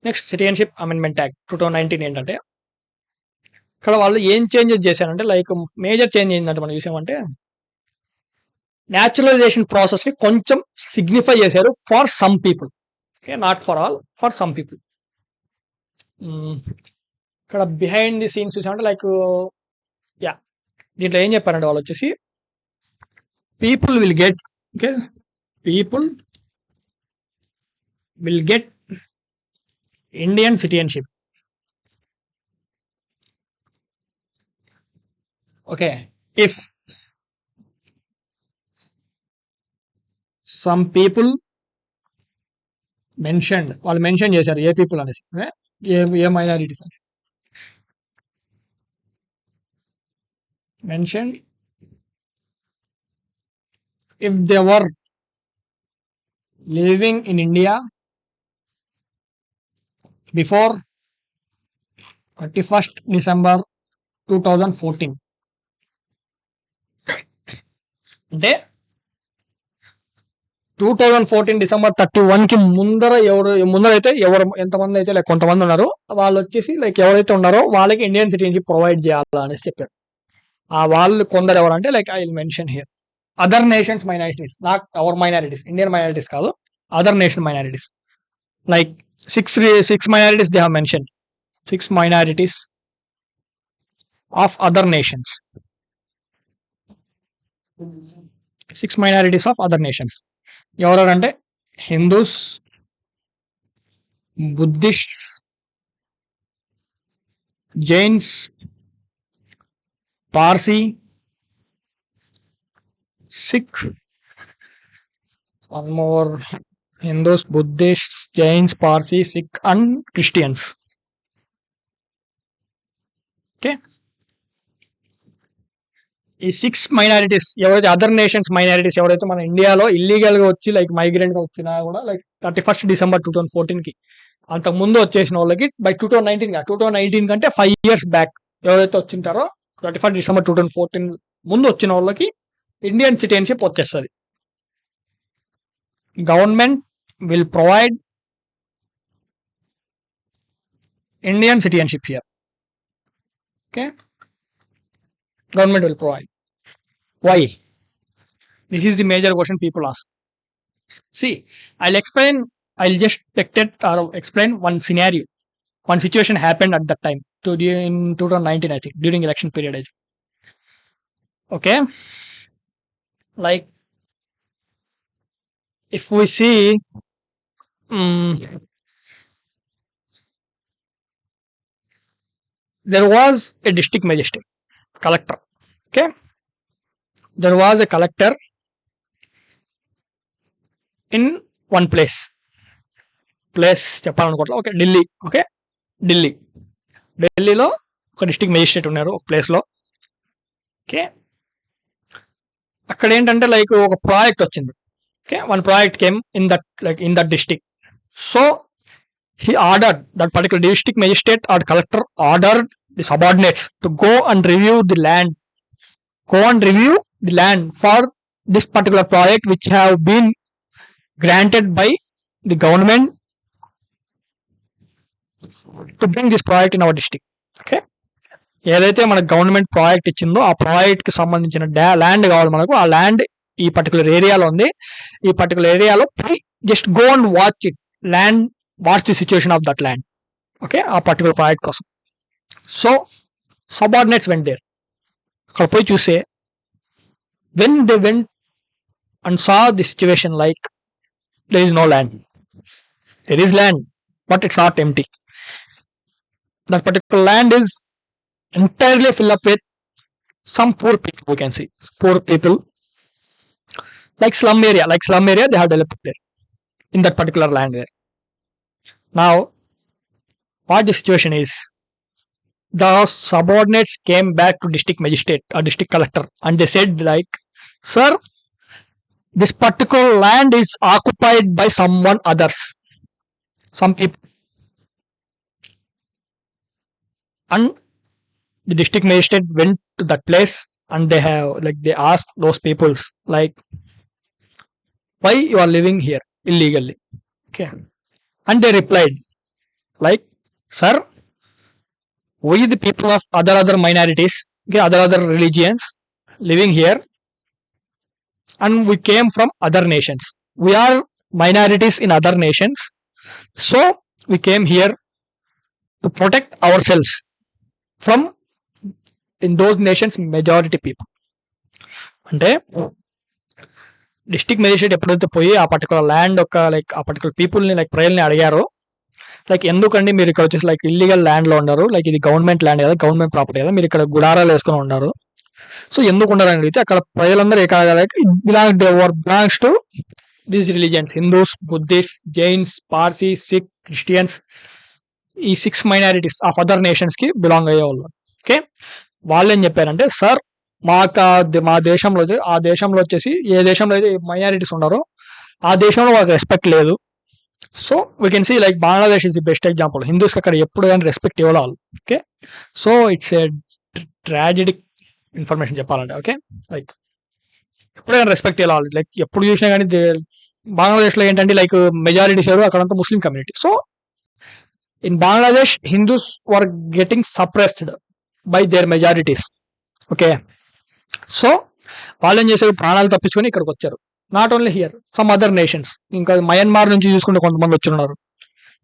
Next citizenship amendment act 2019 ఏంటంటే ఇక్కడ వాళ్ళు ఏం చేంజెస్ చేశారంటే లైక్ మేజర్ చేంజ్ ఏంటంటే మనం చూసామంటే న్యాచురలైజేషన్ ప్రాసెస్ ని కొంచెం సిగ్నిఫై చేశారు for some people. Okay, not for all, for some people. ఇక్కడ బిహైండ్ ది సీన్స్ చూసామంటే లైక్ యా దీంట్లో ఏం చెప్పారంటే వాళ్ళు వచ్చేసి people will get, okay, people will get Indian citizenship. Okay, if some people mentioned, వాళ్ళు మెన్షన్ చేశారు ఏ పీపుల్ అనేసి, ఏ మైనారిటీస్ అనేసి mention, if they were living in India before 31st December 2014. అంటే 2014 December 31 కి ముందరైతే ఎవరు ఎంతమంది అయితే లైక్ కొంతమంది ఉన్నారు, వాళ్ళు వచ్చేసి లైక్ ఎవరైతే ఉన్నారో వాళ్ళకి ఇండియన్ సిటిజన్షిప్ ప్రొవైడ్ చేయాలా అనేసి చెప్పారు. ఆ వాళ్ళు కొందరు ఎవరంటే like I will mention here other nations minorities, not our minorities, Indian minorities కాదు, other nation minorities. Like six minorities they have mentioned, 6 minorities of other nations, 6 minorities of other nations. ఎవరంటే Hindus, Buddhists, Jains, Parsi, Sikh, one more, Hindus, Buddhists, Jains, Parsi, Sikh and Christians. Okay, ఈ 6 minorities ఎవరైతే other nations minorities ఎవరైతే మన ఇండియాలో illegal గా వచ్చి like migrant గా వచ్చినా కూడా లైక్ 31st December 2014 కి అంతకు ముందు వచ్చేసిన వాళ్ళకి బై 2019 కంటే 5 years బ్యాక్ ఎవరైతే వచ్చింటారో 31st December 2014 ముందు వచ్చిన వాళ్ళకి ఇండియన్ సిటిజన్షిప్ వచ్చేస్తుంది. Government will provide Indian citizenship here. Okay, government will provide. Why? This is the major question people ask. See, I'll just dictate or explain one scenario. One situation happened at that time in 2019, I think, during election period, I think. Okay, like if we see, there was a district magistrate, collector. Okay, there was a collector in one place చెప్పాలనుకోవట్లేదు. Okay, Delhi. Okay, ఢిల్లీలో ఒక district magistrate ఉన్నారు ఒక ప్లేస్లో. Okay, అక్కడ ఏంటంటే like ఒక project వచ్చింది. Okay, one project came in that district. So he ordered that particular district magistrate or collector ordered the subordinates to go and review the land for this particular project which have been granted by the government to bring this project in our district. Okay, ఏదైతే మనకు government project ఇచ్చిందో ఆ project కి సంబంధించిన land కావాలి మనకు. ఆ land ఈ పర్టికులర్ ఏరియాలో ఉంది. ఈ పర్టికులర్ ఏరియాలో just go and watch it land, what's the situation of that land. Okay, ఆ పర్టికులర్ ప్రాజెక్ట్ కోసం. So subordinates went there. అక్కడ పోయి చూస్తే when they went and saw the situation like there is no land. There is land, but it's not empty. That particular land is entirely filled up with some poor people. We can see poor people, like slum area. They have developed there in that particular land there. Now, what the situation is? The subordinates came back to district magistrate or district collector, and they said like, "Sir, this particular land is occupied by some people." And the district magistrate went to that place and they asked those peoples like, why you are living here illegally? Okay, and they replied like, sir, we the people of other minorities, okay, other religions living here, and we came from other nations. We are minorities in other nations, so we came here to protect ourselves from in those nations majority people. అంటే district magistrate ఎప్పుడైతే పోయి ఆ particular land ఒక like ఆ particular పీపుల్ని like ప్రజల్ని అడిగారో like ఎందుకండి మీరు ఇక్కడ వచ్చేసి లైక్ ఇల్లీగల్ ల్యాండ్లో ఉన్నారు, లైక్ ఇది గవర్నమెంట్ ల్యాండ్ కదా, గవర్నమెంట్ ప్రాపర్టీ కదా, మీరు ఇక్కడ గుడారాలు వేసుకొని ఉన్నారు, సో ఎందుకు ఉండాలని అడిగితే అక్కడ ప్రజలందరూ belongs to these religions, Hindus, Buddhist, Jains, Parsi, Sikh, Christians, ఈ 6 మైనారిటీస్ ఆఫ్ అదర్ నేషన్స్ కి బిలాంగ్ అయ్యేవాళ్ళు. ఓకే, వాళ్ళు ఏం చెప్పారంటే, సార్ మాకు మా దేశంలో ఆ దేశంలో వచ్చేసి ఏ దేశంలో అయితే మైనారిటీస్ ఉన్నారో ఆ దేశంలో వాళ్ళకి రెస్పెక్ట్ లేదు. So we can see like Bangladesh is the best example. హిందూస్కి అక్కడ ఎప్పుడు కానీ రెస్పెక్ట్ ఇవ్వాలి. Okay, so it's a tragic information చెప్పాలంటే. ఓకే, లైక్ ఎప్పుడైనా రెస్పెక్ట్ ఇవ్వాలి. లైక్ ఎప్పుడు చూసినా కానీ బంగ్లాదేశ్లో ఏంటంటే లైక్ మెజారిటీస్ ఎవరు అక్కడంతా Muslim community. So in Bangladesh, Hindus were getting suppressed by their majorities. Okay, so వాళ్ళు ఏం చేశారు, ప్రాణాలు తప్పించుకొని ఇక్కడికి వచ్చారు. Not only here, some other nations, ఇంకా మయన్మార్ నుంచి చూసుకుంటే కొంతమంది వచ్చిన్నారు,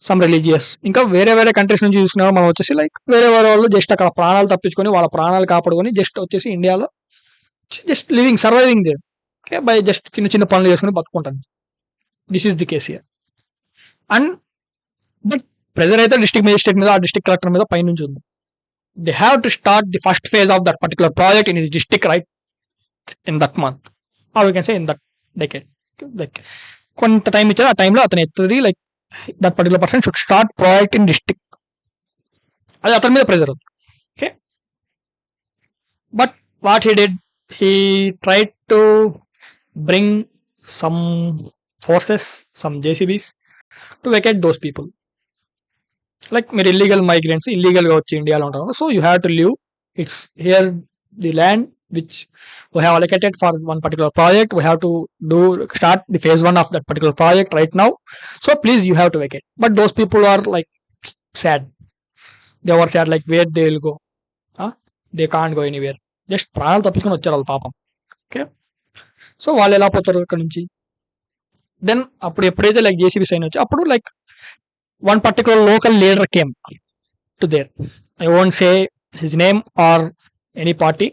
సమ్ రిలీజియస్, ఇంకా వేరే కంట్రీస్ నుంచి చూసుకున్నారు. మనం వచ్చేసి లైక్ వేరే వాళ్ళు జస్ట్ అక్కడ ప్రాణాలు తప్పించుకొని వాళ్ళ ప్రాణాలు కాపాడుకొని జస్ట్ వచ్చేసి ఇండియాలో just surviving there. Okay, by just చిన్న పనులు చేసుకుని బతుకుంటాను. This is the case here. And but pressure అయితే డిస్ట్రిక్ట్ మెజిస్ట్రేట్ మీద, ఆ డిస్ట్రిక్ట్ కలెక్టర్ మీద పైనుంచి ఉంది. They have to start the first phase of that particular project in his district right in that month, or we can say in that decade. Like కొంత time ఇచ్చారు, ఆ టైంలో అతను ఎత్తుది like that particular person should start project in district. అది అతని మీద pressure ఉంది. Okay, but what he did, he tried to bring some forces, some JCBs to vacate those people. Like మీరు ఇల్లీగల్ మైగ్రెంట్స్ ఇల్లీగల్గా వచ్చి ఇండియాలో ఉంటారు, so you have to live, it's here the land, which we have allocated for one particular project. We have to start the phase 1 of that particular project right now. So please, you have to vacate. But those people are like sad. They were sad, like where they will go. They can't go anywhere. Just ప్రాణాలు తప్పించుకొని వచ్చారు వాళ్ళు పాపం. Okay, so వాళ్ళు ఎలా పోతారు ఇక్కడ నుంచి? దెన్ అప్పుడు ఎప్పుడైతే లైక్ జేసీబీ సైన్ వచ్చి అప్పుడు like one particular local leader came to there. I won't say his name or any party.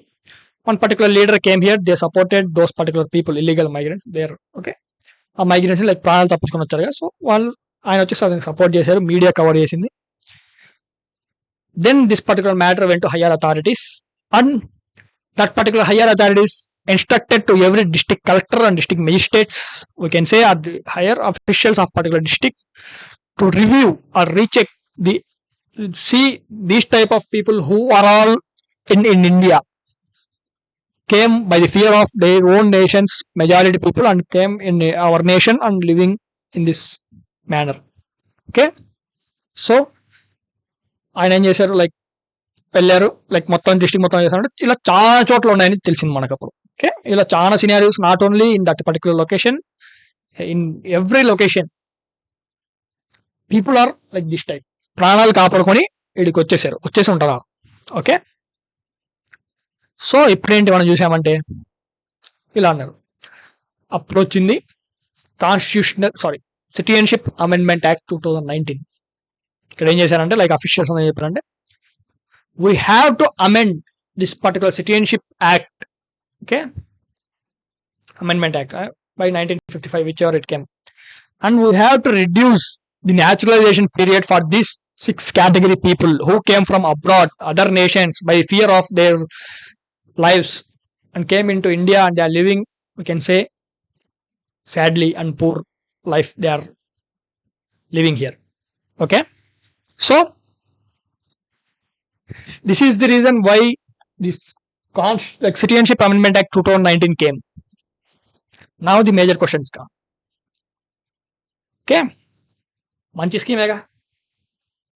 One particular leader came here. They supported those particular people, illegal migrants there. Okay, ఆ migrants like ప్రాణాలు తప్పించుకొని వచ్చారు కదా. So వాళ్ళు ఆయన వచ్చేసి అతనికి support చేశారు, మీడియా కవర్ చేసింది. Then this particular matter went to higher authorities, and that particular higher authorities instructed to every district collector and district magistrates, we can say, are the higher officials of particular district, to review or recheck see these type of people who are all in India came by the fear of their own nation's majority people and came in our nation and living in this manner. Okay, so ఆయన ఏం చేశారు, like వెళ్ళారు, like మొత్తం district మొత్తం చేశారంటే ఇలా చాలా చోట్ల ఉన్నాయని తెలిసింది మనకు అప్పుడు. ఓకే, ఇలా చాలా scenarios, not only in that particular location, in every location people are like this type. ప్రాణాలు కాపాడుకొని ఇక్కడికి వచ్చేసి ఉంటారు. ఓకే, సో ఇప్పుడేంటి మనం చూసామంటే ఇలా అన్నారు. అప్పుడు వచ్చింది సిటిజన్షిప్ అమెండ్మెంట్ యాక్ట్ 2019. ఇక్కడ ఏం చేశారంటే లైక్ అఫీషియల్స్ అని చెప్పారంటే, we have to amend this particular citizenship act. Okay, amendment act by 1955 which ever it came, and we have to reduce the naturalisation period for this 6 category people who came from abroad, other nations, by fear of their lives and came into India, and they are living, we can say, sadly and poor life they are living here. Okay, so this is the reason why this like Citizenship Amendment Act 2019 came. Now the major questions come. Okay, మంచి స్కీమేగా.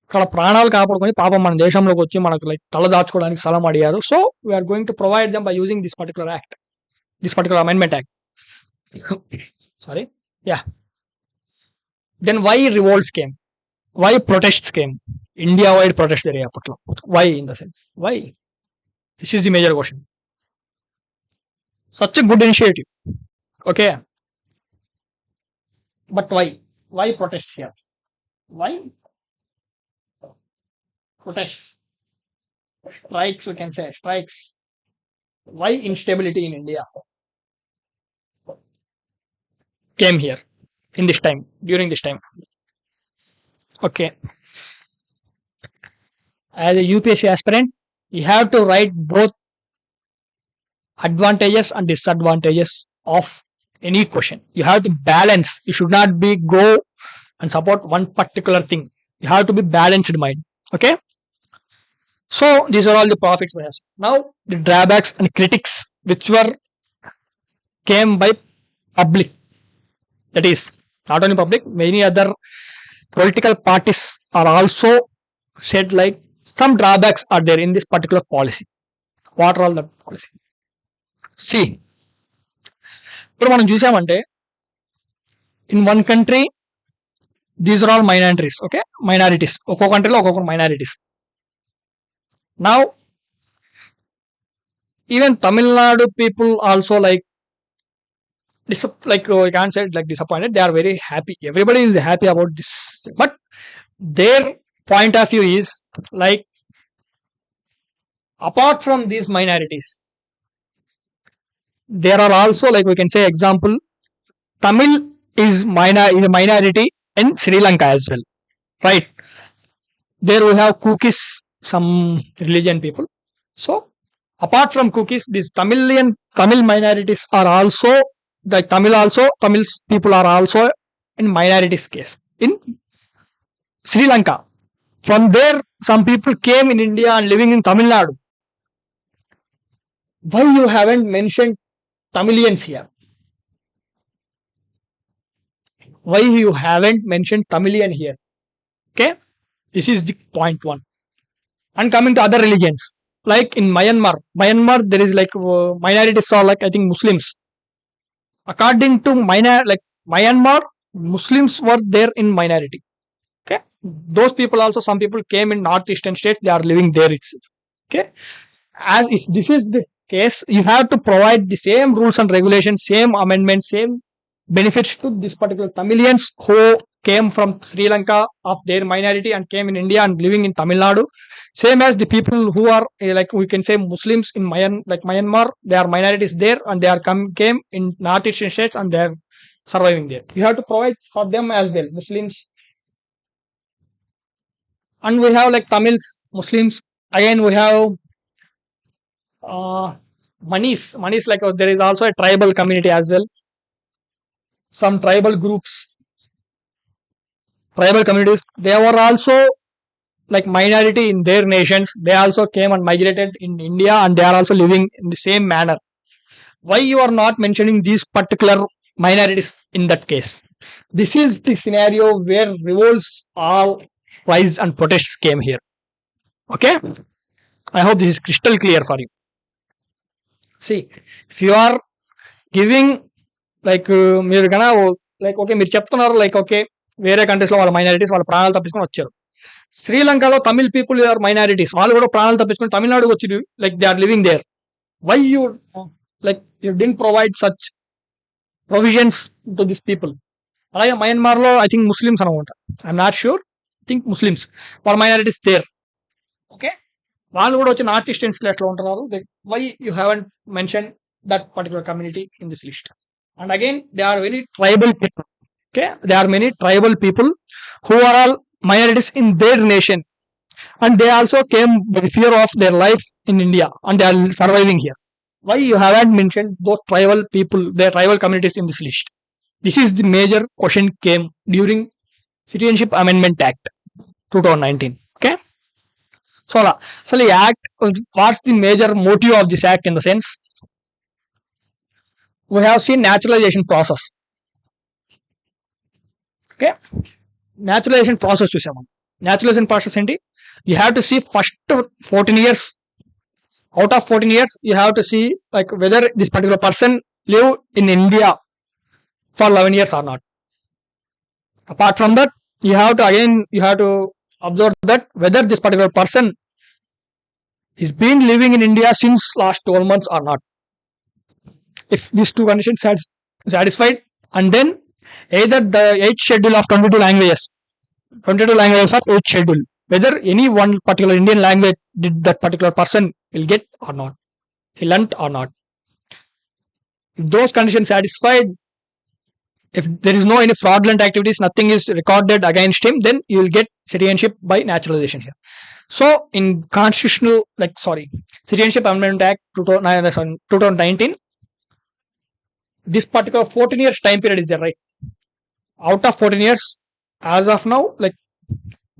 ఇక్కడ ప్రాణాలు కాపాడుకొని పాపం మన దేశంలోకి వచ్చి మనకు like తల దాచుకోవడానికి స్థలం అడిగారు. So we're going to provide them by using this particular act, this particular amendment act. Sorry, yeah. Then why revolts came, why protests came? India wide protests there apatlo. Why, in the sense, why? This is the major question. Such a good initiative. Okay, but why protests here? Why protests, strikes, we can say strikes? Why instability in India came here in this time, during this time? Okay, as a UPSC aspirant, you have to write both advantages and disadvantages of any question. You have to balance. You should not be go and support one particular thing. You have to be balanced mind. Okay, so these are all the profits bias. Now the drawbacks and critics which were came by public, that is not only public, many other political parties are also said like some drawbacks are there in this particular policy. What are all the policy? See, ఇప్పుడు మనం చూసామంటే in one country these are all minorities. Okay, minorities, ఒక్కొక్క కంట్రీలో ఒక్కొక్క minorities. Now even Tamil Nadu people also like we can't say like disappointed. They are very happy. Everybody is happy about this, but their point of view is like, apart from these minorities, there are also, like we can say, example, Tamil is a minority in Sri Lanka as well, right? There we have Kukis, some religion people. So apart from Kukis, these Tamil minorities are also, like Tamil people are also in minorities case in Sri Lanka. From there, some people came in India and living in Tamil Nadu. Why you haven't mentioned Tamilians here? Why you haven't mentioned Tamilian here? Okay, this is the point one. And coming to other religions, like in Myanmar there is like minorities are like I think Muslims. According to Myanmar, Muslims were there in minority. Okay, those people also, some people came in northeastern states. They are living there itself. Okay, as if this is the case, you have to provide the same rules and regulations, same amendments, same benefits to this particular Tamilians who came from Sri Lanka of their minority and came in India and living in Tamil Nadu. Same as the people who are like we can say Muslims in Myanmar, they are minorities there and they are came in northeastern states and they are surviving there. You have to provide for them as well, Muslims. And we have like Tamils, Muslims. Again, we have uh, Manis like there is also a tribal community as well. Some tribal groups, tribal communities, they were also like minority in their nations. They also came and migrated in India and they are also living in the same manner. Why you are not mentioning these particular minorities in that case? This is the scenario where revolts all rise and protests came here. Okay, I hope this is crystal clear for you. See, if you are giving like మీరు కన్నా like okay మీరు చెప్తున్నారు like okay వేరే countries లో వాళ్ళ minorities వాళ్ళ ప్రాణాలు తప్పించుకొని వచ్చారు. శ్రీలంకలో తమిళ్ పీపుల్ ఆర్ మైనారిటీస్, వాళ్ళు కూడా ప్రాణాలు తప్పించుకొని తమిళనాడుకి వచ్చి like they are living there. Why you like you didn't provide such provisions to this people? అలాగే మయన్మార్ లో ఐ థింక్ ముస్లిమ్స్ అనుకుంటా, I'm not sure, think Muslims వాళ్ళ మైనారిటీస్ దేర్. ఓకే, వాళ్ళు కూడా వచ్చి నార్త్ ఈస్టర్న్ స్టేట్స్ లో ఉంటున్నారు. Why you haven't mention that particular community in this list? And again, there are very tribal people. Okay, there are many tribal people who are all minorities in their nation, and they also came by fear of their life in India, and they are surviving here. Why you haven't mentioned those tribal people, their tribal communities in this list? This is the major question came during Citizenship Amendment Act 2019. Okay, so the act, what's the major motive of this act in the sense? We have seen naturalization process. Okay, naturalization process చూసాము. Naturalization process ఏంటి? You have to see first 14 years. Out of 14 years, you have to see like whether this particular person live in India for 11 years or not. Apart from that, you have to observe that whether this particular person is been living in India since last 12 months or not. If these two conditions are satisfied, and then either the 8th schedule of 22 languages of 8th schedule, whether any one particular Indian language did that particular person will get or not, he learnt or not. If those conditions satisfied, if there is no any fraudulent activities, nothing is recorded against him, then you will get citizenship by naturalization here. So in Citizenship Amendment Act 2019, this particular 14 years time period is there, right? Out of 14 years, as of now, like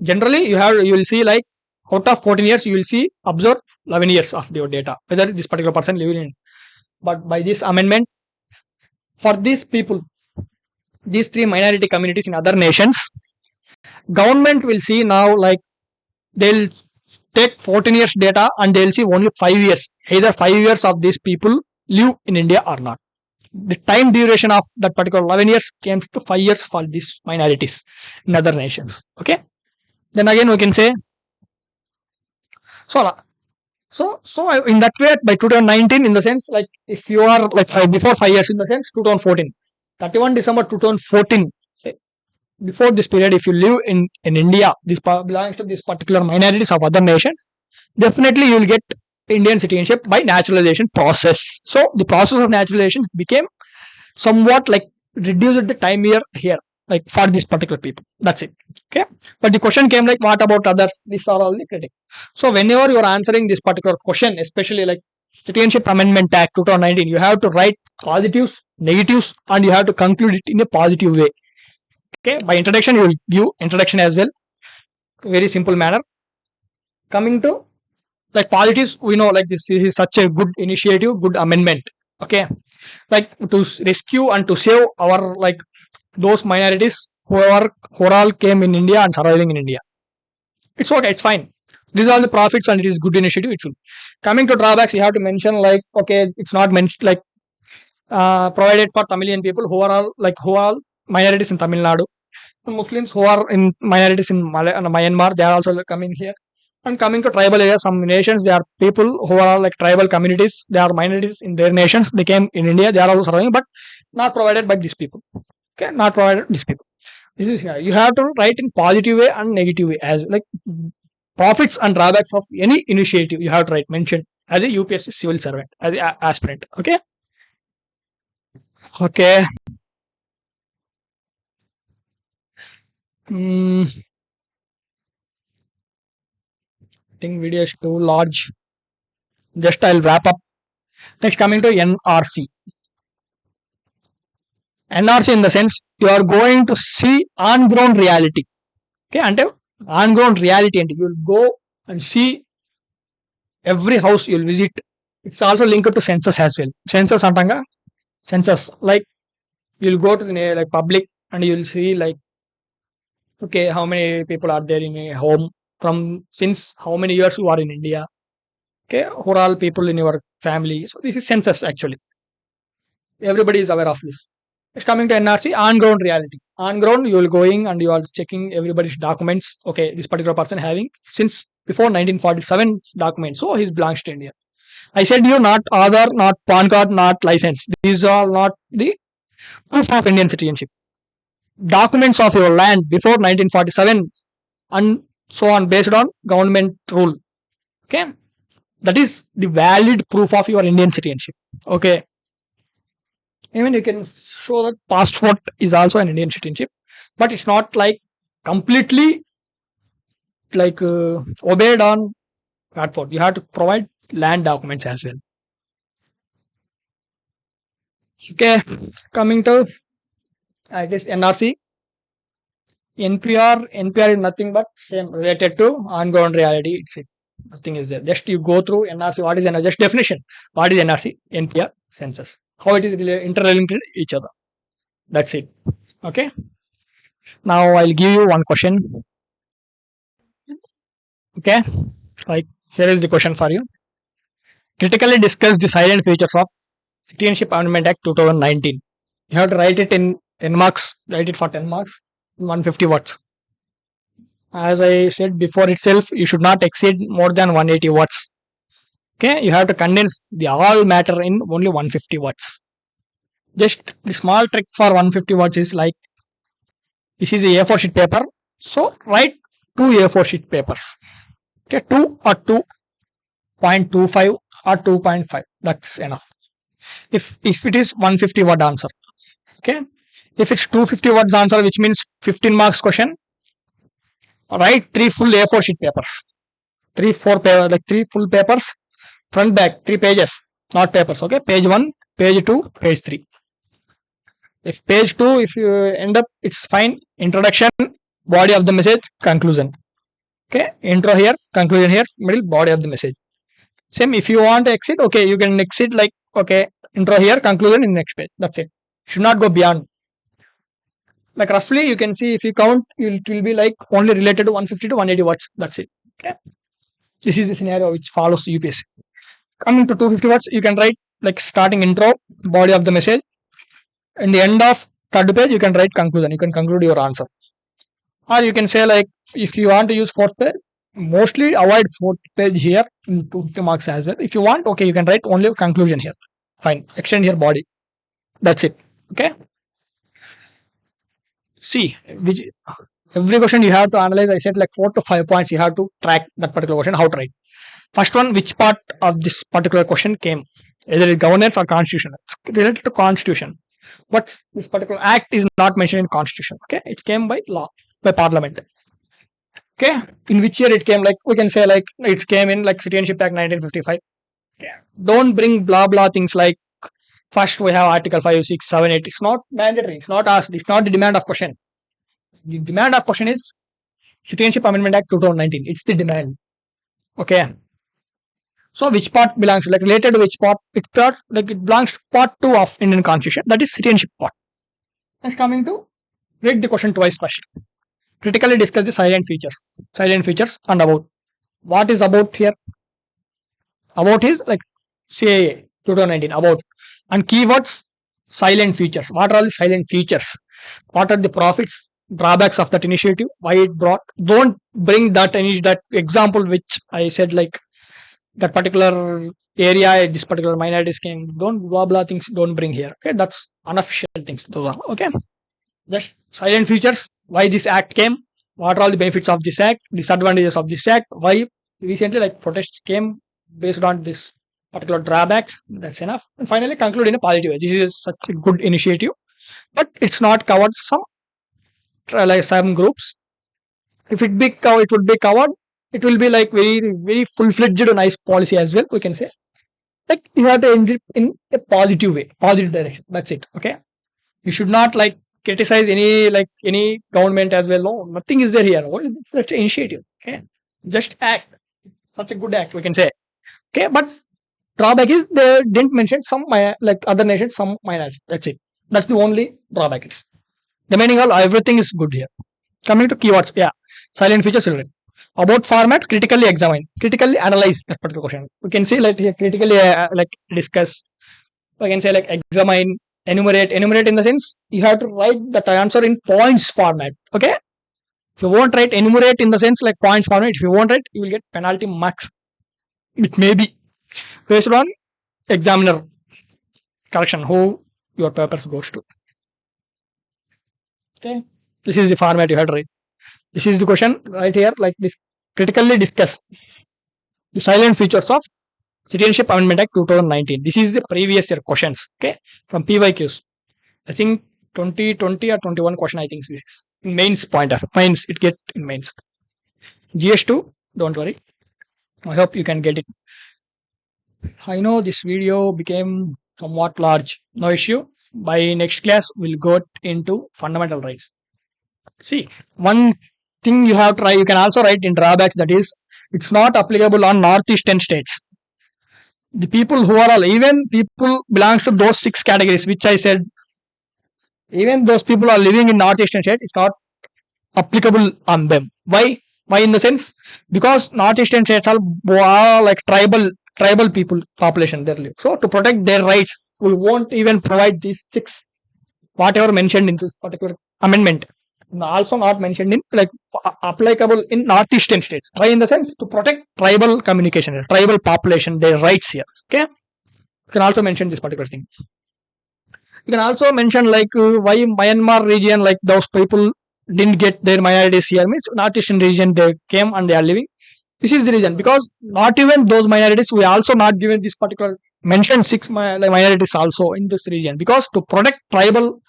generally you will see like out of 14 years you will see observe 11 years of your data whether this particular person living in. But by this amendment, for these people, these three minority communities in other nations, government will see now like they'll take 14 years data and they'll see only 5 years, either 5 years of these people live in India or not. The time duration of that particular 11 years came to 5 years for these minorities in other nations. Okay, then again we can say so in that way by 2019, in the sense like if you are like before 5 years, in the sense 2014, 31 December 2014, before this period, if you live in India, this belongs to this particular minorities of other nations, definitely you will get Indian citizenship by naturalization process. So the process of naturalization became somewhat like reduced the time here like for this particular people. That's it. Okay, but the question came like what about others? These are all the critics. So whenever you are answering this particular question, especially like Citizenship Amendment Act 2019, you have to write positives, negatives, and you have to conclude it in a positive way. Okay, by introduction you will give introduction as well, very simple manner. Coming to like positives, we know like this is such a good initiative, good amendment. Okay, like to rescue and to save our like those minorities who all came in India and surviving in India. It's okay, it's fine. These are all the profits and it is good initiative. It should. Coming to drawbacks, you have to mention like, okay, it's not mentioned like provided for Tamilian people who are all minorities in Tamil Nadu. Muslims who are in minorities in Myanmar, they are also coming here. And coming to tribal areas, some nations, they are people who are like tribal communities, they are minorities in their nations, they came in India, they are also surviving, but not provided by these people. Okay, not provided these people. This is here. You have to write in positive way and negative way as like profits and drawbacks of any initiative. You have to write mention as a UPSC civil servant, as an aspirant. Okay. Okay. I think video is too large. Just I'll wrap up. Next, coming to NRC. NRC in the sense you are going to see on ground reality. Okay, and on ground reality, and you'll go and see every house you'll visit. It's also linked to census as well. Census antanga, census like you'll go to the like public and you'll see like, okay, how many people are there in a home from since how many years you are in India. Okay, who are all people in your family. So this is census actually. Everybody is aware of this. It's coming to NRC on ground reality. On ground, you will going and you are checking everybody's documents. Okay, this particular person having since before 1947 documents, so he belongs to India. I said you not Aadhaar, not PAN card, not license. These are not the proof of Indian citizenship. Documents of your land before 1947 and so on based on government rule. Okay, that is the valid proof of your Indian citizenship. Okay, even you can show that passport is also an Indian citizenship, but it's not like completely like obeyed on passport. You have to provide land documents as well. Okay, coming to I guess NRC, NPR is nothing but same related to on-ground reality. It's it. Nothing is there. Just you go through NRC. What is NRC? Just definition. What is NRC? NPR census. How it is interrelated each other. That's it. Okay. Now I'll give you one question. Okay. Like here is the question for you. Critically discuss the silent features of Citizenship Amendment Act 2019. You have to write it in 10 marks. Write it for 10 marks. 150 words. As I said before itself, you should not exceed more than 180 words. Okay, you have to condense the all matter in only 150 words. Just the small trick for 150 words is like this is a A4 sheet paper. So write 2 A4 sheet papers. Okay, 2 or 2.25 or 2.5. That's enough. If it is 150 word answer. Okay. If it's 250 words answer, which means 15 marks question, write 3 full A4 sheet papers. 3 full papers, front back 3 pages, not papers. Okay, page 1, page 2, page 3. If page 2, if you end up, it's fine. Introduction, body of the message, conclusion. Okay, intro here, conclusion here, middle, body of the message. Same, if you want to exit, okay, you can exit like, okay, intro here, conclusion in next page. That's it. Should not go beyond. Like roughly, you can see if you count, it will be like only related to 150 to 180 words. That's it. Okay. This is the scenario which follows UPSC. Coming to 250 words, you can write like starting intro, body of the message. In the end of third page, you can write conclusion. You can conclude your answer. Or you can say like, if you want to use fourth page, mostly avoid fourth page here in 250 marks as well. If you want, okay, you can write only conclusion here. Fine. Extend your body. That's it. Okay. See, every question you have to analyze. I said like 4 to 5 points you have to track that particular question, how to write. First one, which part of this particular question came? Either it's governance or constitution. It's related to constitution. But this particular act is not mentioned in constitution. Okay, it came by law, by parliament. Okay, in which year it came? Like we can say like it came in like Citizenship Act 1955. Okay. Don't bring blah blah things like first we have Article 5, 6, 7, 8. It's not mandatory. It's not asked. It's not the demand of question. The demand of question is Citizenship Amendment Act 2019. It's the demand. Okay. So which part belongs to, like related to which part? It part like it belongs to part 2 of Indian Constitution. That is citizenship part. Next coming to read the question twice first. Critically discuss the silent features and about. What is about here? About is like CAA 2019 about, and keywords silent features. What are all the silent features? What are the profits, drawbacks of that initiative? Why it brought? Don't bring that that example which I said, like that particular area, this particular minority scheme. Don't blah blah things. Don't bring here. Okay, that's unofficial things. Those are okay. Just silent features. Why this act came? What are all the benefits of this act? Disadvantages of this act? Why recently like protests came based on this particular drawbacks? That's enough. And finally, conclude in a positive way. This is such a good initiative, but it's not covered some like some groups. If it be covered, it would be covered. It will be like very full fledged nice policy as well. We can say like you have to end it in a positive way, positive direction. That's it. Okay. You should not like criticize any government as well. No, nothing is there here. What is such an initiative? Okay, just act. Such a good act, we can say. Okay, but drawback is they didn't mention some like other nations, some minors. That's it. That's the only drawback. It is. Remaining all everything is good here. Coming to keywords, yeah, silent features children. About format, critically examine, critically analyze that particular question. We can say like here critically like discuss. We can say like examine, enumerate in the sense you have to write that answer in points format. Okay, if you won't write enumerate in the sense like points format, if you won't write, you will get penalty marks. It may be based on examiner correction who your papers goes to. Okay, this is the format you have to write. This is the question right here, like this. Critically discuss the silent features of Citizenship Amendment Act 2019. This is the previous year questions. Okay, from PYQs. I think 2020 or 21 question. I think this is in mains point of mains. It get in mains. GS2. Don't worry. I hope you can get it. I know this video became somewhat large. No issue. By next class, we'll go into fundamental rights. See, one thing you have to try, you can also write in drawbacks, that is, it's not applicable on northeastern states. The people who are all, even people belongs to those 6 categories, which I said, even those people are living in northeastern state, it's not applicable on them. Why? Why in the sense? Because northeastern states are like tribal people population there live. So to protect their rights, we won't even provide these 6 whatever mentioned in this particular amendment. Also not mentioned in like applicable in northeastern states. Why in the sense to protect tribal communication, tribal population, their rights here. Okay, you can also mention this particular thing. You can also mention like why Myanmar region, like those people didn't get their minorities here, means northeastern region they came and they are living. This is the reason, because not even those minorities, we also not given this particular mentioned 6 minorities also in this region, because to protect tribal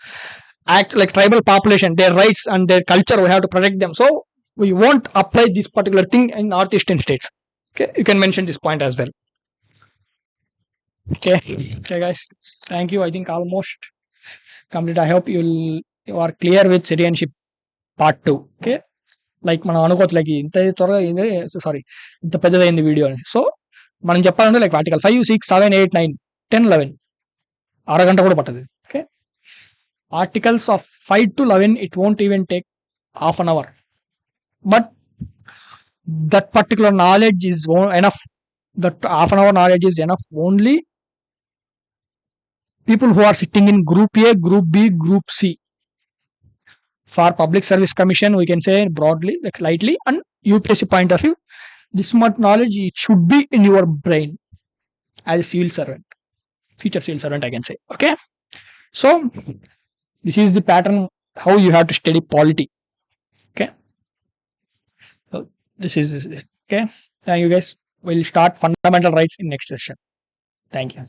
act like tribal population, their rights and their culture, we have to protect them. So we won't apply this particular thing in northeastern states. Okay, you can mention this point as well. Okay, guys, thank you. I think almost complete. I hope you are clear with citizenship part 2. Okay, like మనం అనుకోవచ్చు like ఇంత త్వరగా sorry ఇంత పెద్దదైంది video అని. So మనం చెప్పాలంటే like article 5, 6, 7, 8, 9, 10, 11 అరగంట కూడా పట్టదు. Okay, articles of 5 to 11, it won't even take half an hour, but that particular knowledge is enough. That half an hour knowledge is enough only people who are sitting in group A, group B, group C. For public service commission, we can say broadly, like lightly, and UPSC point of view, this much knowledge, it should be in your brain as a civil servant, future civil servant, I can say. Okay, so this is the pattern how you have to study polity. Okay, so this is it. Okay, thank you guys. We'll start fundamental rights in next session. Thank you.